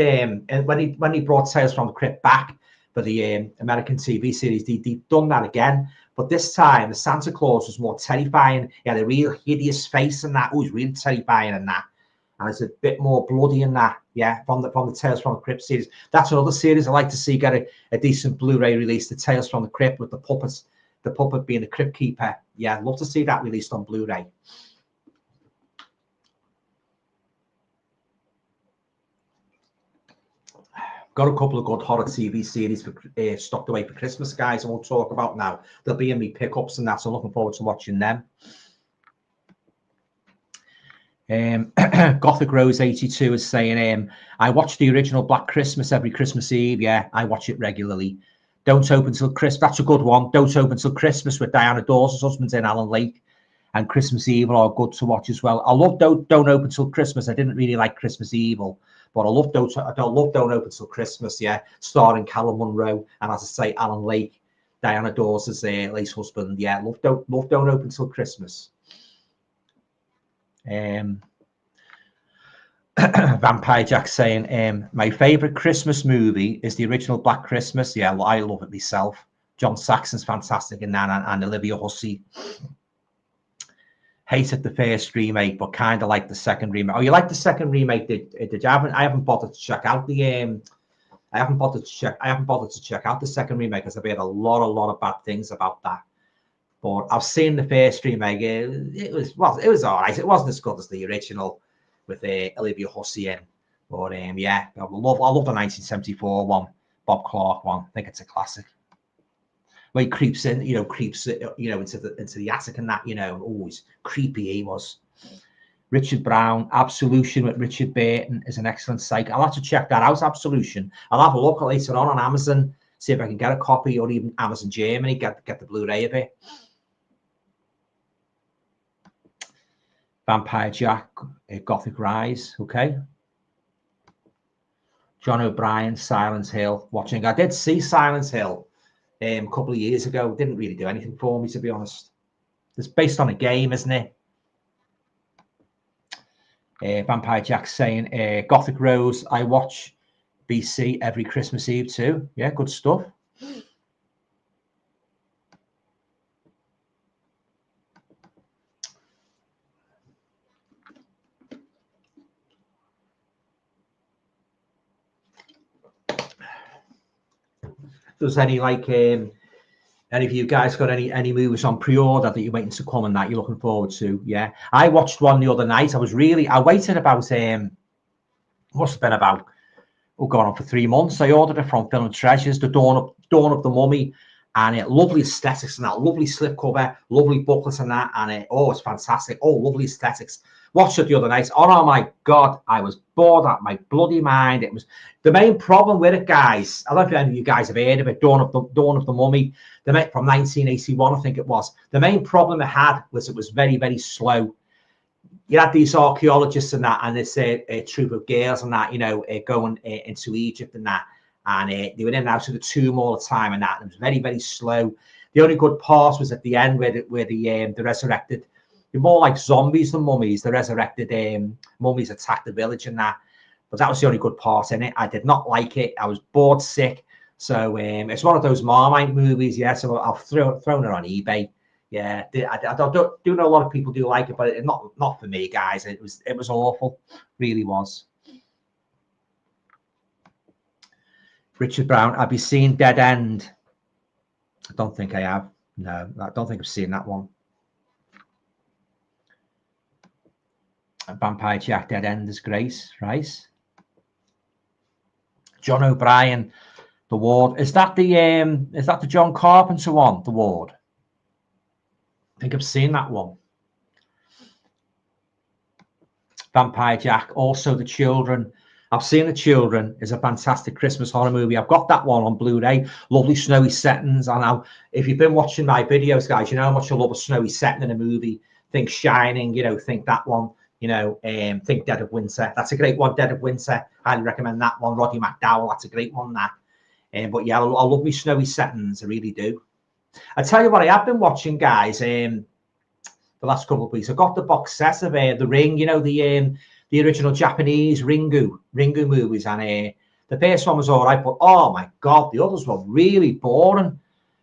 when he brought Tales from the Crypt back for the American TV series, he'd done that again. But this time the Santa Claus was more terrifying. He had a real hideous face and that. Oh, he's really terrifying in that. And it's a bit more bloody in that. Yeah, from the Tales from the Crypt series. That's another series I like to see get a decent Blu-ray release. The Tales from the Crypt with the puppet being the Crypt Keeper. Yeah, I'd love to see that released on Blu-ray. Got a couple of good horror TV series stocked away for Christmas, guys, and we'll talk about now. They'll be in me pickups and that, so I'm looking forward to watching them. Gothic Rose 82 is saying, I watch the original Black Christmas every Christmas Eve. Yeah, I watch it regularly. Don't Open Till Christmas. That's a good one. Don't Open Till Christmas with Diana Dawson's husband in Alan Lake. And Christmas Evil are good to watch as well. I love Don't Open Till Christmas. I didn't really like Christmas Evil, but I love Don't Open Till Christmas. Yeah, starring Callum Munro and, as I say, Alan Lake, Diana Dawson's late husband. Yeah, love Don't Open Till Christmas. Vampire Jack saying, my favorite Christmas movie is the original Black Christmas. Yeah, I love it myself. John Saxon's fantastic in that, and Olivia Hussey. Hated the first remake, but kind of like the second remake. Oh, you like the second remake? Did you? I haven't bothered to check out the I haven't bothered to check out the second remake because I've heard a lot of bad things about that. But I've seen the first remake. It was all right. It wasn't as good as the original with Olivia Hussey in. But yeah, I love the 1974 one, Bob Clark one. I think it's a classic. Where he creeps into the attic and that, always creepy he was. Richard Brown, Absolution with Richard Burton is an excellent site. I'll have to check that out, Absolution. I'll have a look later on Amazon, see if I can get a copy, or even Amazon Germany, get the Blu-ray of it. Vampire Jack, Gothic Rise, okay. John O'Brien, Silent Hill, watching. I did see Silent Hill a couple of years ago. Didn't really do anything for me, to be honest. It's based on a game, isn't it? Vampire Jack saying, Gothic Rose, I watch BC every Christmas Eve too. Yeah, good stuff. Does any any of you guys got any movies on pre-order that you're waiting to come and that you're looking forward to? Yeah, I watched one the other night. I waited about must have been about going on for 3 months. I ordered it from Film Treasures, The Dawn of the Mummy, and lovely aesthetics and that, lovely slipcover, lovely booklets and that, and it's fantastic. Oh, lovely aesthetics. Watched it the other night. Oh my God, I was bored out of my bloody mind. It was the main problem with it, guys. I don't know if any of you guys have heard of it. Dawn of the Mummy, from 1981, I think it was. The main problem it had was it was very, very slow. You had these archaeologists and that, and this a troop of girls and that, going into Egypt and that, and they were in and out of the tomb all the time and that. And it was very, very slow. The only good part was at the end where the resurrected. They're more like zombies than mummies. The resurrected mummies attacked the village and that. But that was the only good part in it. I did not like it. I was bored sick. So it's one of those Marmite movies. Yeah, so I've thrown it on eBay. Yeah, I do know a lot of people do like it, but not for me, guys. It was awful. Really was. Richard Brown, have you seen Dead End? I don't think I have. No, I don't think I've seen that one. Vampire Jack, Dead End is great, right? John O'Brien, The Ward. Is that the John Carpenter one, The Ward? I think I've seen that one. Vampire Jack, also The Children. I've seen The Children. Is a fantastic Christmas horror movie. I've got that one on Blu-ray. Lovely snowy settings. And now, if you've been watching my videos, guys, you know how much I love a snowy setting in a movie. Think Shining, you know, think that one. You know, think Dead of Winter. That's a great one. Dead of Winter. Highly recommend that one. Roddy McDowell. That's a great one. That. But yeah, I love me snowy settings. I really do. I tell you what, I have been watching, guys. The last couple of weeks, I got the box set of The Ring. You know, the original Japanese Ringu movies, and the first one was all right, but oh my god, the others were really boring.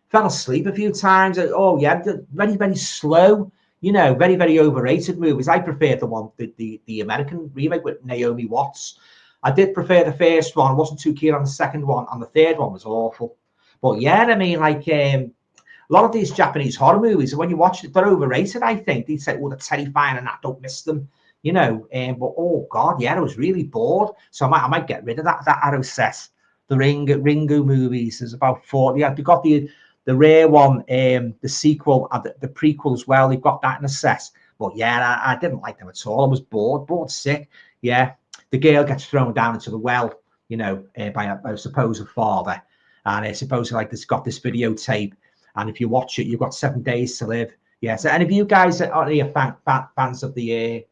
Fell asleep a few times. Oh yeah, very, very slow. You know, very, very overrated movies. I prefer the American remake with Naomi Watts. I did prefer the first one. I wasn't too keen on the second one, and the third one was awful. But yeah, I mean, like a lot of these Japanese horror movies, when you watch it, they're overrated. I think they say, "Oh, they're terrifying," and I don't miss them. You know, but oh god, yeah, I was really bored. So I might get rid of that Arrow set. The Ringu movies. There's about 40. Yeah, they got the rare one, the sequel, the prequel as well. They've got that in a set. But yeah, I didn't like them at all. I was bored sick. Yeah, the girl gets thrown down into the well, you know, by a supposed father, and supposedly like this got this videotape, and if you watch it, you've got 7 days to live. Yeah. So, and if you guys are fans of the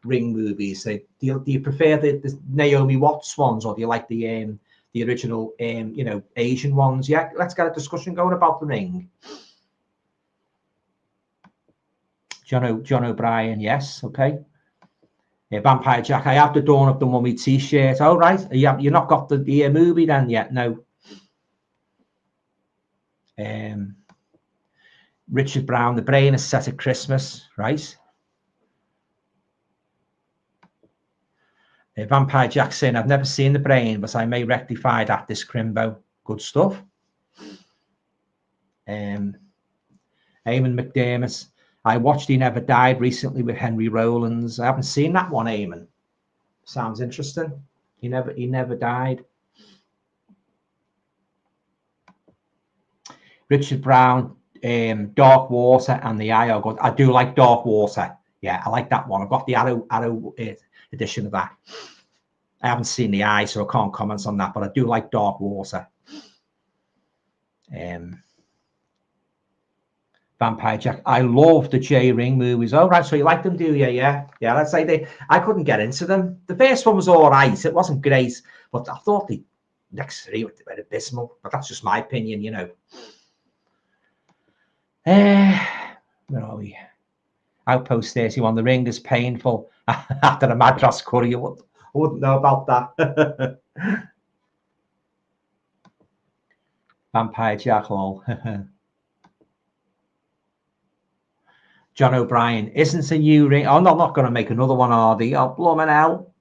Ring movies, do you prefer the Naomi Watts ones, or do you like the original you know, Asian ones? Yeah, let's get a discussion going about The Ring. John O'Brien, yes, okay. Vampire Jack, I have the Dawn of the Mummy t-shirt. Oh right, you've not got the movie then yet? No. Richard Brown, The Brain is set at Christmas, right? Vampire Jack saying, I've never seen The Brain, but I may rectify that this Crimbo. Good stuff. Eamon McDermott, I watched He Never Died recently with Henry Rollins. I haven't seen that one, Eamon. Sounds interesting. He never died. Richard Brown, Dark Water and The Eye are good. I do like Dark Water. Yeah, I like that one. I've got the Arrow edition of that. I haven't seen The Eye, so I can't comment on that, but I do like Dark Water. Vampire Jack, I love the J Ring movies. Oh right, so you like them, do you? Yeah. Let's say I couldn't get into them. The first one was all right. It wasn't great, but I thought the next three were abysmal. But that's just my opinion, you know. Where are we? Outpost 31. The Ring is painful after a Madras curry. I wouldn't know about that. Vampire Jack, lol. John O'Brien, isn't a new Ring? Oh, no, I'm not going to make another one, are they? Oh, blooming hell.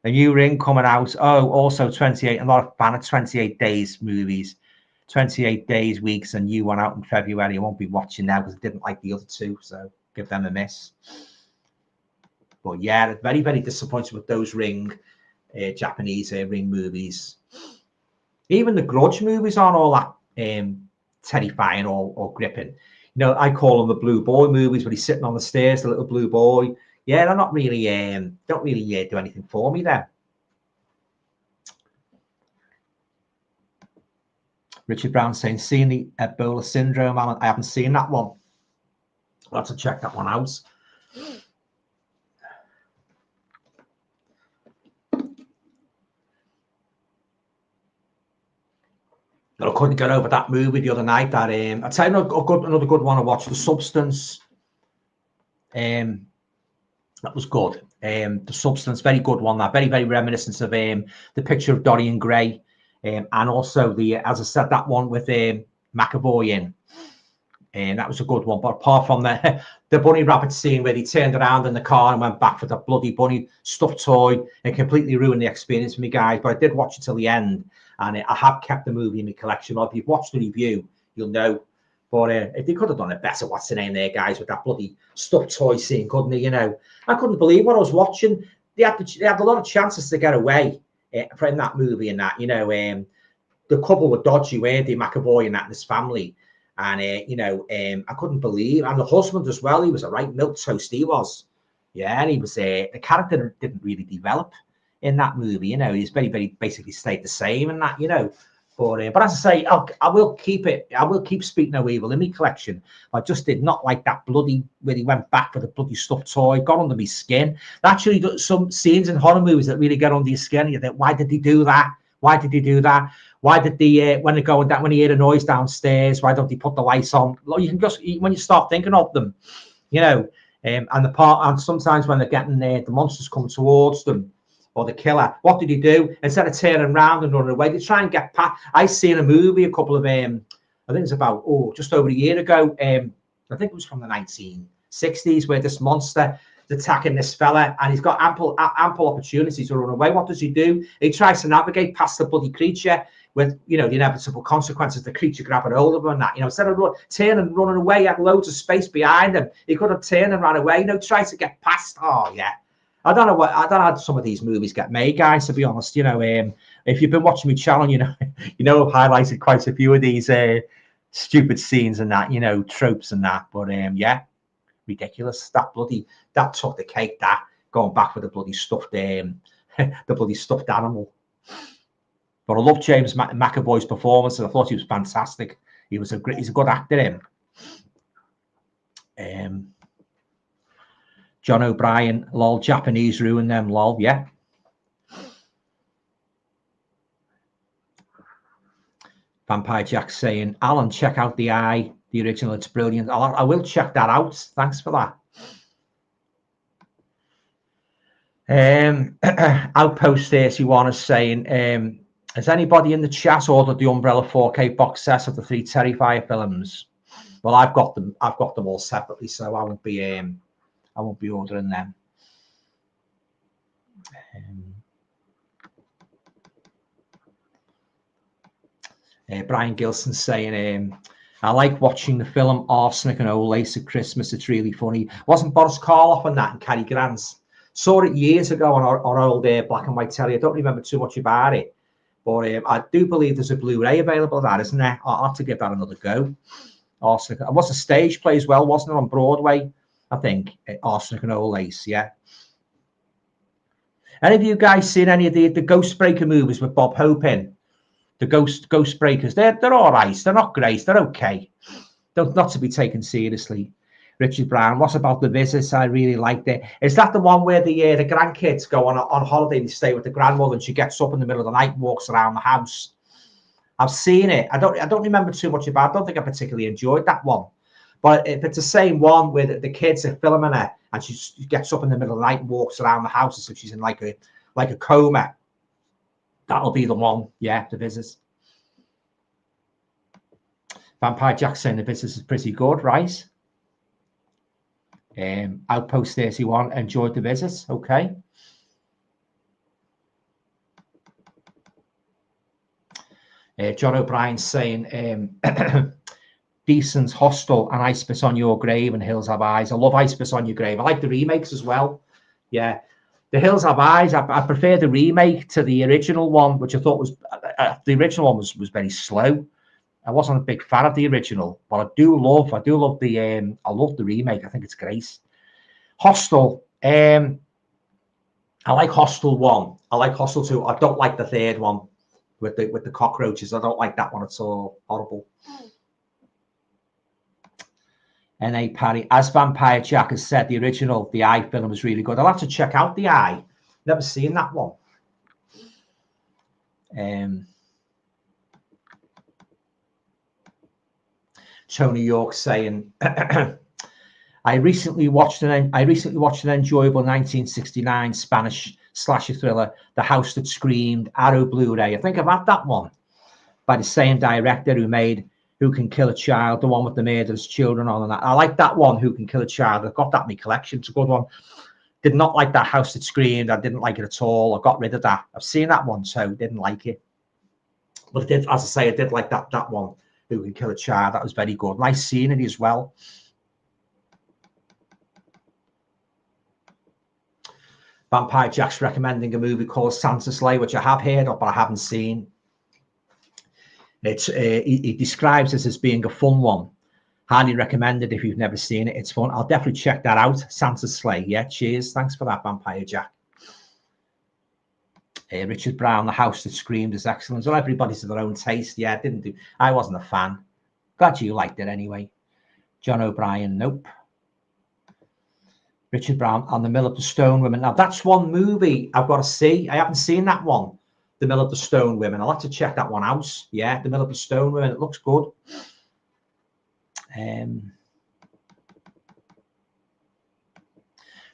A new Ring coming out. Oh, also 28. I'm not a fan of 28 days movies. 28 days, weeks, and new one out in February. I won't be watching now because I didn't like the other two, so give them a miss. But yeah, very, very disappointed with those Japanese Ring movies. Even the Grudge movies aren't all that terrifying or gripping. You know, I call them the Blue Boy movies, where he's sitting on the stairs, the little blue boy. Yeah, they're not really, don't really do anything for me there. Richard Brown saying, seen the Ebola syndrome, Alan? I haven't seen that one. I'll have to check that one out. I couldn't get over that movie the other night. That I'd say another good one to watch, The Substance. That was good. The Substance, very good one. That very, very reminiscent of The Picture of Dorian Gray, and also as I said, that one with McAvoy in. And that was a good one. But apart from the bunny rabbit scene where he turned around in the car and went back for the bloody bunny stuffed toy and completely ruined the experience for me, guys. But I did watch it till the end, and I have kept the movie in my collection. If you've watched the review, you'll know. But if they could have done it better, what's the name there, guys, with that bloody stuffed toy scene, couldn't they? You know, I couldn't believe what I was watching. They had a lot of chances to get away from that movie and that. You know, the couple were dodgy, weren't they, McAvoy and that and his family. And, you know, I couldn't believe, and the husband as well, he was a right milquetoast, he was. Yeah, and he was, the character didn't really develop in that movie, you know, he's very, very basically stayed the same and that, you know. But as I say, I will keep it, I will keep Speak No Evil in my collection. I just did not like that bloody, where he went back for the bloody stuffed toy, got under my skin. Actually, some scenes in horror movies that really get under your skin, you think, why did he do that? Why did he do that? Why did they, when they go down, when he heard a noise downstairs, why don't they put the lights on? You can just, when you start thinking of them, you know, and sometimes when they're getting there, the monsters come towards them, or the killer, what did he do? Instead of turning around and running away, they try and get past. I seen a movie a couple of, I think it's about, just over a year ago, I think it was from the 1960s, where this monster is attacking this fella, and he's got ample opportunities to run away. What does he do? He tries to navigate past the bloody creature, with, you know, the inevitable consequences, the creature grabbing hold of him and that, you know, instead of turning and running away, he had loads of space behind him. He could have turned and ran away, you know, try to get past. Oh, yeah. I don't know how some of these movies get made, guys, to be honest. You know, if you've been watching my channel, you know, I've highlighted quite a few of these stupid scenes and that, you know, tropes and that. But, yeah, ridiculous. That took the cake, that, going back for the bloody stuffed, the bloody stuffed animal. But I love James McAvoy's performance, and I thought he was fantastic. He's a good actor. John O'Brien, lol, Japanese ruin them, lol, yeah. Vampire Jack saying, Alan, check out The Eye, the original, it's brilliant. I will check that out. Thanks for that. Outpost 31 is saying, has anybody in the chat ordered the Umbrella 4K box set of the 3 Terrifier films? Well, I've got them all separately, so I won't be ordering them. Brian Gilson saying, I like watching the film Arsenic and Old Lace at Christmas. It's really funny. Wasn't Boris Karloff on that and Cary Grant? Saw it years ago on our old black and white telly. I don't remember too much about it. But I do believe there's a Blu-ray available of that, isn't there? I'll have to give that another go. Arsenic. It was a stage play as well, wasn't it, on Broadway? I think. Arsenic and Old Lace, yeah. Any of you guys seen any of the Ghost Breaker movies with Bob Hope in? The Ghost Breakers. They're all right. They're not great. They're okay. Not to be taken seriously. Richard Brown. What about The Visits? I really liked it. Is that the one where the grandkids go on holiday and they stay with the grandmother, and she gets up in the middle of the night and walks around the house? I've seen it. I don't remember too much about it. I don't think I particularly enjoyed that one. But if it's the same one where the kids are filming her and she gets up in the middle of the night and walks around the house as if she's in like a coma, that'll be the one. Yeah, The Visits. Vampire Jack saying The Visits is pretty good, right? Outpost 31 enjoyed The Visits. Okay. John O'Brien saying Decent, Hostel, and I Spit on Your Grave and Hills Have Eyes. I love I Spit on Your Grave. I like the remakes as well. Yeah. The Hills Have Eyes, I prefer the remake to the original one, which I thought was the original one was very slow. I wasn't a big fan of the original, but I love the remake. I think it's great. Hostel, I like Hostel 1. I like Hostel 2. I don't like the third one with the cockroaches. I don't like that one at all. Horrible. N.A. Parry, as Vampire Jack has said, the original, the Eye film was really good. I'll have to check out the Eye. Never seen that one. Tony York saying, I recently watched an enjoyable 1969 Spanish slasher thriller, The House That Screamed, Arrow Blu-ray. I think I've had that one, by the same director who Who Can Kill a Child, the one with the murderous children on and that. I like that one, Who Can Kill a Child. I've got that in my collection. It's a good one. Did not like that House That Screamed. I didn't like it at all. I got rid of that. I've seen that one, so didn't like it. But I did, as I say, I did like that one, Who Can Kill a Child. That was very good. Nice scenery as well. Vampire Jack's recommending a movie called Santa Slay, which I have heard of, but I haven't seen. It's he describes this as being a fun one. Highly recommended if you've never seen it. It's fun. I'll definitely check that out. Santa Slay. Yeah, cheers. Thanks for that, Vampire Jack. Richard Brown, The House That Screamed is excellent. Well, everybody's to their own taste. Yeah, I wasn't a fan. Glad you liked it anyway. John O'Brien, nope. Richard Brown on The Mill of the Stone Women. Now, that's one movie I've got to see. I haven't seen that one, The Mill of the Stone Women. I'll have to check that one out. Yeah, The Mill of the Stone Women. It looks good.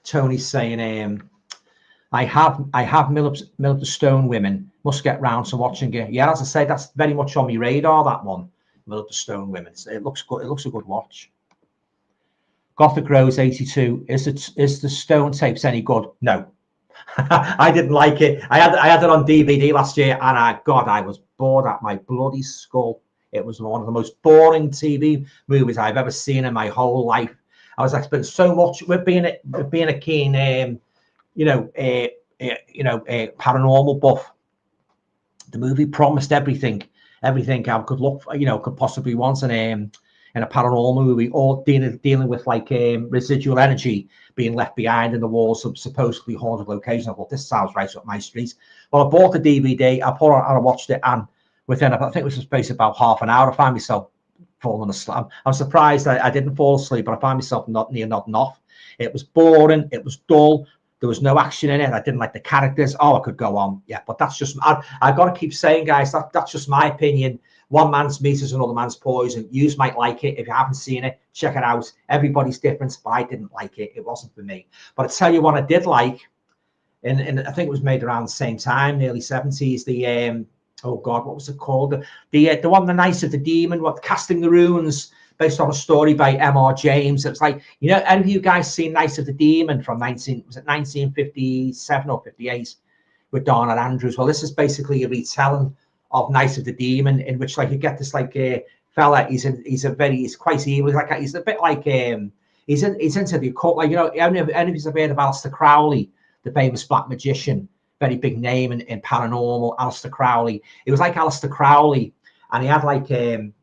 Tony's saying, I have Mill of the Stone Women. Must get round to watching it. Yeah, as I say, that's very much on my radar, that one. Mill of the Stone Women. It looks good. It looks a good watch. Gothic Rose 82. Is the Stone tapes any good? No. I didn't like it. I had it on DVD last year, and I was bored at my bloody skull. It was one of the most boring TV movies I've ever seen in my whole life. I was expecting so much with being a keen, paranormal buff. The movie promised everything I could look for, could possibly want in a paranormal movie, or dealing with like residual energy being left behind in the walls of supposedly haunted locations. I thought, this sounds right up my street. Well, I bought the DVD, I put it on and I watched it, and within, I think it was a space about half an hour, I found myself falling asleep. I'm surprised I didn't fall asleep, but I found myself nodding off. It was boring, it was dull, there was no action in it. I didn't like the characters. Oh, I could go on. Yeah, but that's just, I've got to keep saying, guys, that's just my opinion. One man's meat is another man's poison. You might like it. If you haven't seen it, check it out. Everybody's different, but I didn't like it. It wasn't for me. But I tell you what I did like, and I think it was made around the same time, the early 70s, the, oh God, what was it called? The one, The Night of the Demon, Casting the Runes, based on a story by M.R. James. It's like, any of you guys seen Night of the Demon from 1957 or 58 with Donna Andrews? Well, this is basically a retelling of Night of the Demon, in which like you get this like fella. He's quite evil. He's a bit like he's into the occult. Like, any of you have heard of Aleister Crowley, the famous black magician, very big name in paranormal. Aleister Crowley. It was like Aleister Crowley, and he had like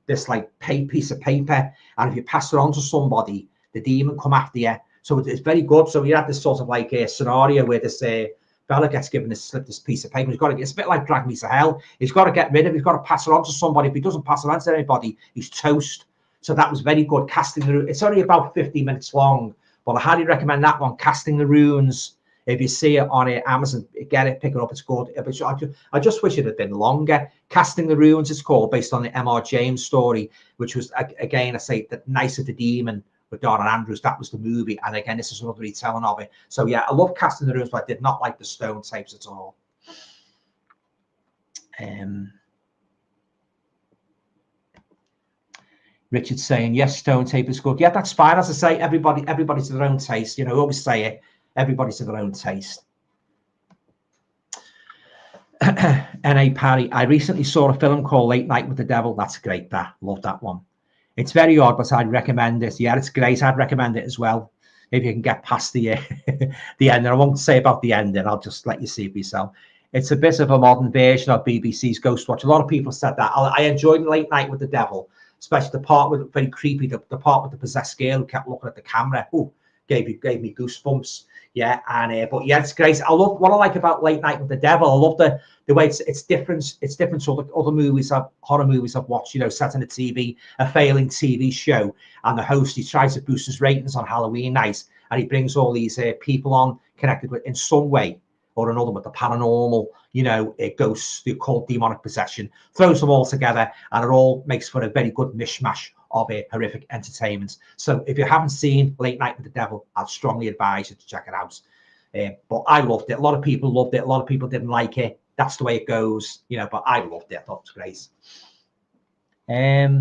this like piece of paper, and if you pass it on to somebody, the demon come after you. So it's very good. So you had this sort of like a scenario where this fella gets given this piece of paper. It's a bit like Drag Me to Hell. He's got to get rid of it. He's got to pass it on to somebody. If he doesn't pass it on to anybody, he's toast. So that was very good. Casting the Runes. It's only about 50 minutes long, but I highly recommend that one. Casting the Runes. If you see it on Amazon, get it, pick it up. It's good. I just wish it had been longer. Casting the Runes is called, based on the M.R. James story, which was, again, I say, The Night of the Demon with Donna Andrews. That was the movie. And again, this is another retelling of it. So yeah, I love Casting the Runes, but I did not like the Stone tapes at all. Richard's saying, yes, Stone tape is good. Yeah, that's fine. As I say, everybody to their own taste. I always say it. Everybody to their own taste. N.A. Parry, I recently saw a film called Late Night with the Devil. That's great. Love that one. It's very odd, but I'd recommend it. Yeah, it's great. I'd recommend it as well. If you can get past the the end. And I won't say about the ending. I'll just let you see it yourself. It's a bit of a modern version of BBC's Ghostwatch. A lot of people said that. I enjoyed Late Night with the Devil, especially the part with very creepy, the part with the possessed girl who kept looking at the camera. Ooh, gave me goosebumps. Yeah, and but yeah, it's great. I love what I like about Late Night with the Devil. I love the way it's different. It's different to other movies, horror movies I've watched. Set on a failing TV show, and the host, he tries to boost his ratings on Halloween night, and he brings all these people on connected with in some way or another with the paranormal, ghosts, the occult, demonic possession, throws them all together, and it all makes for a very good mishmash of a horrific entertainment. So if you haven't seen Late Night with the Devil, I'd strongly advise you to check it out. But I loved it. A lot of people loved it. A lot of people didn't like it. That's the way it goes, but I loved it. I thought it was great.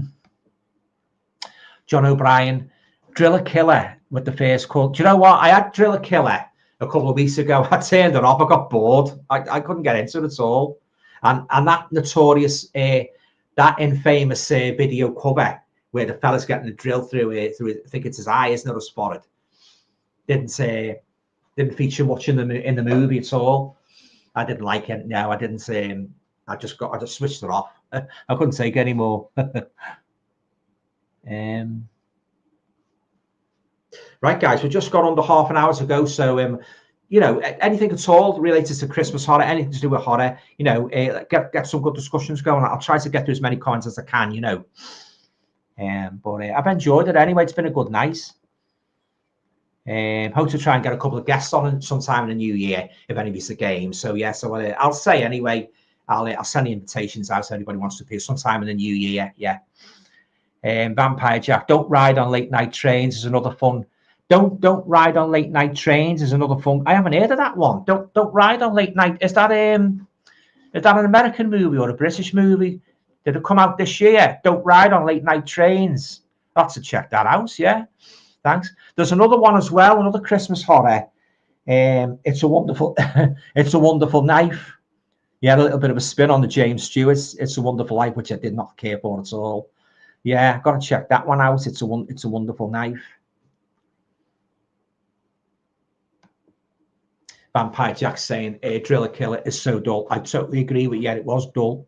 John O'Brien, Driller Killer with the first call. Do you know what? I had Driller Killer a couple of weeks ago. I turned it off. I got bored. I couldn't get into it at all. And that notorious, that infamous video cover where the fella's getting a drill through I think it's his eye, isn't it, or spotted? Didn't feature much in the movie at all. I didn't like it. No, I didn't say. I just switched it off. I couldn't take it anymore. Right, guys, we just got under half an hour to go. So, you know, anything at all related to Christmas horror, anything to do with horror, you know, get some good discussions going. I'll try to get through as many comments as I can, you know. But I've enjoyed it anyway. It's been a good night. Hope to try and get a couple of guests on sometime in the new year if any of it's a game. So yeah, so I'll say anyway, I'll send the invitations out if anybody wants to appear sometime in the new year. Yeah. Vampire Jack, don't ride on late night trains is another fun. Don't ride on late night trains is another fun. I haven't heard of that one. Don't ride on late night. Is that an American movie or a British movie? Did it come out this year? Don't ride on late night trains. I'll have to check that out. Yeah. Thanks. There's another one as well, another Christmas horror. It's a wonderful, it's a wonderful knife. Yeah, a little bit of a spin on the James Stewart's It's a Wonderful Life, which I did not care for at all. Yeah, I've got to check that one out. It's a wonderful knife. Vampire Jack saying Driller Killer is so dull. I totally agree with you. It was dull.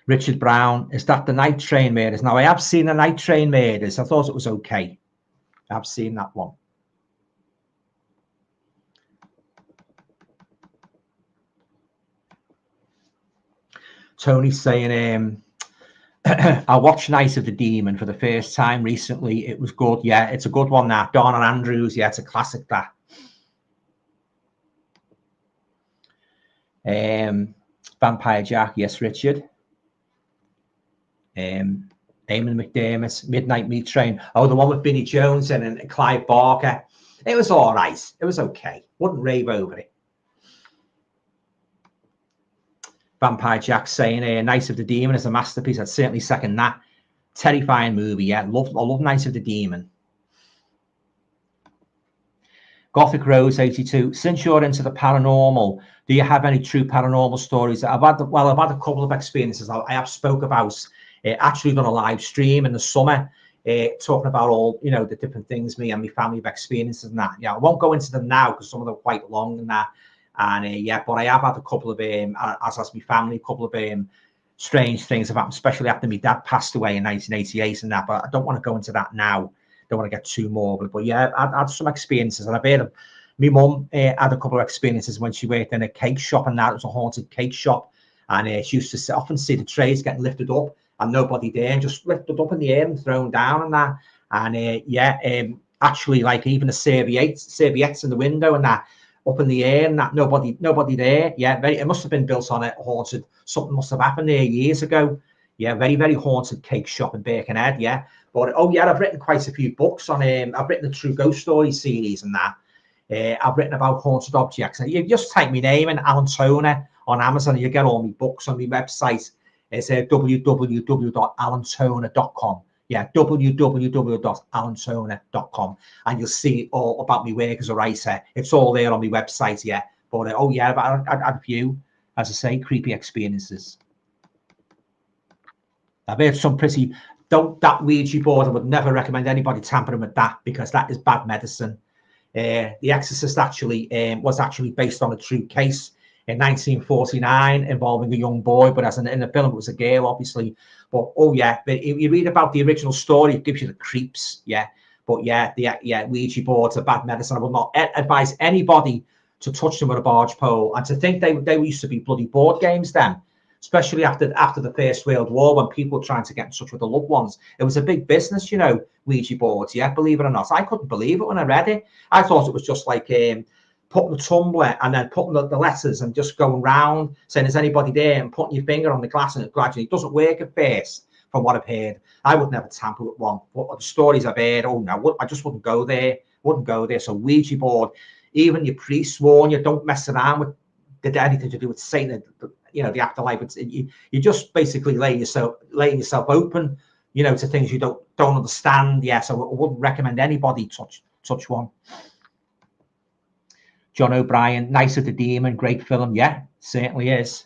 Richard Brown, is that the Night Train Murders? Now, I have seen the Night Train Murders. I thought it was okay. I've seen that one. Tony's saying, I watched Night of the Demon for the first time recently. It was good. Yeah, it's a good one, that. Donna Andrews. Yeah, it's a classic, that. Vampire Jack. Yes, Richard. Eamon McDermott, Midnight Meat Train. Oh, the one with Vinnie Jones and Clive Barker. It was all right. It was okay. Wouldn't rave over it. Vampire Jack saying Night of the Demon is a masterpiece. I'd certainly second that. Terrifying movie. Yeah, I love Night of the Demon. Gothic Rose 82. Since you're into the paranormal, do you have any true paranormal stories? I've had a couple of experiences. I have spoke about. Actually done a live stream in the summer talking about all, you know, the different things me and my family have experienced and that. Yeah, I won't go into them now because some of them are quite long and that. And yeah, but I have had a couple of as has my family, a couple of strange things have happened, especially after my dad passed away in 1988 and that. But I don't want to go into that now. Don't want to get too morbid. But yeah, I had some experiences, and I've heard of my mum had a couple of experiences when she worked in a cake shop, and that it was a haunted cake shop, and she used to often see the trays getting lifted up and nobody there, and just lifted up in the air and thrown down and that. And yeah, actually, like even the serviettes in the window and that up in the air and that, nobody there. Yeah, it must have been built on a haunted. Something must have happened there years ago. Yeah, very, very haunted cake shop in Birkenhead. Yeah, but oh yeah, I've written quite a few books on I've written the True Ghost Story series and that. I've written about haunted objects. And you just type my name in, Alan Toner, on Amazon, and you get all my books on my website. It's www.alantoner.com. Yeah, www.alantoner.com, and you'll see all about my work as a writer. It's all there on my website. Yeah, but oh yeah, I've had a few, as I say, creepy experiences. I've heard some pretty. That Ouija board, I would never recommend anybody tampering with that because that is bad medicine. The Exorcist actually was actually based on a true case in 1949 involving a young boy, but in the film it was a girl, obviously. But oh yeah, but if you read about the original story, it gives you the creeps. Yeah, but yeah, Ouija boards are bad medicine. I will not advise anybody to touch them with a barge pole. And to think they used to be bloody board games then, especially after the First World War, when people were trying to get in touch with their loved ones. It was a big business, you know, Ouija boards. Yeah, believe it or not, I couldn't believe it when I read it. I thought it was just like putting the tumbler and then putting the letters and just going round saying, is anybody there, and putting your finger on the glass, and it gradually doesn't work at first, from what I've heard. I would never tamper with one. But the stories I've heard, oh no, I just wouldn't go there. So Ouija board, even your priest warn you, don't mess around with, did anything to do with Satan. you know, the afterlife. You just basically laying yourself open, you know, to things you don't understand. Yeah, so I wouldn't recommend anybody touch one. John O'Brien, Night of the Demon, great film. Yeah, certainly is.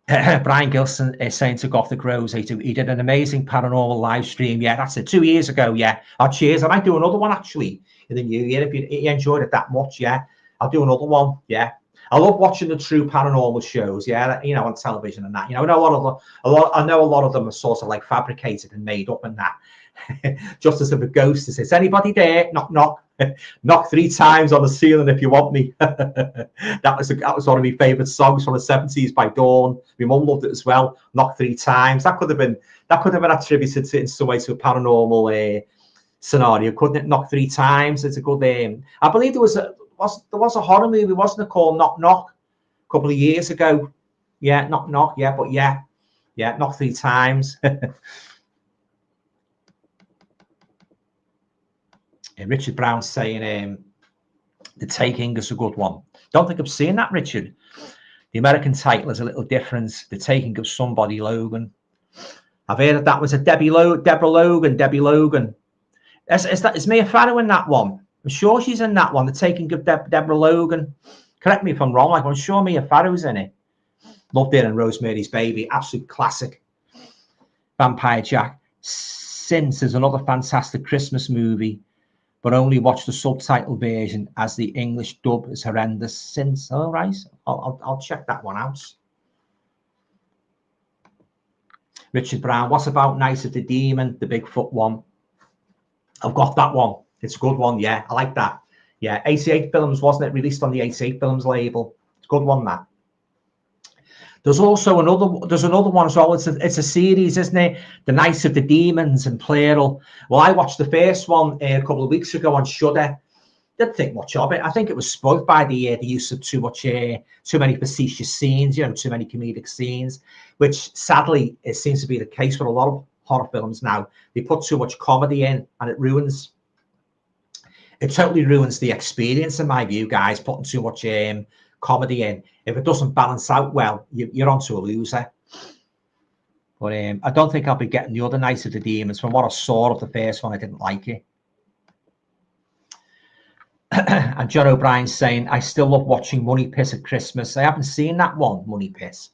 Brian Gilson is saying to Gothic Rose, he did an amazing paranormal live stream. Yeah, that's it. 2 years ago. Yeah. Oh, cheers. I might do another one actually in the new year if you enjoyed it that much. Yeah, I'll do another one. Yeah. I love watching the true paranormal shows. Yeah, you know, on television and that. You know, I know a lot of them are sort of like fabricated and made up and that. Just as if a ghost is anybody there? Knock knock. Knock 3 times on the ceiling if you want me. that was one of my favorite songs from the 70s by Dawn. My mum loved it as well. Knock 3 times. That could have been attributed to, in some way, to a paranormal scenario, couldn't it? Knock 3 times. It's a good I believe there was a horror movie, wasn't it, called Knock Knock a couple of years ago? Yeah, Knock Knock. Yeah, but yeah, knock 3 times. Richard Brown saying The Taking is a good one. Don't think I've seen that, Richard. The American title is a little different. The Taking of Somebody Logan. I've heard that was a Debbie Logan. Is Mia Farrow in that one? I'm sure she's in that one. The Taking of Deborah Logan. Correct me if I'm wrong. Like, I'm sure Mia Farrow's in it. Loved it in Rosemary's Baby. Absolute classic. Vampire Jack. Since is another fantastic Christmas movie, but only watch the subtitle version as the English dub is horrendous. Since, all right, I'll check that one out. Richard Brown, what about Night of the Demon, the Bigfoot one? I've got that one. It's a good one. Yeah, I like that. Yeah, 88 Films, wasn't it? Released on the 88 Films label. It's a good one, that. There's also another one as well. It's a series, isn't it? The Night of the Demons in plural. Well, I watched the first one a couple of weeks ago on Shudder. Didn't think much of it. I think it was spoiled by the use of too many facetious scenes, you know, too many comedic scenes, which sadly it seems to be the case with a lot of horror films now. They put too much comedy in, and it totally ruins the experience, in my view, guys. Putting too much comedy in, if it doesn't balance out well, you're onto a loser. But I don't think I'll be getting the other Night of the Demons. From what I saw of the first one, I didn't like it. And John O'Brien's saying, I still love watching Money Pit at Christmas. I haven't seen that one, Money Pit.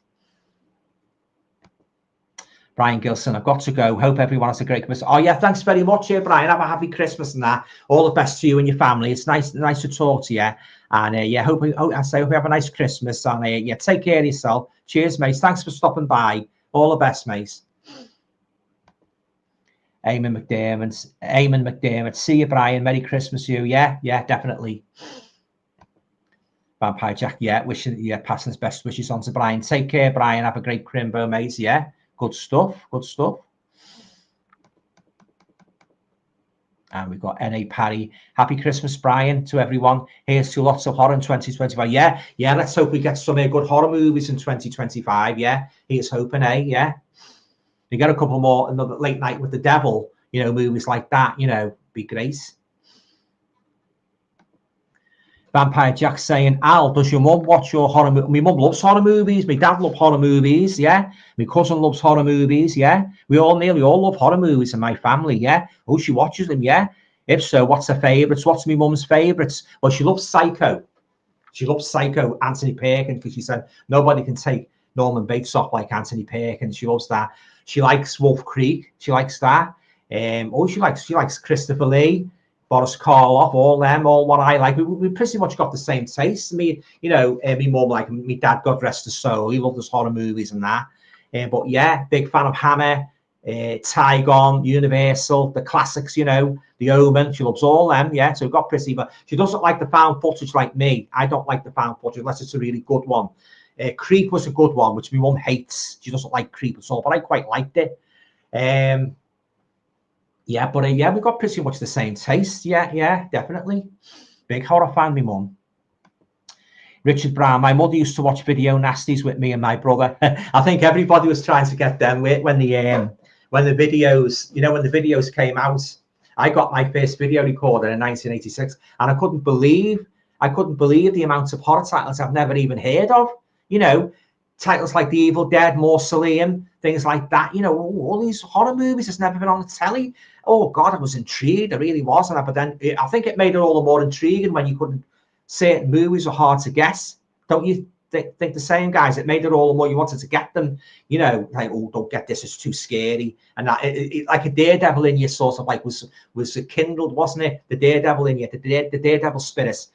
Brian Gilson, I've got to go. Hope everyone has a great Christmas. Oh yeah, thanks very much here, Brian. Have a happy Christmas and that. All the best to you and your family. It's nice to talk to you. And yeah, hope you have a nice Christmas. And yeah, take care of yourself. Cheers, mate. Thanks for stopping by. All the best, mate. Eamon McDermott. See you, Brian. Merry Christmas, you. Yeah, definitely. Vampire Jack, passing his best wishes on to Brian. Take care, Brian. Have a great Crimbo, mate. Yeah. Good stuff. And we've got N.A. Parry. Happy Christmas, Brian, to everyone. Here's to lots of horror in 2025. Yeah, let's hope we get some good horror movies in 2025. Yeah, here's hoping, yeah. We get a couple more, another Late Night with the Devil, you know, movies like that, you know, be great. Vampire Jack saying, Al, does your mum watch your horror movies? My mum loves horror movies. My dad loves horror movies, yeah. My cousin loves horror movies, yeah. We nearly all love horror movies in my family, yeah. Oh, she watches them, yeah. If so, what's her favourites? What's my mum's favourites? Well, she loves Psycho. She loves Psycho, Anthony Perkins, because she said nobody can take Norman Bates off like Anthony Perkins. She loves that. She likes Wolf Creek. She likes that. She likes Christopher Lee, Boris Karloff, all what I like. We pretty much got the same taste. Me, you know, me mum, like me dad, God rest his soul. He loved his horror movies and that. But yeah, big fan of Hammer, Tygon, Universal, the classics, you know, The Omen. She loves all them, yeah. So we've got pretty, but she doesn't like the found footage like me. I don't like the found footage unless it's a really good one. Creep was a good one, which my mum hates. She doesn't like Creep at all, but I quite liked it. Yeah, but yeah, we've got pretty much the same taste. Yeah, definitely. Big horror fan, my mum. Richard Brown, my mother used to watch Video Nasties with me and my brother. I think everybody was trying to get them when the videos, you know, when the videos came out. I got my first video recorder in 1986, and I couldn't believe I couldn't believe the amount of horror titles I've never even heard of. You know, titles like The Evil Dead, Mausoleum, things like that. You know, all these horror movies that's never been on the telly. Oh God, I was intrigued. I really was. But then I think it made it all the more intriguing when you couldn't. Certain movies are hard to guess. Don't you think the same, guys? It made it all the more you wanted to get them. You know, like, oh, don't get this, it's too scary. And that, like a daredevil in you, sort of like was kindled, wasn't it? The daredevil in you, the daredevil spirit.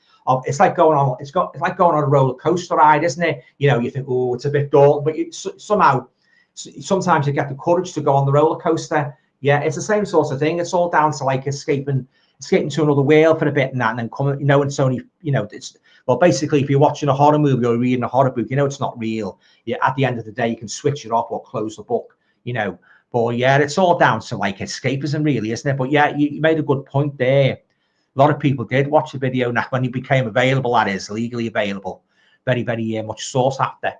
It's like going on. It's like going on a roller coaster ride, isn't it? You know, you think, oh, it's a bit dull, but somehow, sometimes you get the courage to go on the roller coaster. Yeah, it's the same sort of thing. It's all down to like escaping to another world for a bit and that, and then coming. You know, it's only, you know, it's, well, basically, if you're watching a horror movie or reading a horror book, you know it's not real. Yeah, at the end of the day, you can switch it off or close the book. You know, but yeah, it's all down to like escapism, really, isn't it? But yeah, you made a good point there. A lot of people did watch the video now when it became available, that is, legally available. Very, very much sought after.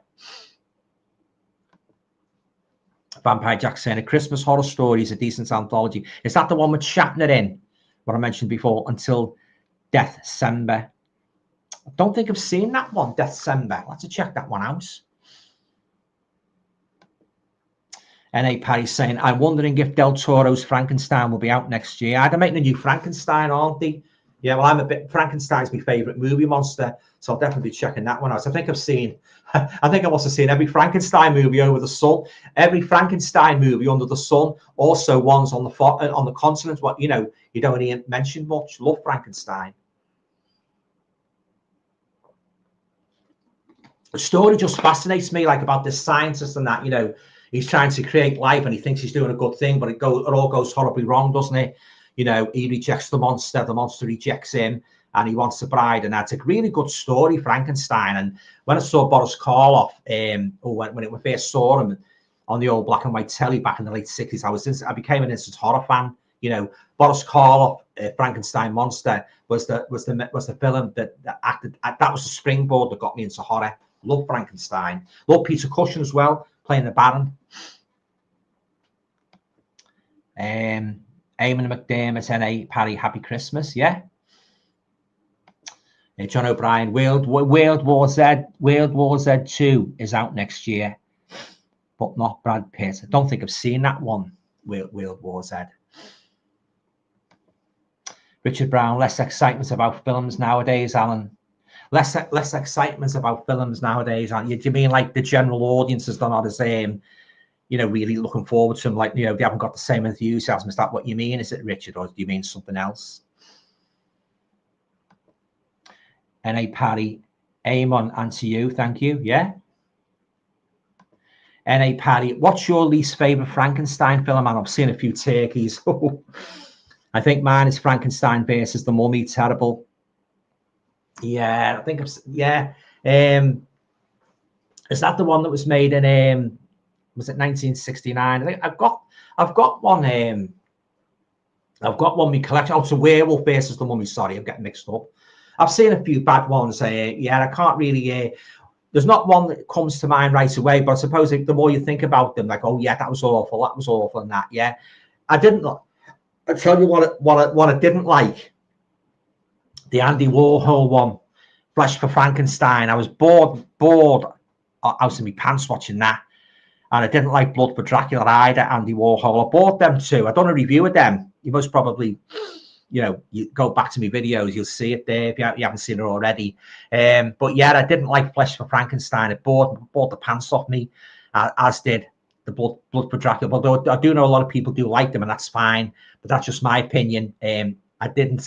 Vampire Jack saying, A Christmas Horror Story is a decent anthology. Is that the one with Shatner in? What I mentioned before, Until December. I don't think I've seen that one, December. I'll have to check that one out. N.A. Parry saying, I'm wondering if Del Toro's Frankenstein will be out next year. They're making a new Frankenstein, aren't they? Yeah, well, Frankenstein's my favourite movie monster, so I'll definitely be checking that one out. I think I must have seen every Frankenstein movie over the sun. Every Frankenstein movie under the sun. Also ones on the continent. What, you know, you don't really mention much. Love Frankenstein. The story just fascinates me, like about this scientist and that, you know, he's trying to create life and he thinks he's doing a good thing, but it all goes horribly wrong, doesn't it? You know, he rejects the monster rejects him, and he wants the bride. And that's a really good story, Frankenstein. And when I saw Boris Karloff, when we first saw him on the old black and white telly back in the late 60s, I became an instant horror fan. You know, Boris Karloff, Frankenstein Monster was the film that acted. That was the springboard that got me into horror. Love Frankenstein. Love Peter Cushing as well, playing the Baron. Eamon McDermott, N.A. Parry, Happy Christmas, yeah. John O'Brien, World War Z 2 is out next year, but not Brad Pitt. I don't think I've seen that one, World War Z. Richard Brown, less excitement about films nowadays, Alan. Less excitement about films nowadays. Do you mean like the general audiences are not as you know, really looking forward to them? Like, you know, they haven't got the same enthusiasm. Is that what you mean? Is it, Richard, or do you mean something else? N.A. Parry, Amon, and to you, thank you. Yeah. N.A. Parry, what's your least favorite Frankenstein film? And I've seen a few turkeys. I think mine is Frankenstein versus the Mummy. Terrible. Yeah, I think yeah. Is that the one that was made in was it 1969? I think I've got one. I've got one. My collection. Oh, it's a Werewolf versus the Mummy. Sorry, I'm getting mixed up. I've seen a few bad ones. Yeah, I can't really. There's not one that comes to mind right away. But I suppose the more you think about them, like, oh yeah, that was awful. That was awful, and that. Yeah, I didn't. I tell you what I didn't like. The Andy Warhol one, Flesh for Frankenstein. I was bored out of my pants watching that. And I didn't like Blood for Dracula either, Andy Warhol. I bought them too. I've done a review of them. You most probably, you know, you go back to my videos, you'll see it there if you haven't seen it already. But yeah, I didn't like Flesh for Frankenstein. It bored the pants off me, as did the Blood for Dracula. Although I do know a lot of people do like them, and that's fine. But that's just my opinion. I didn't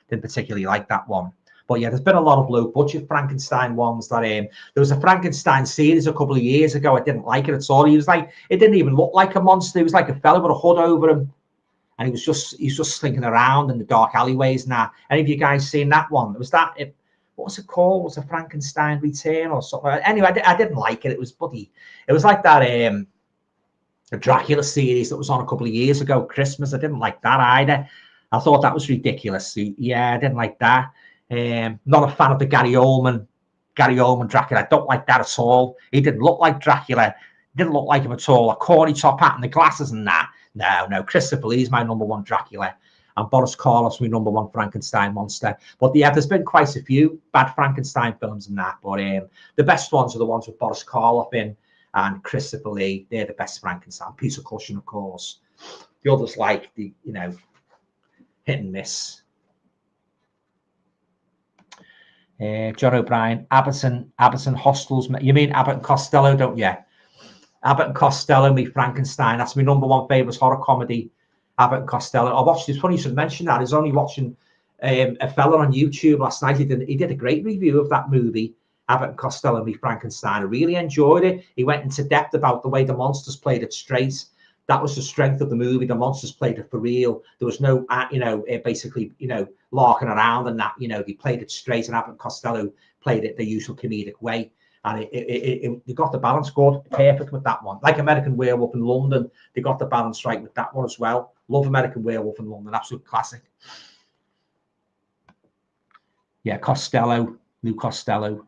particularly like that one. But yeah, there's been a lot of low budget Frankenstein ones that there was a Frankenstein series a couple of years ago. I didn't like it at all. He was like, it didn't even look like a monster. He was like a fella with a hood over him, and he's just slinking around in the dark alleyways. Now, any of you guys seen that one? Was that it? What was it called? Was it Frankenstein Return or something? Anyway, I didn't like it. It was buddy. It was like that a Dracula series that was on a couple of years ago, Christmas. I didn't like that either. I thought that was ridiculous. Yeah, I didn't like that. Not a fan of the Gary Oldman Dracula. I don't like that at all. He didn't look like Dracula. Didn't look like him at all. A corny top hat and the glasses and that. No. Christopher Lee's my #1 Dracula. and Boris Karloff's my #1 Frankenstein monster. But yeah, there's been quite a few bad Frankenstein films and that, but the best ones are the ones with Boris Karloff in and Christopher Lee. They're the best Frankenstein. Peter Cushing, of course. The others like the, you know, hit and miss. John O'Brien, Abbottson Hostels. You mean Abbott and Costello, don't you? Abbott and Costello, me Frankenstein. That's my #1 favourite horror comedy. Abbott and Costello. I watched. It's funny you should mention that. I was only watching a fella on YouTube last night. He did a great review of that movie, Abbott and Costello, me Frankenstein. I really enjoyed it. He went into depth about the way the monsters played it straight. That was the strength of the movie. The monsters played it for real. There was no, you know, basically, you know, larking around and that. You know, they played it straight, and Abbott and Costello played it the usual comedic way. And they got the balance good, perfect with that one. Like American Werewolf in London, they got the balance right with that one as well. Love American Werewolf in London, absolute classic. Yeah, Costello, Lou Costello.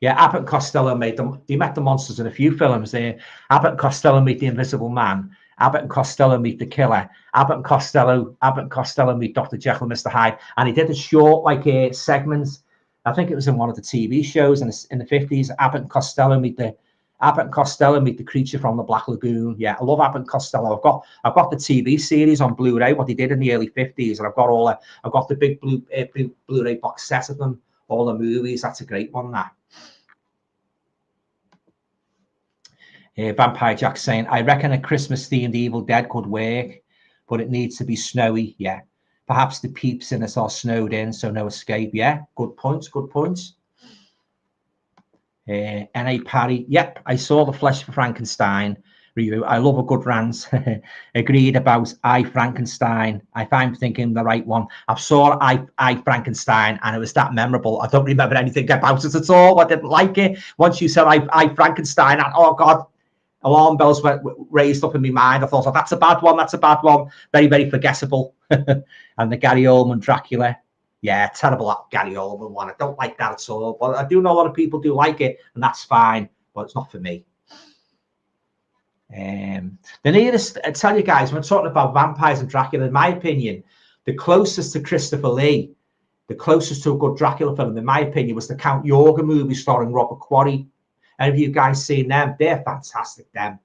Yeah, Abbott and Costello made them. They met the monsters in a few films. There, Abbott and Costello meet the Invisible Man. Abbott and Costello meet the Killer. Abbott and Costello meet Dr. Jekyll and Mr. Hyde. And he did a short, like, segments. I think it was in one of the TV shows in the 50s. Abbott and Costello meet the creature from the Black Lagoon. Yeah, I love Abbott and Costello. I've got the TV series on Blu-ray, what they did in the early 50s, and I've got the big Blu-ray box set of them, all the movies. That's a great one. That. Vampire Jack saying, I reckon a Christmas-themed Evil Dead could work, but it needs to be snowy. Yeah, perhaps the peeps in us are snowed in, so no escape. Yeah, good points. Good points. N.A. Parry, yep, I saw the Flesh for Frankenstein review. I love a good rant. Agreed about I Frankenstein. If I'm thinking the right one, I saw I Frankenstein, and it was that memorable. I don't remember anything about it at all. I didn't like it. Once you said I Frankenstein, and oh God, alarm bells went raised up in my mind. I thought, oh, that's a bad one. That's a bad one. Very, very forgettable. And the Gary Oldman Dracula. Yeah, terrible Gary Oldman one. I don't like that at all. But I do know a lot of people do like it, and that's fine. But it's not for me. The nearest, I tell you guys, when we're talking about vampires and Dracula, in my opinion, the closest to Christopher Lee, the closest to a good Dracula film, in my opinion, was the Count Yorga movie starring Robert Quarry. Any of you guys seen them? They're fantastic, them.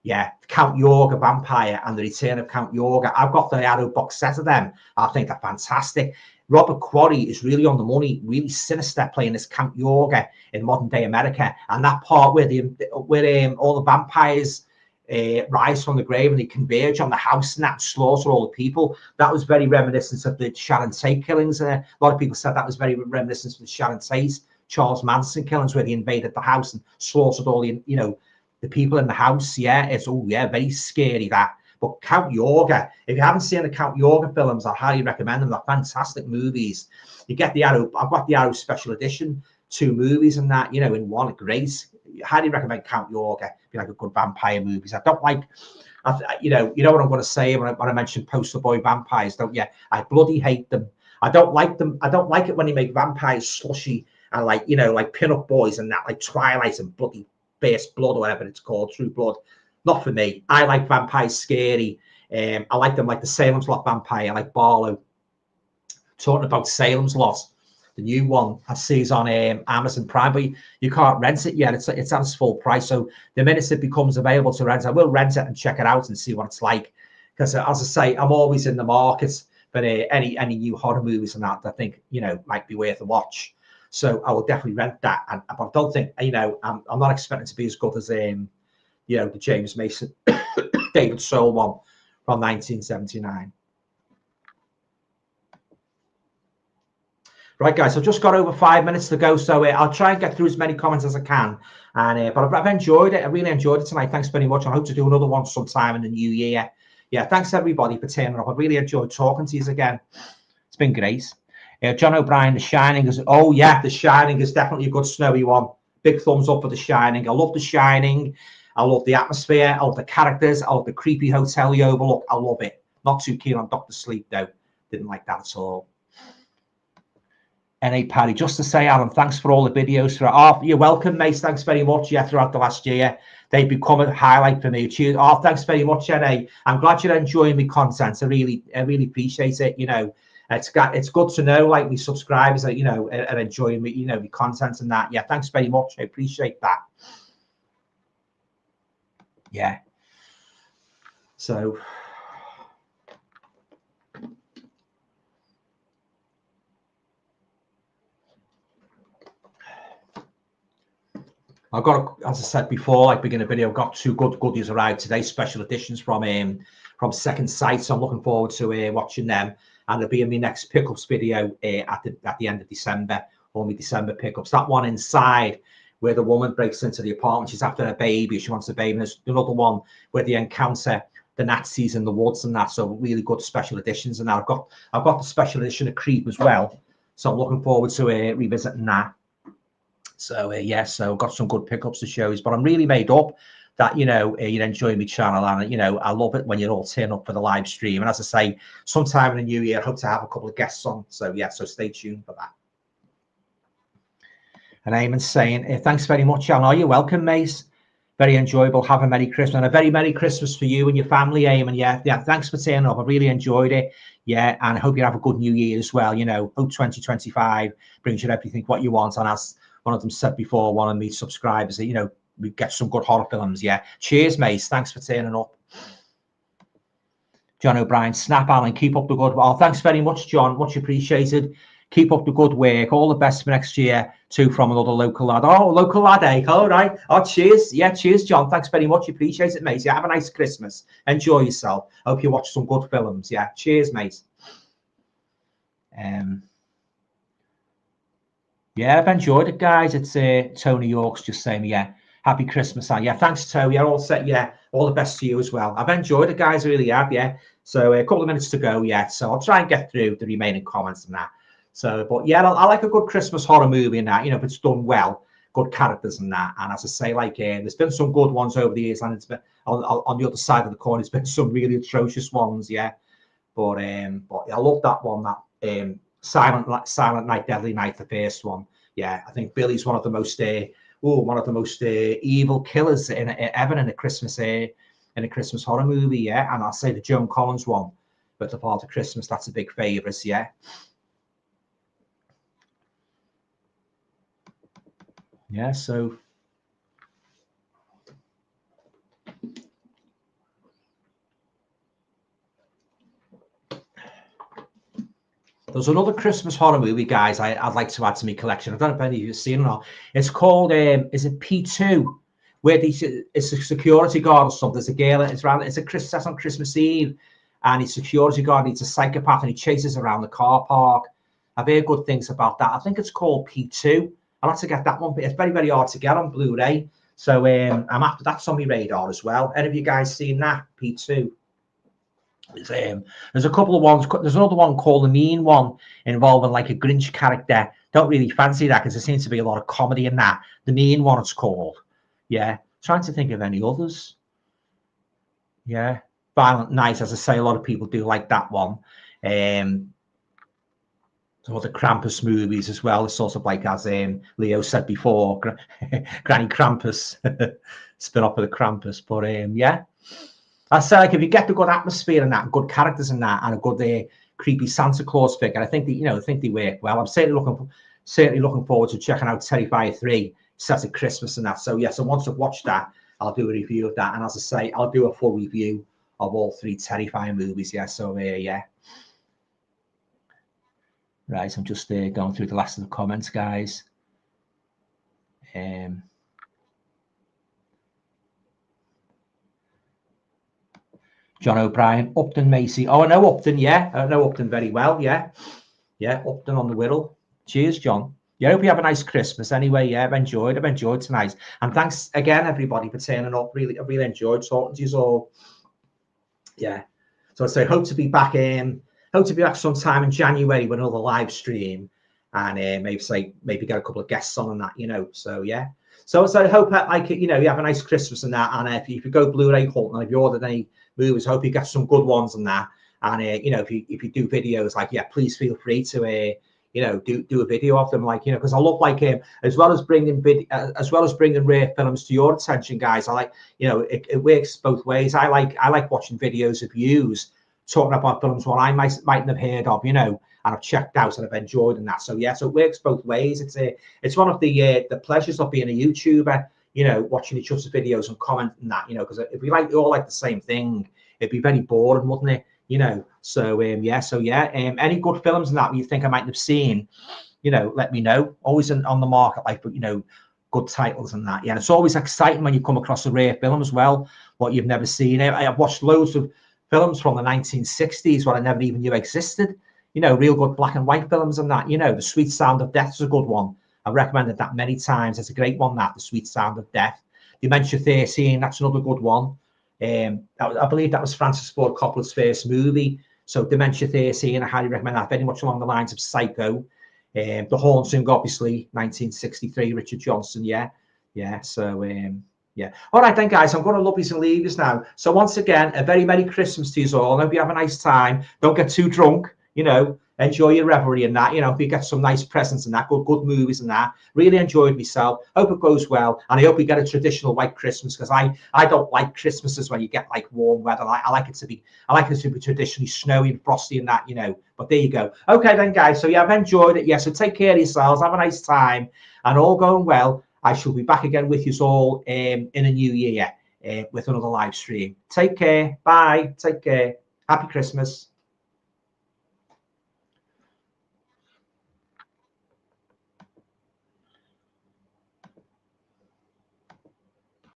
Yeah, Count Yorga Vampire and the Return of Count Yorga. I've got the Arrow box set of them. I think they're fantastic. Robert Quarry is really on the money, really sinister, playing this Count Yorga in modern day America. And that part where all the vampires rise from the grave and they converge on the house and that slaughter all the people, that was very reminiscent of the Sharon Tate killings. A lot of people said that was very reminiscent of the Sharon Tate, Charles Manson killings, where they invaded the house and slaughtered all the, you know, the people in the house. Yeah, it's very scary, that. But Count Yorga, if you haven't seen the Count Yorga films, I highly recommend them. They're fantastic movies. You get the Arrow, I've got the Arrow special edition, 2 movies and that, you know, in one. Great. Highly recommend Count Yorga if you like a good vampire movies. I don't like, you know what I'm going to say when I mention poster boy vampires, don't you? I bloody hate them. I don't like them. I don't like it when you make vampires slushy and like, you know, like pin-up boys and that, like Twilight and bloody First Blood or whatever it's called, True Blood. Not for me. I like vampires scary. I like them like the Salem's Lot vampire. I like Barlow. Talking about Salem's Lot, the new one I see is on Amazon Prime, but you can't rent it yet. It's at its full price. So the minute it becomes available to rent, I will rent it and check it out and see what it's like. Because as I say, I'm always in the market for any new horror movies and that I think, you know, might be worth a watch. So I will definitely rent that. But I don't think, you know, I'm not expecting to be as good as you know, the James Mason, David Soul one from 1979. Right, guys, I've just got over 5 minutes to go, so I'll try and get through as many comments as I can. And but I've enjoyed it. I really enjoyed it tonight. Thanks very much. I hope to do another one sometime in the new year. Yeah, thanks everybody for turning up. I really enjoyed talking to you again. It's been great. John O'Brien, The Shining is, oh yeah, The Shining is definitely a good snowy one. Big thumbs up for The Shining. I love The Shining. I love the atmosphere. I love the characters. I love the creepy hotel you overlook. I love it. Not too keen on Dr. Sleep though. Didn't like that at all. N.A. Parry, just to say, Alan, thanks for all the videos. You're welcome, mate. Thanks very much. Yeah, throughout the last year, they've become a highlight for me. Cheers. Oh, thanks very much, N.A. I'm glad you're enjoying my content. I really appreciate it. You know, it's good to know, like, my subscribers that, you know, are enjoying me, you know, my content and that. Yeah, thanks very much. I appreciate that. Yeah. So. I've got, as I said before, like beginning video, I've got 2 good goodies arrived today, special editions from Second Sight. So I'm looking forward to watching them, and they'll be in my next pickups video at the end of December, or my December pickups. That one inside where the woman breaks into the apartment, she's after a baby, she wants a baby. And there's another one where they encounter the Nazis in the woods and that. So really good special editions. And now I've got the special edition of Creep as well. So I'm looking forward to revisiting that. So yeah, so got some good pickups to show you, but I'm really made up that, you know, you're enjoying my channel, and, you know, I love it when you're all turn up for the live stream. And as I say, sometime in the new year, I hope to have a couple of guests on. So yeah, so stay tuned for that. And Eamon's saying, thanks very much, Alan. Oh, you're welcome, mate. Very enjoyable. Have a Merry Christmas, and a very Merry Christmas for you and your family, Eamon. Yeah, thanks for turning up. I really enjoyed it. Yeah, and I hope you have a good new year as well. You know, hope 2025 brings you everything what you want. And as one of them said before, one of my subscribers, that, you know, we get some good horror films. Yeah, cheers, mate. Thanks for turning up. John O'Brien, snap, Alan, keep up the good work. Thanks very much, John. Much appreciated. Keep up the good work. All the best for next year too, from another local lad. Oh, local lad, eh? All right. Oh, cheers. Yeah, cheers, John. Thanks very much. Appreciate it, mate. Yeah, have a nice Christmas. Enjoy yourself. Hope you watch some good films. Yeah, cheers, mate. Yeah, I've enjoyed it, guys. It's Tony York's just saying, yeah, happy Christmas. And yeah, thanks, Tony. Yeah, all set. Yeah, all the best to you as well. I've enjoyed it, guys. I really have. Yeah. So a couple of minutes to go yet. So I'll try and get through the remaining comments and that. So, but yeah, I like a good Christmas horror movie and that, you know, if it's done well, good characters and that. And as I say, like, there's been some good ones over the years, and it's been on the other side of the coin, there's been some really atrocious ones. Yeah. But I love that one, that Silent Night, Deadly Night, the first one. Yeah, I think Billy's one of the most evil killers ever in a Christmas horror movie. Yeah, and I'll say the Joan Collins one, but the part of Christmas, that's a big favourite. Yeah. Yeah. So. There's another Christmas horror movie, guys, I'd like to add to my collection. I don't know if any of you have seen it or not. It's called, is it P2? Where it's a security guard or something. There's a girl, it's on Christmas Eve, and he's a security guard, he's a psychopath, and he chases around the car park. I've heard good things about that. I think it's called P2. I'll have to get that one, but it's very, very hard to get on Blu-ray. So I'm after that's on my radar as well. Any of you guys seen that, P2? There's a couple of ones. There's another one called The Mean One, involving like a Grinch character. Don't really fancy that because there seems to be a lot of comedy in that. The Mean One, it's called. Yeah, trying to think of any others. Yeah, Violent Night, as I say, a lot of people do like that one. Some other Krampus movies as well. It's sort of like, as Leo said before, Granny Krampus, spin off of the Krampus. But yeah. I say, like, if you get the good atmosphere and that, good characters in that, and a good creepy Santa Claus figure, I think they work well. I'm certainly looking forward to checking out Terrifier 3, set at Christmas and that. So yeah, so once I've watched that, I'll do a review of that, and as I say, I'll do a full review of all 3 Terrifier movies. Yeah, so yeah. Right, I'm just going through the last of the comments, guys. John O'Brien, Upton, Macy. Oh, I know Upton, yeah. I know Upton very well, yeah. Yeah, Upton on the Wirral. Cheers, John. Yeah, I hope you have a nice Christmas anyway. Yeah, I've enjoyed tonight. And thanks again, everybody, for turning up. I really enjoyed talking to you all. Yeah. So I say hope to be back sometime in January with another live stream. And maybe get a couple of guests on and that, you know. So yeah. So I hope that, you have a nice Christmas and that. And if you go Blu-ray hunting, and if you ordered any movies, hope you get some good ones and that. And if you do videos, like, yeah, please feel free to do a video of them, like, because I love, like, as well as bringing rare films to your attention, guys. I like, it works both ways. I like watching videos of yous talking about films what I mightn't have heard of, and I've checked out and I've enjoyed and that. So yeah, so it works both ways. It's one of the pleasures of being a YouTuber, watching each other's videos and commenting that, because if we all like the same thing, it'd be very boring, wouldn't it? So any good films and that you think I might have seen, let me know. Always on the market, like, good titles and that. Yeah, and it's always exciting when you come across a rare film as well, what you've never seen. I've watched loads of films from the 1960s what I never even knew existed. Real good black and white films and that. The Sweet Sound of Death is a good one. I've recommended that many times. It's a great one, that, The Sweet Sound of Death. Dementia 13, that's another good one. I believe that was Francis Ford Coppola's first movie. So Dementia 13, I highly recommend that. Very much along the lines of Psycho. The Haunting, obviously, 1963, Richard Johnson. Yeah. So yeah. All right then, guys, I'm going to love yous and leave yous now. So once again, a very Merry Christmas to you all. I hope you have a nice time. Don't get too drunk, enjoy your revelry and that, if you get some nice presents and that, good movies and that. Really enjoyed myself. Hope it goes well. And I hope you get a traditional white Christmas, because I don't like Christmases when you get like warm weather. I like it to be traditionally snowy and frosty and that, but there you go. Okay then, guys. So yeah, I've enjoyed it. Yeah. So take care of yourselves. Have a nice time, and all going well. I shall be back again with you all in a new year with another live stream. Take care. Bye. Take care. Happy Christmas.